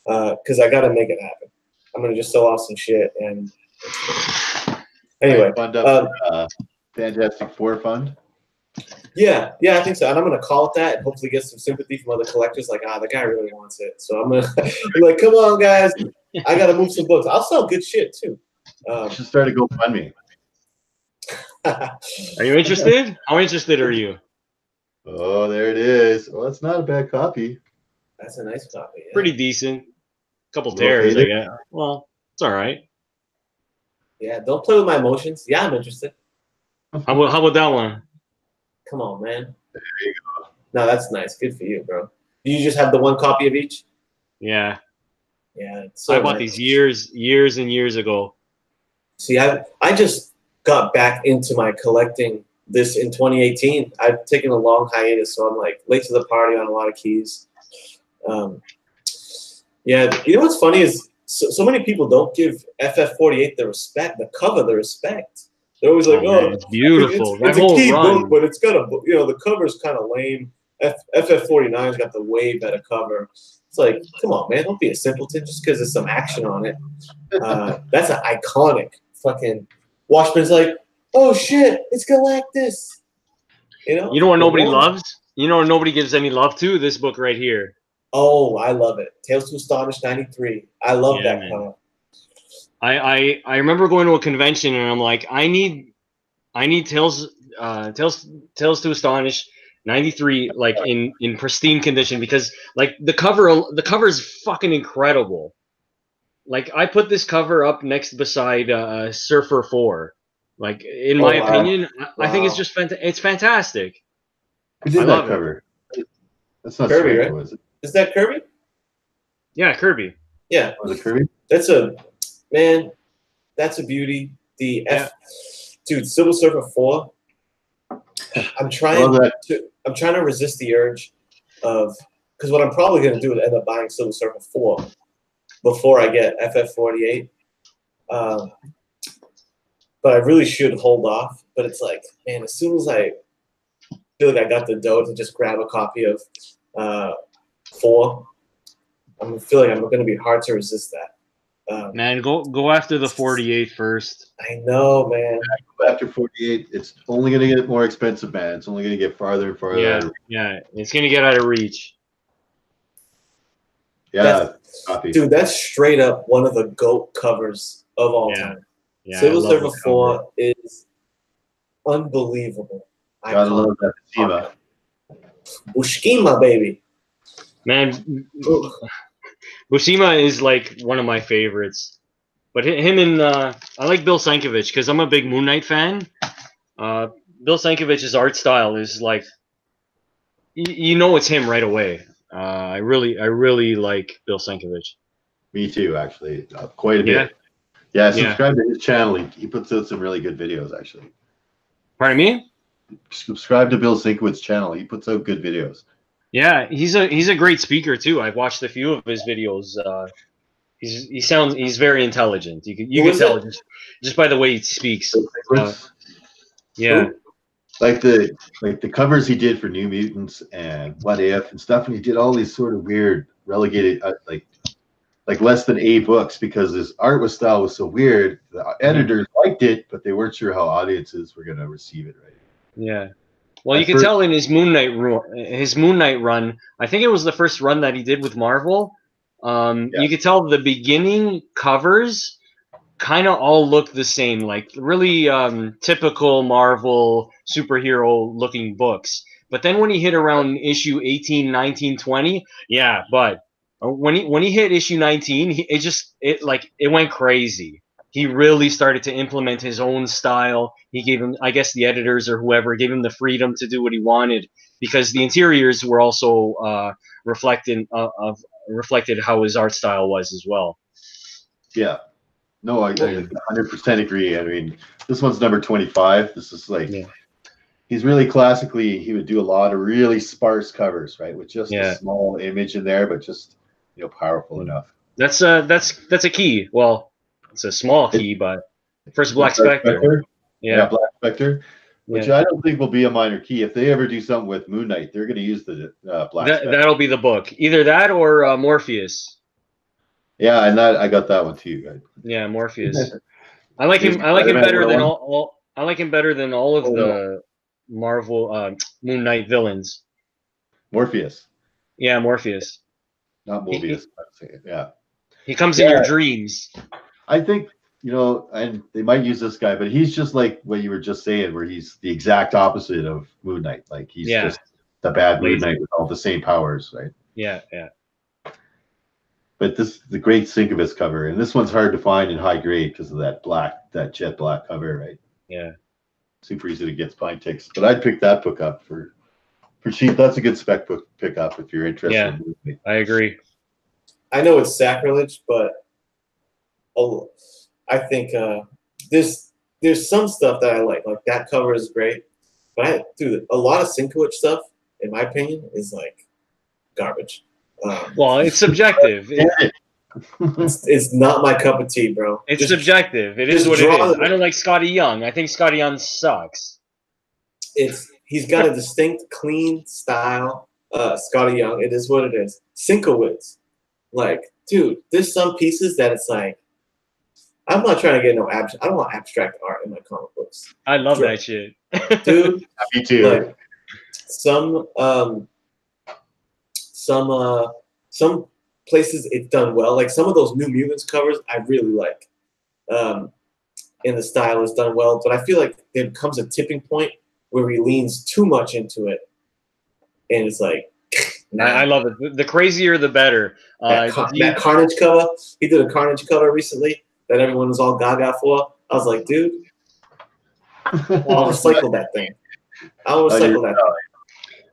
because I got to make it happen. I'm going to just sell off some shit. And anyway. Fund up Fantastic Four fund? Yeah, I think so. And I'm going to call it that and hopefully get some sympathy from other collectors. Like, the guy really wants it. So I'm going to be like, come on, guys. I got to move some books. I'll sell good shit, too. You should start a GoFundMe. Are you interested? How interested are you? Oh, there it is. Well, that's not a bad copy. That's a nice copy. Yeah. Pretty decent. Couple tears, I guess. Well, it's all right. Yeah, don't play with my emotions. Yeah, I'm interested. How about that one? Come on, man. There you go. No, that's nice. Good for you, bro. Do you just have the one copy of each? Yeah. Yeah. I bought these years and years ago. See, I just got back into my collecting this in 2018. I've taken a long hiatus, so I'm like late to the party on a lot of keys. Yeah, you know what's funny is so many people don't give FF48 the respect, the cover the respect. They're always like, man, it's beautiful. It's a key book, but it's got the cover's kind of lame. FF49's got the way better cover. It's like, come on, man, don't be a simpleton just because there's some action on it. That's an iconic fucking. Watchman's like, oh shit, it's Galactus. You know what nobody loves? You know what nobody gives any love to? This book right here. Oh, I love it. Tales to Astonish 93. I love that cover. I remember going to a convention and I'm like, I need Tales to Astonish '93, like in pristine condition, because like the cover is fucking incredible. Like I put this cover up next beside Surfer 4. Like in my opinion, I think it's just it's fantastic. Who did that cover? That's not Kirby, Strange, right? was it? Is that Kirby? Yeah, Kirby. Yeah. Was it Kirby? That's a that's a beauty. Dude, Silver Surfer 4. I'm trying to resist the urge of, because what I'm probably gonna do is end up buying Silver Surfer 4 before I get FF48. But I really should hold off. But it's like, man, as soon as I feel like I got the dough to just grab a copy of 4, I feel like I'm going to be hard to resist that. Man, go after the 48 first. I know, man. After 48, it's only going to get more expensive, man. It's only going to get farther and farther. Yeah, it's going to get out of reach. Yeah, dude, that's straight up one of the GOAT covers of all time. Yeah, Silver Surfer 4 is unbelievable. Gotta love that Buscema. Buscema, baby. Man, Buscema is like one of my favorites. But him and I like Bill Sienkiewicz because I'm a big Moon Knight fan. Bill Sienkiewicz's art style is like, you know, it's him right away. I really like Bill Sienkiewicz. Me too, actually, quite a bit. Yeah, subscribe to his channel. He puts out some really good videos, actually. Pardon me? Subscribe to Bill Sinkowitz's channel. He puts out good videos. Yeah, he's a great speaker too. I've watched a few of his videos. He's very intelligent. You can tell just by the way he speaks. Yeah. Like the covers he did for New Mutants and What If and stuff, and he did all these sort of weird relegated like less than A books because his art style was so weird. The editors liked it, but they weren't sure how audiences were going to receive it right. Yeah. Well, you can tell in his Moon Knight run. I think it was the first run that he did with Marvel. You could tell the beginning covers kind of all look the same, like really typical Marvel superhero looking books. But then when he hit around issue 18, 19, 20, yeah, but when he hit issue 19, it went crazy. He really started to implement his own style. He gave him, I guess, the editors or whoever gave him the freedom to do what he wanted, because the interiors were also reflected how his art style was as well. Yeah, no, I 100% agree. I mean, this one's number 25. This is like, he's really classically. He would do a lot of really sparse covers, right, with just a small image in there, but just powerful enough. That's a key. Well, it's a small key, but first Black Spectre. Yeah, Black Spectre, which I don't think will be a minor key. If they ever do something with Moon Knight, they're going to use the Black Spectre. That'll be the book. Either that or Morpheus. Yeah, and I got that one too. Right? Yeah, Morpheus. I like him. I like him better than all. I like him better than all of the Marvel Moon Knight villains. Morpheus. Yeah, Morpheus. Not Mobius. Yeah. He comes in your dreams. I think, and they might use this guy, but he's just like what you were just saying, where he's the exact opposite of Moon Knight. Like he's just the bad Moon Knight with all the same powers, right? Yeah. But the great Sienkiewicz cover, and this one's hard to find in high grade because of that jet black cover, right? Yeah. Super easy to get Pine Ticks. But I'd pick that book up for cheap. That's a good spec book pick up if you're interested. Yeah, I agree. I know it's sacrilege, but I think there's some stuff that I like. Like that cover is great, but a lot of Sienkiewicz stuff, in my opinion, is like garbage. Well, it's subjective. It's not my cup of tea, bro. It's subjective. It is what it is. I don't like Scotty Young. I think Scotty Young sucks. He's got a distinct, clean style. Scotty Young, it is what it is. Sienkiewicz, like, dude, there's some pieces that it's like, I'm not trying to get no abstract. I don't want abstract art in my comic books. I love that shit, dude. Me too. Like, some places it's done well. Like some of those New Mutants covers, I really like. And the style is done well, but I feel like there comes a tipping point where he leans too much into it, and it's like, nah. I love it. The crazier, the better. That Carnage cover, he did a Carnage cover recently that everyone was all gaga for. I was like, dude, I'll recycle that thing. I'll recycle that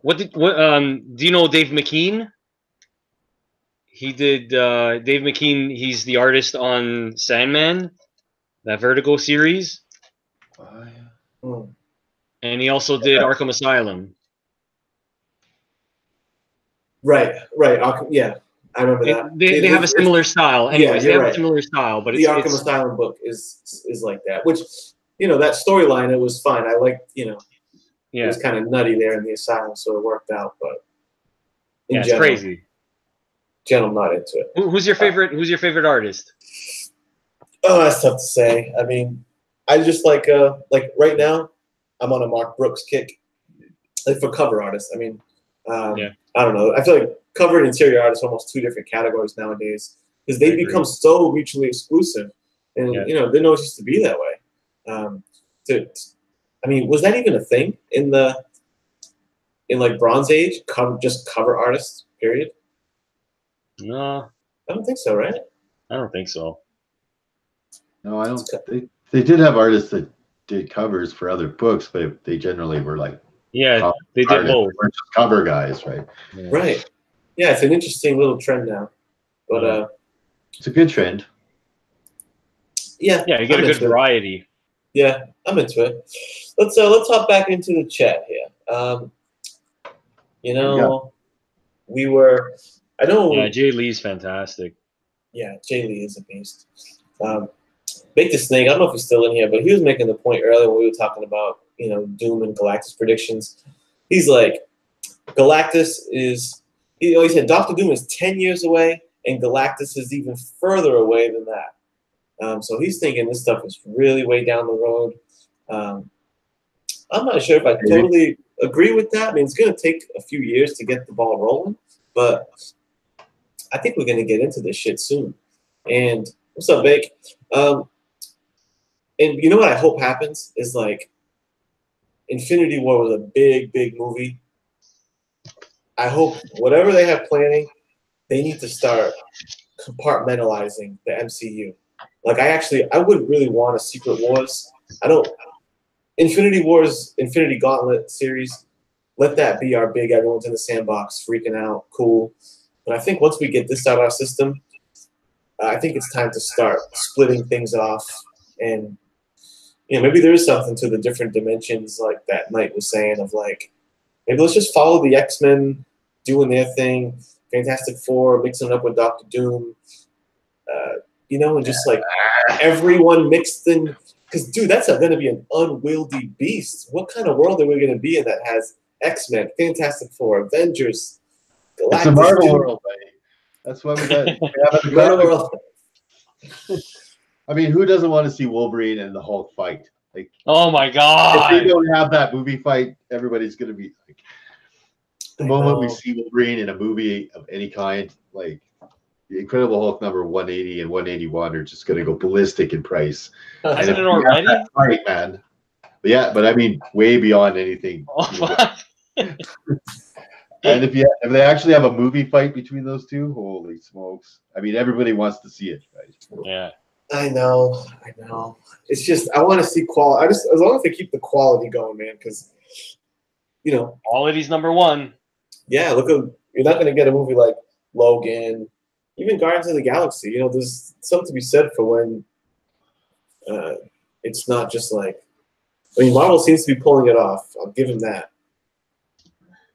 thing. Do you know Dave McKean? He did Dave McKean. He's the artist on Sandman, that Vertigo series, and he also did Arkham Asylum. Right. Yeah, I remember that. They have a similar style. Anyways, yeah, they have a similar style, but the Arkham Asylum book is like that. Which, that storyline, it was fine. I liked, it was kind of nutty there in the asylum, so it worked out. But it's crazy. I'm not into it. Who's your favorite? Who's your favorite artist? Oh, that's tough to say. I mean, I just like right now, I'm on a Mark Brooks kick. Like for cover artists, I mean, I don't know. I feel like cover and interior artists are almost two different categories nowadays because they become so mutually exclusive, and they know it used to be that way. I mean, was that even a thing in like Bronze Age? Just cover artists, period. No, I don't think so. Right? I don't think so. No, I don't. They did have artists that did covers for other books, but they generally were like they did both. Weren't just cover guys, right? Yeah. Right. Yeah, it's an interesting little trend now, but it's a good trend. Yeah, you get a good variety. Yeah, I'm into it. Let's hop back into the chat here. We were. I know. Yeah, Jay Lee's fantastic. Yeah, Jay Lee is a beast. Bake the Snake. I don't know if he's still in here, but he was making the point earlier when we were talking about Doom and Galactus predictions. He's like, Galactus is. He said Doctor Doom is 10 years away, and Galactus is even further away than that. So he's thinking this stuff is really way down the road. I'm not sure if I totally agree with that. I mean, it's going to take a few years to get the ball rolling, but I think we're going to get into this shit soon. And what's up, Bake? And you know what I hope happens is like Infinity War was a big, big movie. I hope whatever they have planning, they need to start compartmentalizing the MCU. Like I would really want a Secret Wars. Infinity Wars, Infinity Gauntlet series, let that be our big everyone's in the sandbox freaking out, cool. But I think once we get this out of our system, I think it's time to start splitting things off. And maybe there is something to the different dimensions like that Knight was saying of like, maybe let's just follow the X-Men doing their thing, Fantastic Four mixing it up with Doctor Doom, and just like everyone mixed in. Because, dude, that's going to be an unwieldy beast. What kind of world are we going to be in that has X-Men, Fantastic Four, Avengers, Galactus? It's a Marvel world, buddy. That's why we have a Marvel world. I mean, who doesn't want to see Wolverine and the Hulk fight? Like, oh my god! If they don't have that movie fight, everybody's going to be like. The moment we see Wolverine in a movie of any kind, like the Incredible Hulk number 180 and 181 are just going to go ballistic in price. Hasn't it already? Right, man. But I mean, way beyond anything. And if they actually have a movie fight between those two, holy smokes! I mean, everybody wants to see it, right? Yeah. I know. It's just I want to see quality. As long as they keep the quality going, man, because quality's number one. Yeah, you're not going to get a movie like Logan, even Guardians of the Galaxy. There's something to be said for when it's not just like. I mean, Marvel seems to be pulling it off. I'll give him that.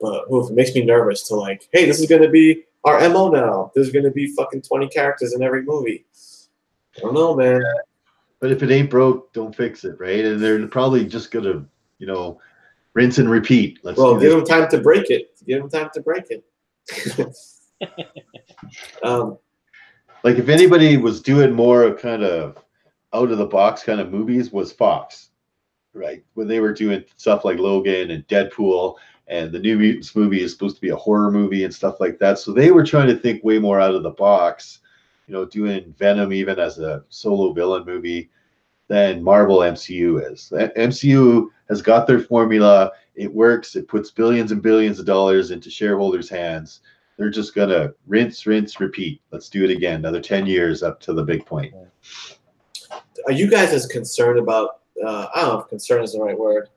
But it makes me nervous to like, hey, this is going to be our MO now. There's going to be fucking 20 characters in every movie. I don't know, man. But if it ain't broke, don't fix it, right? And they're probably just going to, rinse and repeat. Give them time to break it. Like if anybody was doing more kind of out of the box kind of movies was Fox, right? When they were doing stuff like Logan and Deadpool, and the New Mutants movie is supposed to be a horror movie and stuff like that. So they were trying to think way more out of the box, doing Venom even as a solo villain movie than Marvel MCU is. The MCU has got their formula. It works. It puts billions and billions of dollars into shareholders' hands. They're just gonna rinse, repeat. Let's do it again. Another 10 years up to the big point. Are you guys as concerned about? I don't know if concern is the right word.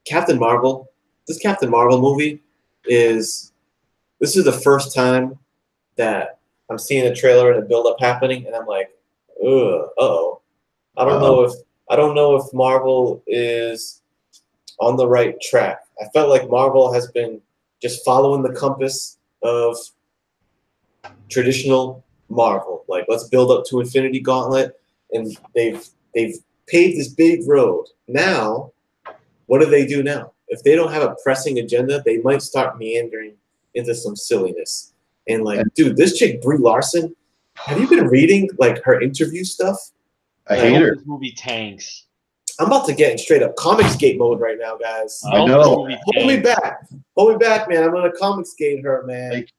Captain Marvel. This Captain Marvel movie is. This is the first time that I'm seeing a trailer and a build-up happening, and I'm like, ugh, uh-oh. I don't know if Marvel is on the right track. I felt like Marvel has been just following the compass of traditional Marvel. Like, let's build up to Infinity Gauntlet, and they've paved this big road. Now, what do they do now? If they don't have a pressing agenda, they might start meandering into some silliness. And like, dude, this chick Brie Larson, have you been reading like her interview stuff? I hate her. This movie tanks. I'm about to get in straight up ComicSgate mode right now, guys. I know. Hold me back, man. I'm gonna ComicSgate her, man. Like,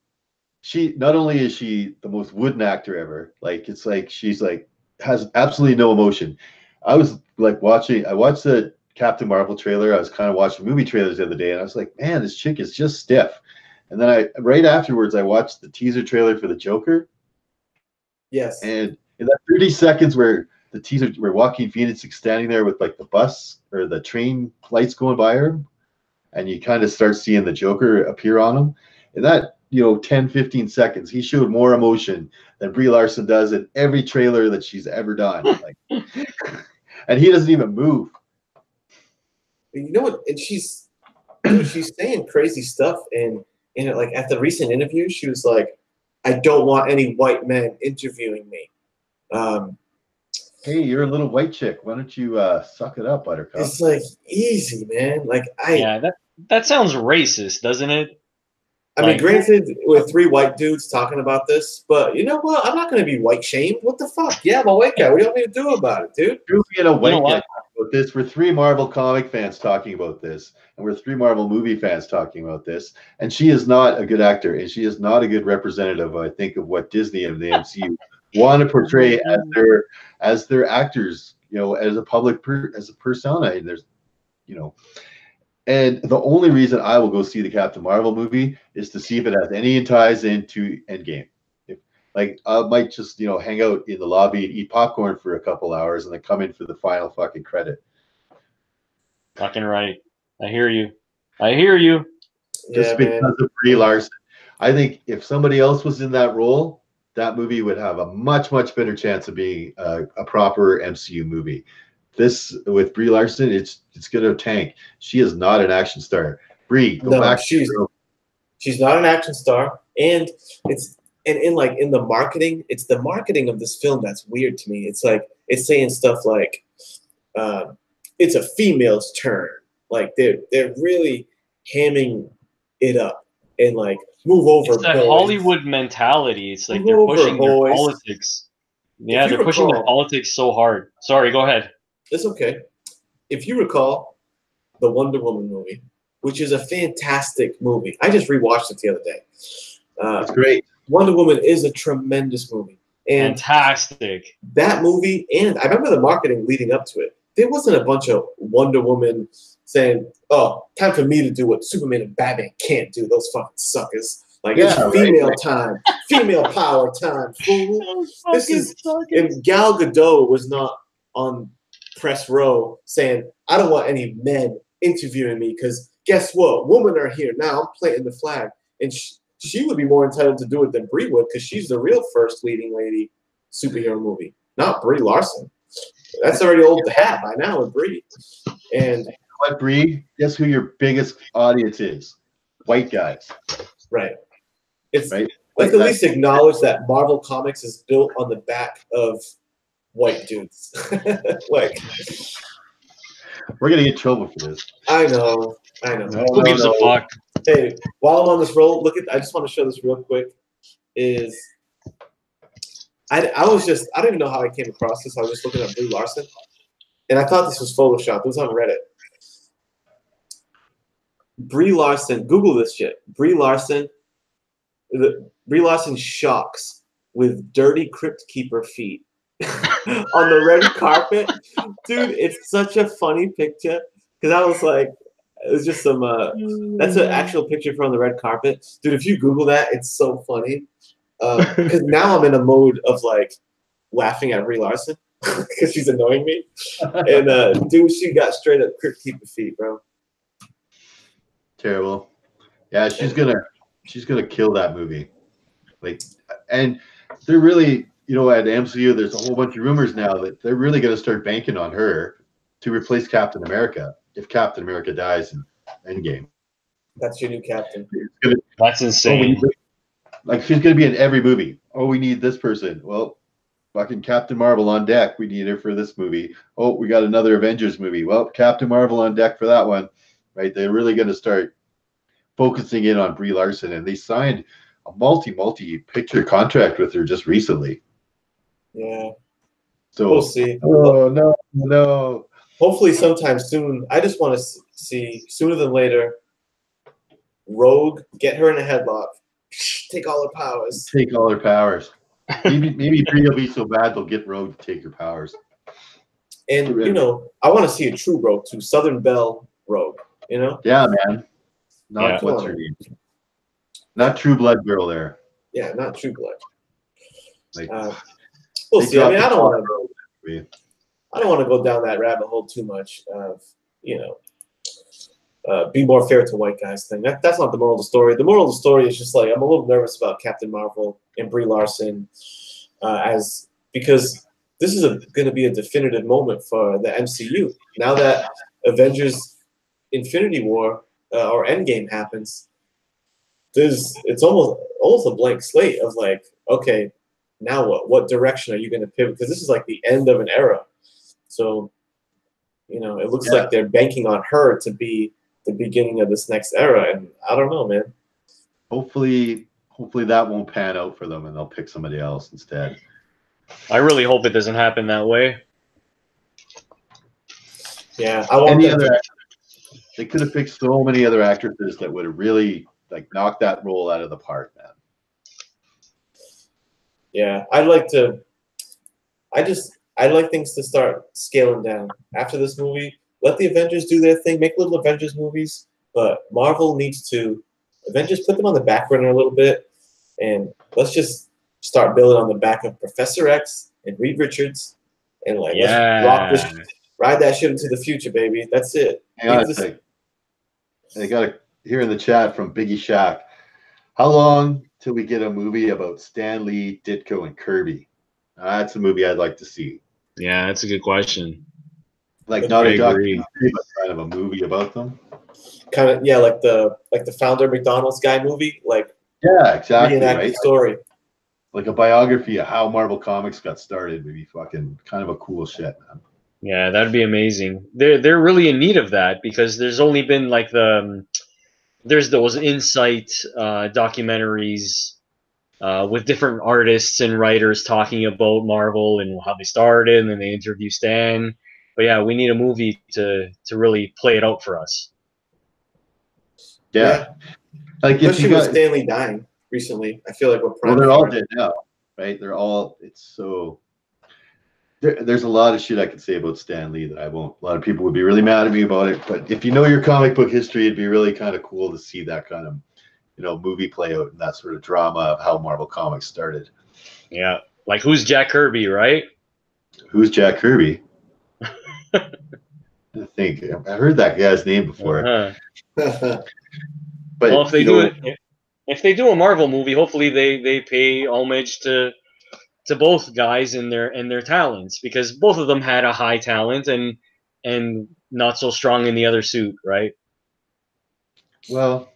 she not only is she the most wooden actor ever, like it's like she's like has absolutely no emotion. I was like I watched the Captain Marvel trailer. I was kind of watching movie trailers the other day, and I was like, man, this chick is just stiff. And then right afterwards, I watched the teaser trailer for the Joker. Yes. And in that 30 seconds where the teaser, where Joaquin Phoenix is standing there with like the bus or the train lights going by her, and you kind of start seeing the Joker appear on him. In that, 10, 15 seconds, he showed more emotion than Brie Larson does in every trailer that she's ever done. Like, and he doesn't even move. You know what? And she's saying crazy stuff. And like at the recent interview, she was like, "I don't want any white men interviewing me." Hey, you're a little white chick. Why don't you suck it up, Buttercup? It's like easy, man. Like that sounds racist, doesn't it? I mean, granted, we're three white dudes talking about this, but you know what? I'm not going to be white shamed. What the fuck? Yeah, I'm a white guy. What do you want me to do about it, dude? You're being a white guy about this. We're three Marvel comic fans talking about this, and we're three Marvel movie fans talking about this. And she is not a good actor, and she is not a good representative, I think, of what Disney and the MCU want to portray as their actors. As a public as a persona. And there's, And the only reason I will go see the Captain Marvel movie is to see if it has any ties into Endgame. Like, I might just, hang out in the lobby and eat popcorn for a couple hours and then come in for the final fucking credit. Fucking right. I hear you. Just because of Brie Larson. I think if somebody else was in that role, that movie would have a much, much better chance of being a proper MCU movie. This with Brie Larson, it's gonna tank. She is not an action star. Brie, go back. She's not an action star, and in the marketing, it's the marketing of this film that's weird to me. It's like it's saying stuff like, "It's a female's turn." Like they're really hamming it up and like move over. It's that Hollywood mentality. It's like they're pushing their politics. Yeah, they're pushing the politics so hard. Sorry, go ahead. It's okay. If you recall the Wonder Woman movie, which is a fantastic movie. I just rewatched it the other day. It's great. Wonder Woman is a tremendous movie. And fantastic. That movie, and I remember the marketing leading up to it. There wasn't a bunch of Wonder Woman saying, "Oh, time for me to do what Superman and Batman can't do. Those fucking suckers." Like, it's female time. Female power time, fool. This is, and Gal Gadot was not on press row saying, "I don't want any men interviewing me because guess what? Women are here now. I'm planting the flag." And she would be more entitled to do it than Brie would because she's the real first leading lady superhero movie, not Brie Larson. That's already old to have by now with Brie. And what, Brie? Guess who your biggest audience is? White guys. Right. It's right. Like at least acknowledge that Marvel Comics is built on the back of white dudes. Like, we're gonna get in trouble for this. I know. Who gives a fuck? Hey, while I'm on this roll, I just want to show this real quick. I don't even know how I came across this. I was just looking at Brie Larson, and I thought this was Photoshop. It was on Reddit. Brie Larson, Google this shit. Brie Larson shocks with dirty crypt keeper feet on the red carpet. Dude, it's such a funny picture because I was like, It was just some. That's an actual picture from the red carpet, dude. If you Google that, it's so funny. Because now I'm in a mode of like laughing at Brie Larson because she's annoying me, and dude, she got straight up Crypt Keeper feet, bro. Terrible. Yeah, she's gonna kill that movie. Like, and they're really, you know, at MCU, there's a whole bunch of rumors now that they're really gonna start banking on her to replace Captain America if Captain America dies in Endgame. That's your new captain. That's insane. Like, she's gonna be in every movie. Oh, we need this person. Well, fucking Captain Marvel on deck. We need her for this movie. Oh, we got another Avengers movie. Well, Captain Marvel on deck for that one. Right? They're really gonna start focusing in on Brie Larson, and they signed a multi-picture contract with her just recently. Yeah. So we'll see. Oh no. Hopefully sometime soon. I just want to see sooner than later. Rogue, get her in a headlock. Take all her powers. Take all her powers. Maybe Brie will be so bad they'll get Rogue to take her powers. And you know, I want to see a true Rogue too. Southern Belle Rogue. You know? Yeah, man. Not what's her name. Not True Blood girl there. Yeah, not True Blood. Like, we'll see. I mean, I don't want to go down that rabbit hole too much. You know, be more fair to white guys thing. That's not the moral of the story. The moral of the story is just like I'm a little nervous about Captain Marvel and Brie Larson, because this is going to be a definitive moment for the MCU. Now that Avengers Infinity War or Endgame happens, it's almost a blank slate of like, okay, now what? What direction are you going to pivot? Because this is like the end of an era. So, you know, it looks like they're banking on her to be the beginning of this next era, and I don't know, man. Hopefully that won't pan out for them, and they'll pick somebody else instead. I really hope it doesn't happen that way. Yeah, I want they could have picked so many other actresses that would have really like knocked that role out of the park, man. Yeah, I'd like things to start scaling down after this movie. Let the Avengers do their thing, make little Avengers movies, but Marvel needs to Avengers put them on the back burner a little bit, and let's just start building on the back of Professor X and Reed Richards, and like let's rock this, ride that shit into the future, baby. That's it. Hang on a sec. I got to hear in the chat from Biggie Shack. How long till we get a movie about Stan Lee, Ditko, and Kirby? That's a movie I'd like to see. Yeah, that's a good question. Like not a documentary, but kind of a movie about them. Kind of, yeah, like the founder McDonald's guy movie, like yeah, exactly, right? Story. Like a biography of how Marvel Comics got started would be fucking kind of a cool shit, man. Yeah, that'd be amazing. They're really in need of that because there's only been like there's those insight documentaries with different artists and writers talking about Marvel and how they started, and then they interview Stan. But yeah, we need a movie to really play it out for us. Yeah. Like especially with Stanley dying recently, I feel like we're they're all dead now, right? They're all. It's so. There's a lot of shit I could say about Stan Lee that I won't. A lot of people would be really mad at me about it. But if you know your comic book history, it'd be really kind of cool to see that kind of, movie play out and that sort of drama of how Marvel Comics started. Yeah, like who's Jack Kirby, right? Who's Jack Kirby? I think I've heard that guy's name before. But well, if they do a Marvel movie, hopefully they pay homage to both guys and their talents, because both of them had a high talent and not so strong in the other suit, right? Well,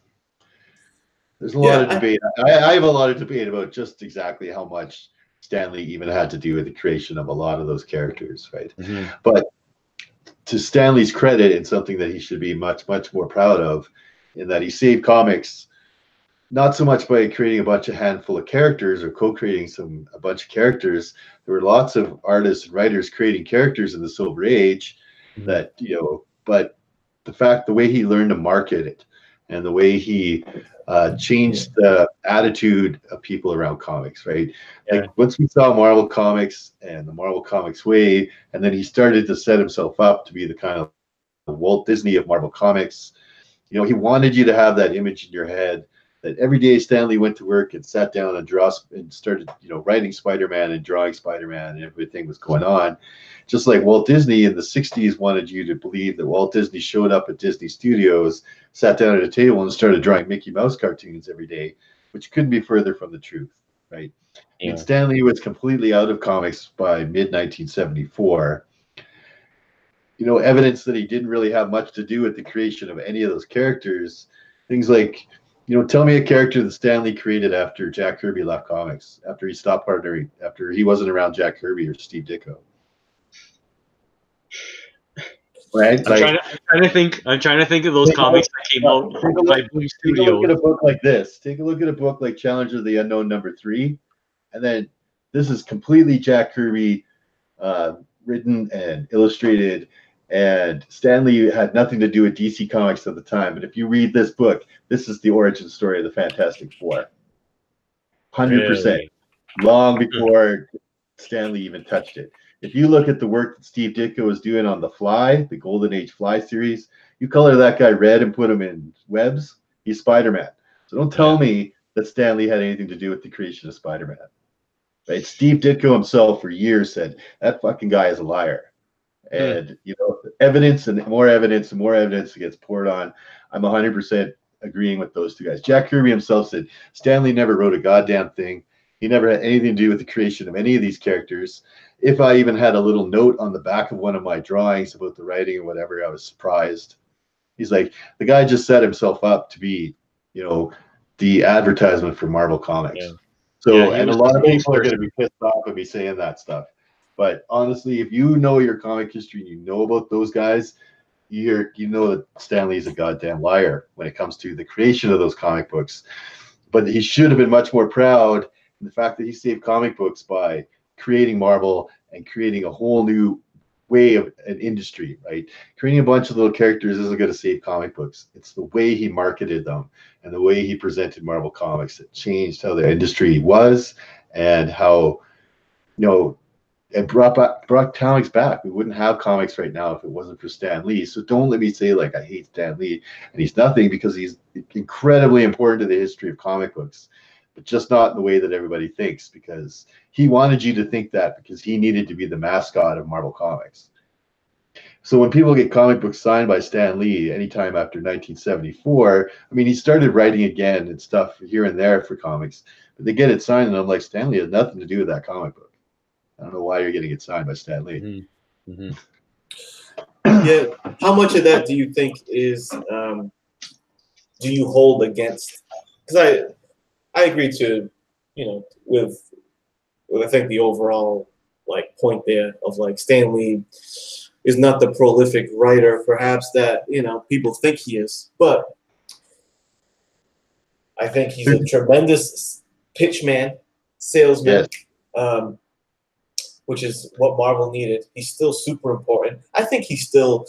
there's a lot of debate. I have a lot of debate about just exactly how much Stan Lee even had to do with the creation of a lot of those characters, right? Mm-hmm. But to Stan Lee's credit, and something that he should be much, much more proud of, in that he saved comics not so much by creating a handful of characters or co-creating a bunch of characters. There were lots of artists and writers creating characters in the Silver Age that, but the way he learned to market it and the way he changed the attitude of people around comics, right? Yeah. Like once we saw Marvel Comics and the Marvel Comics way, and then he started to set himself up to be the kind of Walt Disney of Marvel Comics. You know, he wanted you to have that image in your head that every day Stan Lee went to work and sat down and started, you know, writing Spider-Man and drawing Spider-Man and everything was going on. Just like Walt Disney in the 60s wanted you to believe that Walt Disney showed up at Disney Studios, sat down at a table and started drawing Mickey Mouse cartoons every day, which couldn't be further from the truth, right? Yeah. And Stan Lee was completely out of comics by mid-1974. You know, evidence that he didn't really have much to do with the creation of any of those characters. Things like, you know, tell me a character that Stan Lee created after Jack Kirby left comics, after he stopped partnering, after he wasn't around Jack Kirby or Steve Ditko. Right? I'm trying to think. I'm trying to think of those comics that came out by Boom Take Studios. a look at a book like this. Take a look at a book like Challenger of the Unknown #3, and then this is completely Jack Kirby written and illustrated, and Stan Lee had nothing to do with DC Comics at the time. But if you read this book, this is the origin story of the Fantastic Four. 100%. Really? Long before Stan Lee even touched it. If you look at the work that Steve Ditko was doing on The Fly, the Golden Age Fly series, you color that guy red and put him in webs, he's Spider-Man. So don't tell me that Stan Lee had anything to do with the creation of Spider-Man. Right? Steve Ditko himself for years said, that fucking guy is a liar. And, you know, evidence and more evidence and more evidence gets poured on. I'm 100% agreeing with those two guys. Jack Kirby himself said, Stan Lee never wrote a goddamn thing. He never had anything to do with the creation of any of these characters. If I even had a little note on the back of one of my drawings about the writing or whatever, I was surprised. He's like, the guy just set himself up to be, you know, the advertisement for Marvel Comics. Yeah. So, and a lot of people are going to be pissed off of me saying that stuff. But honestly, if you know your comic history and you know about those guys, you know that Stan Lee's a goddamn liar when it comes to the creation of those comic books. But he should have been much more proud in the fact that he saved comic books by creating Marvel and creating a whole new way of an industry, right? Creating a bunch of little characters isn't going to save comic books. It's the way he marketed them and the way he presented Marvel Comics that changed how the industry was and how, you know, it brought comics back. We wouldn't have comics right now if it wasn't for Stan Lee. So don't let me say like I hate Stan Lee and he's nothing, because he's incredibly important to the history of comic books, but just not in the way that everybody thinks, because he wanted you to think that because he needed to be the mascot of Marvel Comics. So when people get comic books signed by Stan Lee anytime after 1974, I mean, he started writing again and stuff here and there for comics, but they get it signed and I'm like, Stan Lee has nothing to do with that comic book. I don't know why you're getting it signed by Stan Lee. Mm-hmm. Yeah. How much of that do you think is, do you hold against? Because I agree to, you know, with I think the overall like point there of like Stan Lee is not the prolific writer perhaps that, you know, people think he is, but I think he's a tremendous pitchman, salesman. Yes. Which is what Marvel needed. He's still super important. I think he's still,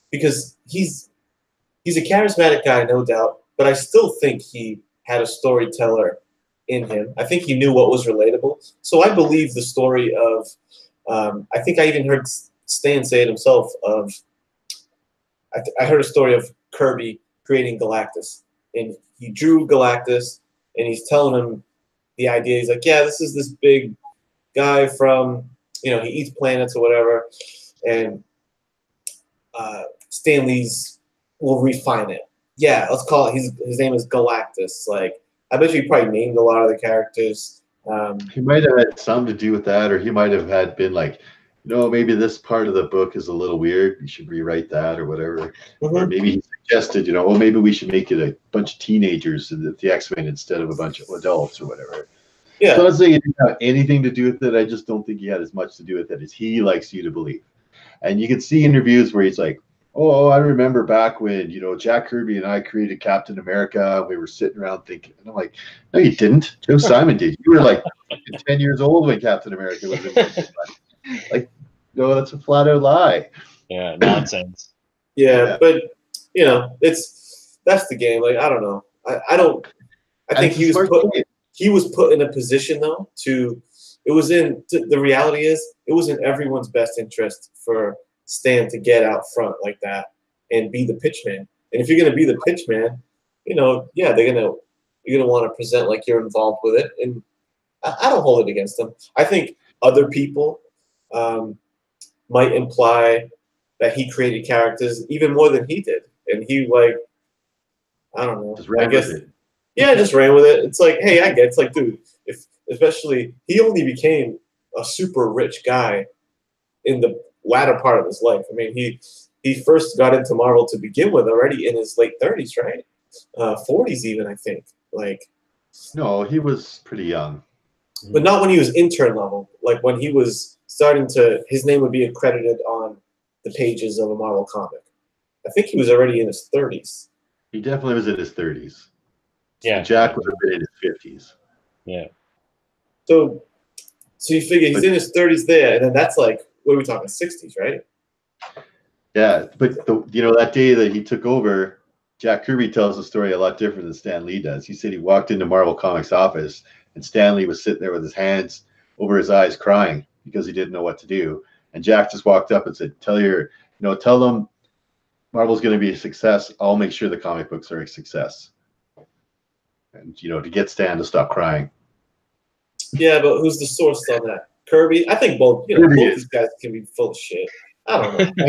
because he's a charismatic guy, no doubt, but I still think he had a storyteller in him. I think he knew what was relatable. So I believe the story of, I think I even heard Stan say it himself, of, I heard a story of Kirby creating Galactus. And he drew Galactus, and he's telling him the idea. He's like, yeah, this is this big guy from, you know, he eats planets or whatever, and Stan Lee's will refine it. Yeah, let's call it, his name is Galactus. Like, I bet you he probably named a lot of the characters. He might have had something to do with that, or he might have had been like, you know, maybe this part of the book is a little weird, you should rewrite that or whatever. Mm-hmm. Or maybe he suggested, you know, well, maybe we should make it a bunch of teenagers in the X-Men instead of a bunch of adults or whatever. Yeah. So I'm not saying he didn't have anything to do with it. I just don't think he had as much to do with it as he likes you to believe. And you can see interviews where he's like, oh, I remember back when, you know, Jack Kirby and I created Captain America. We were sitting around thinking. And I'm like, no, you didn't. Joe Simon did. You were like 10 years old when Captain America was in. Like, no, that's a flat out lie. Yeah, nonsense. Yeah, but, you know, that's the game. Like, I don't know. I think he was put in a position, though, the reality is, it was in everyone's best interest for Stan to get out front like that and be the pitchman. And if you're gonna be the pitch man, you know, yeah, you're gonna want to present like you're involved with it, and I don't hold it against them. I think other people might imply that he created characters even more than he did, and he like, I don't know. Just ran I guess, with it. yeah, just ran with it. It's like, hey, I get. It's like, dude, if especially he only became a super rich guy in the latter part of his life. I mean, he first got into Marvel to begin with already in his late 30s, right? 40s even, I think. Like, No, he was pretty young. but not when he was intern level. Like when he was starting to, his name would be accredited on the pages of a Marvel comic. I think he was already in his 30s. He definitely was in his 30s. Yeah. Jack was a bit in his 50s. Yeah. So you figure he's in his 30s there, and then that's like, what are we talking, 60s, right? Yeah, but you know, that day that he took over, Jack Kirby tells the story a lot different than Stan Lee does. He said he walked into Marvel Comics' office, and Stan Lee was sitting there with his hands over his eyes crying because he didn't know what to do. And Jack just walked up and said, tell them Marvel's going to be a success. I'll make sure the comic books are a success. And, you know, to get Stan to stop crying. Yeah, but who's the source on that? Kirby? I think both these guys can be full of shit. I don't know.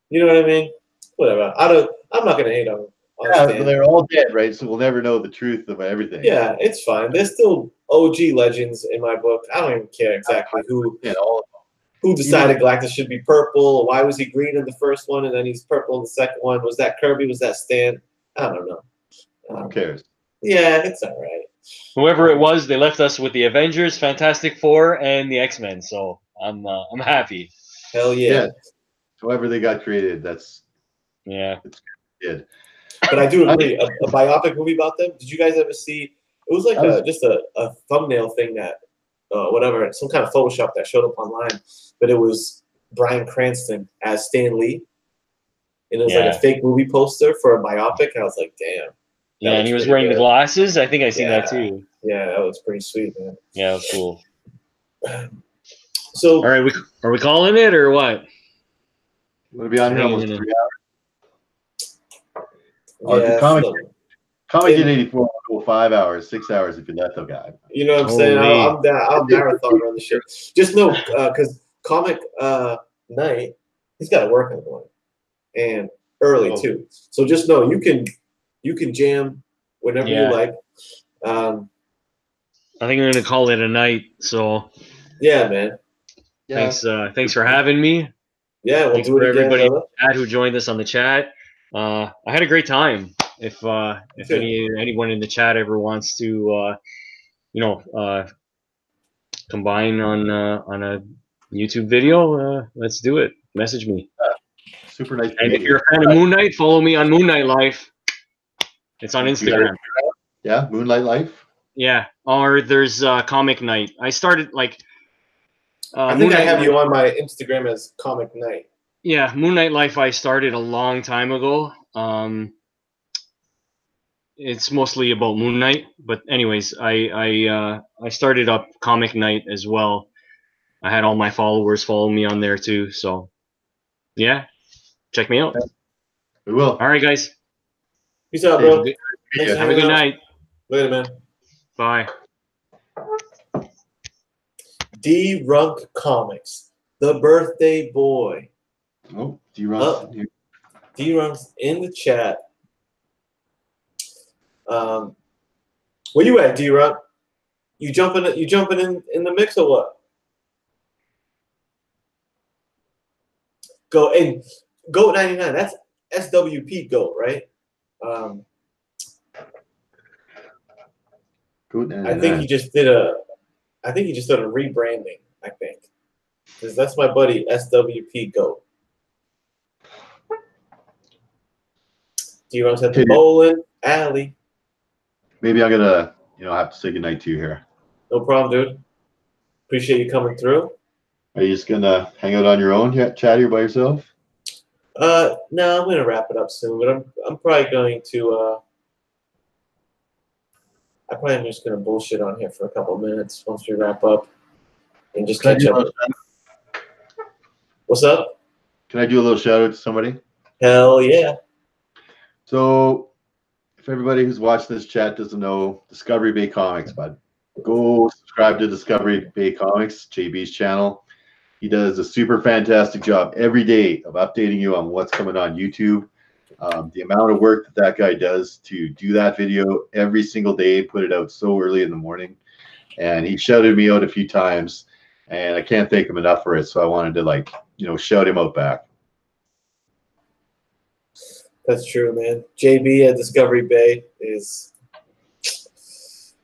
You know what I mean? Whatever. I'm not gonna hate on them. Yeah, they're all dead, right? So we'll never know the truth of everything. Yeah, it's fine. They're still OG legends in my book. I don't even care exactly who decided Galactus should be purple. Why was he green in the first one and then he's purple in the second one? Was that Kirby? Was that Stan? I don't know. Who cares? Yeah, it's all right. Whoever it was, they left us with the Avengers, Fantastic Four, and the X-Men. So I'm happy. Hell yeah. However they got created, it's good. But I do agree. A biopic movie about them. Did you guys ever see? It was like just a thumbnail thing that whatever, some kind of Photoshop that showed up online. But it was Bryan Cranston as Stan Lee, and it was like a fake movie poster for a biopic. And I was like, damn. Yeah, and he was wearing the glasses. I think I seen that too. Yeah, that was pretty sweet, man. Yeah, it was cool. So, all right, are we calling it or what? We'll be on here almost 3 hours. Yeah, ComicHead 84 will go 5 hours, 6 hours if you let the guy. You know what I'm saying? I'm down. I'll marathon on the shit. Just know, because Comic Night, he's got to work in the morning and early too. So just know you can jam whenever you like. I think I'm gonna call it a night. So yeah, man. Yeah. Thanks for having me. Yeah, we'll thanks do it for again, everybody brother. who joined us on the chat. I had a great time. If anyone in the chat ever wants to, combine on a YouTube video, let's do it. Message me. Super nice. And if you're a fan of Moon Knight, follow me on Moon Knight Life. It's on Instagram. Yeah, Moonlight Life. Yeah, or there's Comic Night. I started like. I think I have you on my Instagram as Comic Night. Yeah, Moon Knight Life I started a long time ago. It's mostly about Moon Knight, but anyways, I started up Comic Night as well. I had all my followers follow me on there too, so yeah, check me out. We will. All right, guys. Peace out, bro. Have a good night. Later, man. Bye. D-Runk Comics, the birthday boy. Oh, D-Runk's D-Runk's in the chat. Where you at, D-Runk? You jumping in the mix or what? Goat 99. That's SWP Goat, right? Goat 99. I think he just did a rebranding, I think. Because that's my buddy SWP Goat. D-Runk's at the bowling alley. Maybe I'm gonna, have to say goodnight to you here. No problem, dude. Appreciate you coming through. Are you just gonna hang out on your own, chat here by yourself? No, I'm gonna wrap it up soon, but I'm probably going to I'm probably just gonna bullshit on here for a couple of minutes once we wrap up and just catch up. What's up? Can I do a little shout out to somebody? Hell yeah. So, if everybody who's watching this chat doesn't know Discovery Bay Comics, but go subscribe to Discovery Bay Comics, JB's channel. He does a super fantastic job every day of updating you on what's coming on YouTube. The amount of work that that guy does to do that video every single day, put it out so early in the morning. And he shouted me out a few times, and I can't thank him enough for it. So I wanted to, like, you know, shout him out back. That's true, man. JB at Discovery Bay is,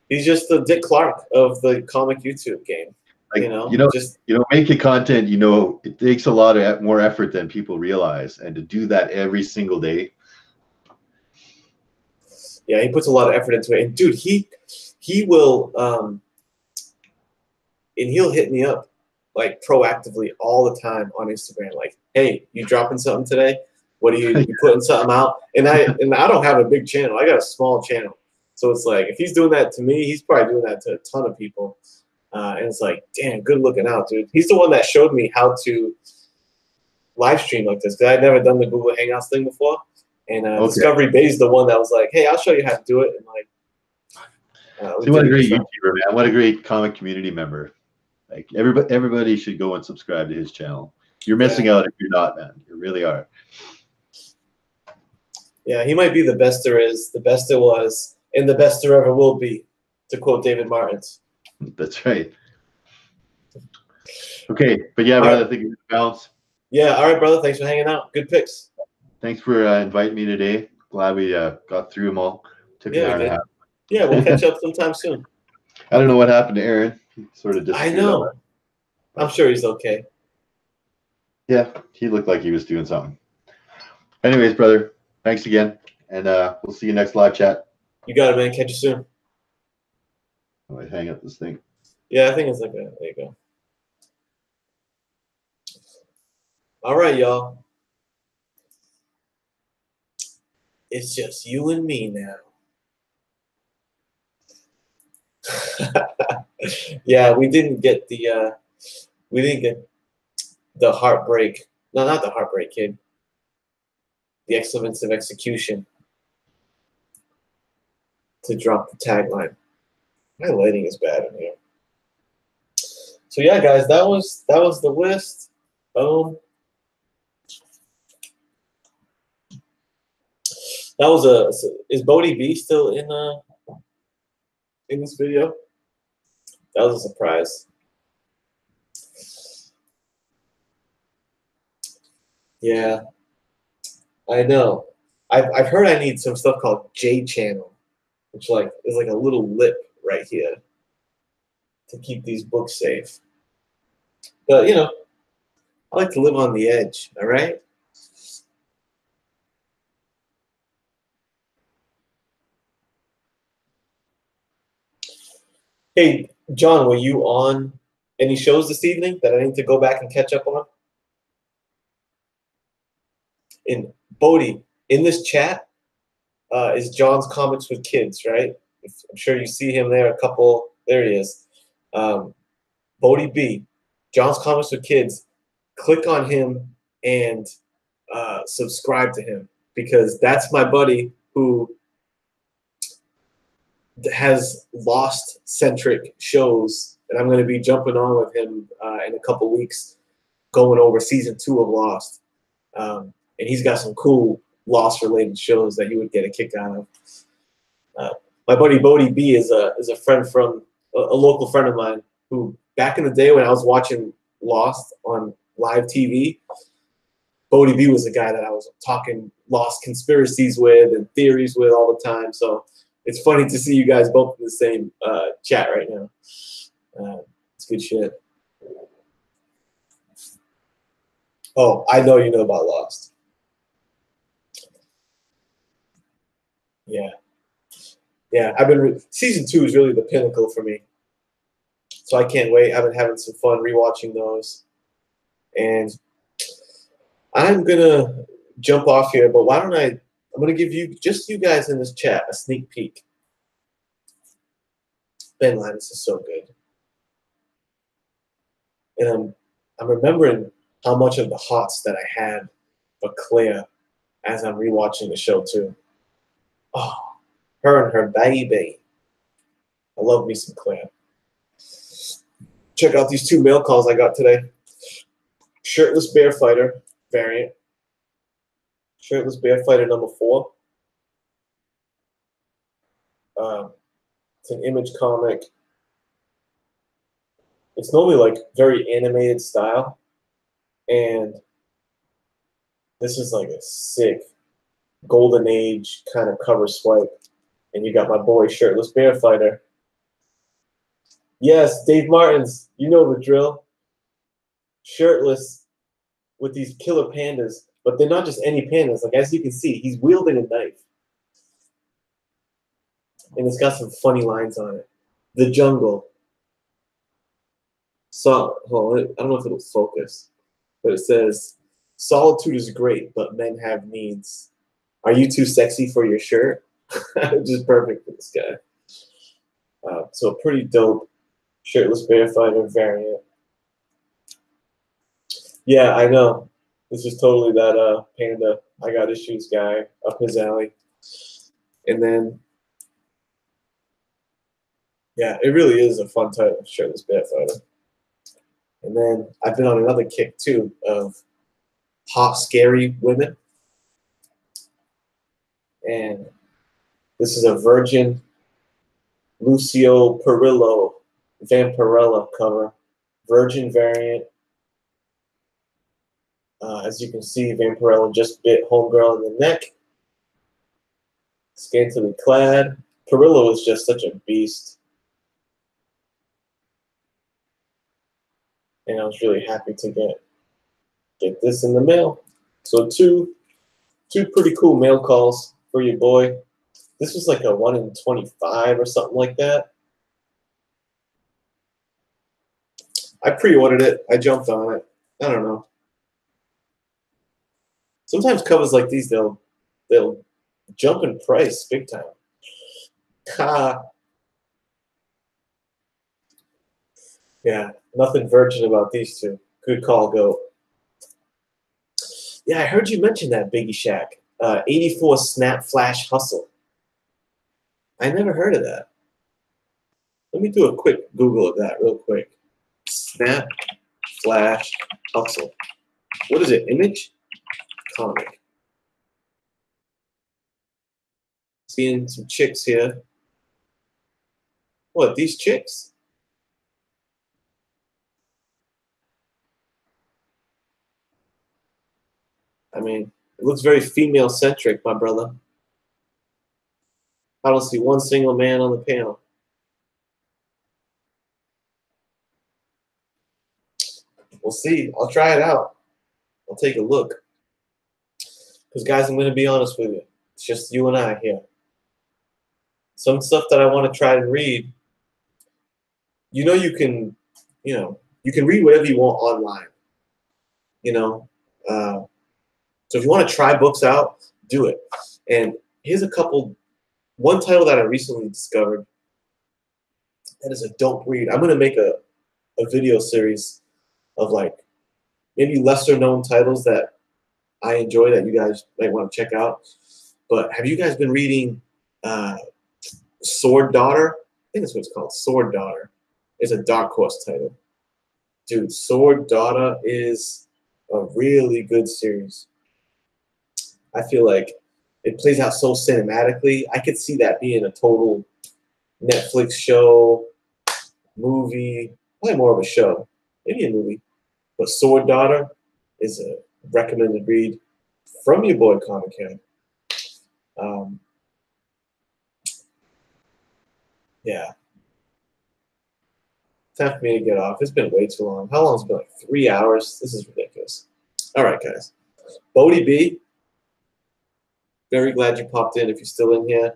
he's just the Dick Clark of the comic YouTube game. Like, just making content, it takes a lot of more effort than people realize, and to do that every single day. Yeah, he puts a lot of effort into it, and dude, he will, and he'll hit me up like proactively all the time on Instagram, like, "Hey, you dropping something today? What are you putting something out?" And I don't have a big channel; I got a small channel, so it's like if he's doing that to me, he's probably doing that to a ton of people. And it's like, damn, good looking out, dude. He's the one that showed me how to live stream like this, because I'd never done the Google Hangouts thing before. And Discovery Bay is the one that was like, hey, I'll show you how to do it. And like, see, what a great YouTuber, man. What a great comic community member. Like, everybody should go and subscribe to his channel. You're missing out if you're not, man. You really are. Yeah, he might be the best there is, the best there was, and the best there ever will be, to quote David Martins. That's right. Okay, but yeah, brother, I think it's balance. Yeah, all right, brother. Thanks for hanging out. Good picks. Thanks for inviting me today. Glad we got through them all. Took an hour and a half. Yeah, we'll catch up sometime soon. I don't know what happened to Aaron. He sort of disappeared. I know. I'm sure he's okay. Yeah, he looked like he was doing something. Anyways, brother, thanks again, and we'll see you next live chat. You got it, man. Catch you soon. I hang up this thing. Yeah, I think it's like a, there you go. All right, y'all. It's just you and me now. Yeah, we didn't get the heartbreak. No, not the heartbreak, kid. The excellence of execution to drop the tagline. My lighting is bad in here. So yeah, guys, that was the list. That was is Bodie B still in this video? That was a surprise. Yeah, I know. I've heard I need some stuff called J channel, which is like a little lip right here to keep these books safe. But I like to live on the edge. All right. Hey, John, were you on any shows this evening that I need to go back and catch up on? In Bodie, in this chat is John's Comics with Kids, right? I'm sure you see him there. There he is. Bodie B, John's Comics with Kids. Click on him and subscribe to him, because that's my buddy who has Lost-centric shows, and I'm going to be jumping on with him in a couple weeks, going over season 2 of Lost. And he's got some cool Lost-related shows that you would get a kick out of. My buddy Bodie B is a friend from a local friend of mine who, back in the day when I was watching Lost on live TV, Bodie B was the guy that I was talking Lost conspiracies with and theories with all the time. So it's funny to see you guys both in the same chat right now. It's good shit. Oh, I know you know about Lost. Yeah. Yeah, season 2 is really the pinnacle for me. So I can't wait. I've been having some fun rewatching those. And I'm going to jump off here, but why don't I'm going to give you guys in this chat a sneak peek. Ben Linus is so good. And I'm remembering how much of the hots that I had for Claire as I'm rewatching the show too. Oh, her and her baby. I love me some Claire. Check out these 2 mail calls I got today. Shirtless Bear Fighter variant. Shirtless Bear Fighter number 4. It's an Image comic. It's normally like very animated style, and this is like a sick golden age kind of cover swipe. And you got my boy Shirtless Bear Fighter. Yes, Dave Martins, you know the drill. Shirtless with these killer pandas, but they're not just any pandas. Like, as you can see, he's wielding a knife. And it's got some funny lines on it. The jungle. So, well, I don't know if it'll focus, but it says, solitude is great, but men have needs. Are you too sexy for your shirt? Just perfect for this guy. So a pretty dope Shirtless Bear Fighter variant. Yeah, I know. This is totally that panda I got issues guy up his alley. And then, yeah, it really is a fun title, Shirtless Bear Fighter. And then I've been on another kick too of hot, scary women. And this is a Virgin Lucio Perillo Vampirella cover. Virgin variant. As you can see, Vampirella just bit Homegirl in the neck. Scantily clad. Perillo is just such a beast. And I was really happy to get this in the mail. So two pretty cool mail calls for your boy. This was like a 1 in 25 or something like that. I pre-ordered it. I jumped on it. I don't know. Sometimes covers like these, they'll jump in price big time. Ha. Yeah, nothing virgin about these two. Good call, Goat. Yeah, I heard you mention that, Biggie Shaq. 84 Snap Flash Hustle. I never heard of that. Let me do a quick Google of that real quick. Snap Flash Hustle. What is it? Image? Comic. Seeing some chicks here. What, these chicks? I mean, it looks very female-centric, my brother. I don't see one single man on the panel. We'll see. I'll try it out. I'll take a look. Because, guys, I'm going to be honest with you. It's just you and I here. Some stuff that I want to try and read, you know, you can read whatever you want online. You know, so if you want to try books out, do it. And here's one title that I recently discovered that is a dope read. I'm going to make a video series of like maybe lesser known titles that I enjoy that you guys might want to check out. But have you guys been reading Sword Daughter? I think that's what it's called. Sword Daughter. It's a Dark Horse title. Dude, Sword Daughter is a really good series. I feel like it plays out so cinematically. I could see that being a total Netflix show, movie, probably more of a show, maybe a movie. But Sword Daughter is a recommended read from your boy ComicHead. Yeah. Time for me to get off. It's been way too long. How long has it been? Like 3 hours? This is ridiculous. All right, guys. Bodie B, very glad you popped in. If you're still in here,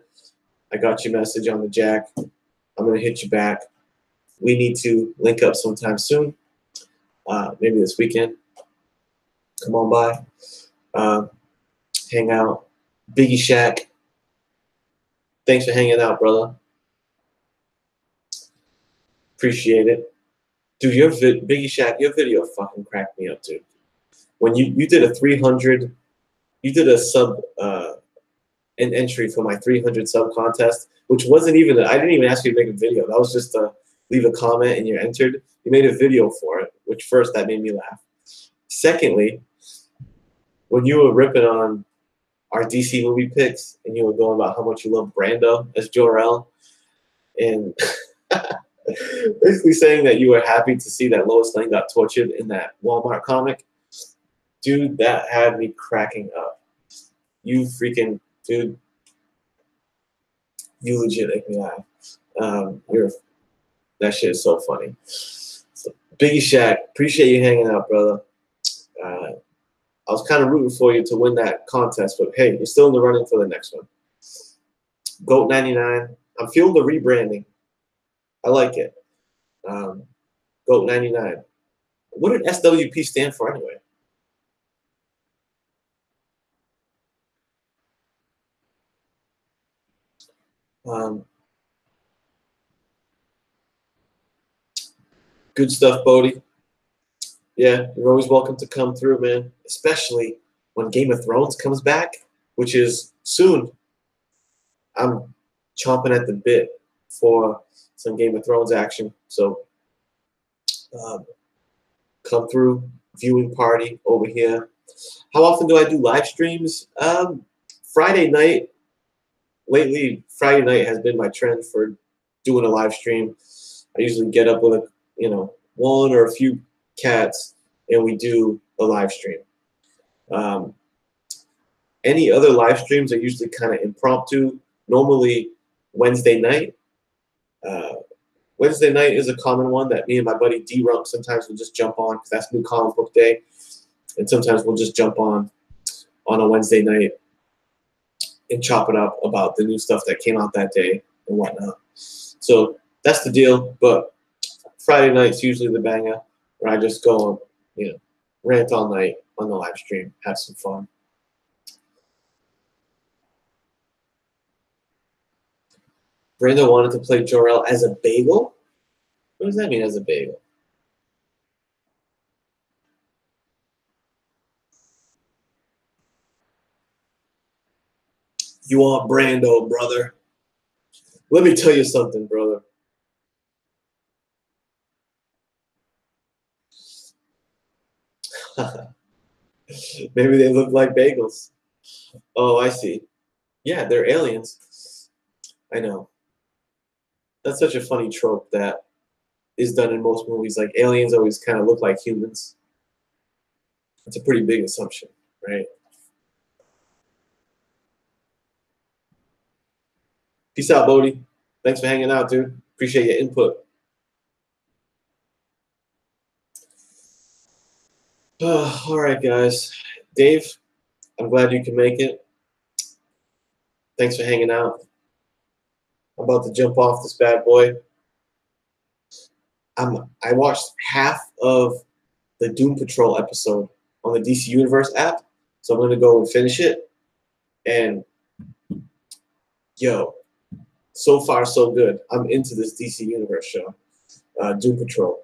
I got your message on the jack. I'm going to hit you back. We need to link up sometime soon. Maybe this weekend. Come on by. Hang out. Biggie Shaq, thanks for hanging out, brother. Appreciate it. Dude, Biggie Shaq, your video fucking cracked me up, dude. When you did a 300, you did a sub an entry for my 300 sub contest, which wasn't even, I didn't even ask you to make a video. That was just to leave a comment and you're entered. You made a video for it, which first, that made me laugh. Secondly, when you were ripping on our DC movie picks and you were going about how much you love Brando as Jor-El, and basically saying that you were happy to see that Lois Lane got tortured in that Walmart comic, dude, that had me cracking up. You freaking, dude, you legit make me laugh. That shit is so funny. So, Biggie Shaq, appreciate you hanging out, brother. I was kind of rooting for you to win that contest, but hey, you're still in the running for the next one. Goat 99. I'm feeling the rebranding. I like it. Goat 99. What did SWP stand for anyway? Good stuff, Bodie. Yeah, you're always welcome to come through, man. Especially when Game of Thrones comes back, which is soon. I'm chomping at the bit for some Game of Thrones action. So come through, viewing party over here. How often do I do live streams? Friday night. Lately, Friday night has been my trend for doing a live stream. I usually get up with one or a few cats, and we do a live stream. Any other live streams are usually kind of impromptu. Normally, Wednesday night. Wednesday night is a common one that me and my buddy D-Rump sometimes will just jump on because that's New Comic Book Day. And sometimes we'll just jump on a Wednesday night and chop it up about the new stuff that came out that day and whatnot. So that's the deal. But Friday night's usually the banger where I just go and, rant all night on the live stream, have some fun. Brando wanted to play Jor-El as a bagel? What does that mean, as a bagel? You want Brando, brother. Let me tell you something, brother. Maybe they look like bagels. Oh, I see. Yeah, they're aliens. I know. That's such a funny trope that is done in most movies. Like, aliens always kind of look like humans. It's a pretty big assumption, right? Peace out, Bodie. Thanks for hanging out, dude. Appreciate your input. All right, guys. Dave, I'm glad you can make it. Thanks for hanging out. I'm about to jump off this bad boy. I watched half of the Doom Patrol episode on the DC Universe app, so I'm going to go and finish it. And, yo, so far so good. I'm into this DC Universe show, Doom Patrol.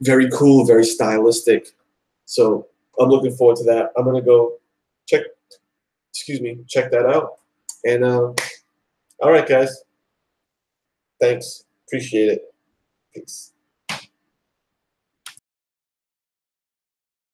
Very cool, very stylistic. So I'm looking forward to that. I'm going to go check that out. And all right, guys. Thanks. Appreciate it. Peace.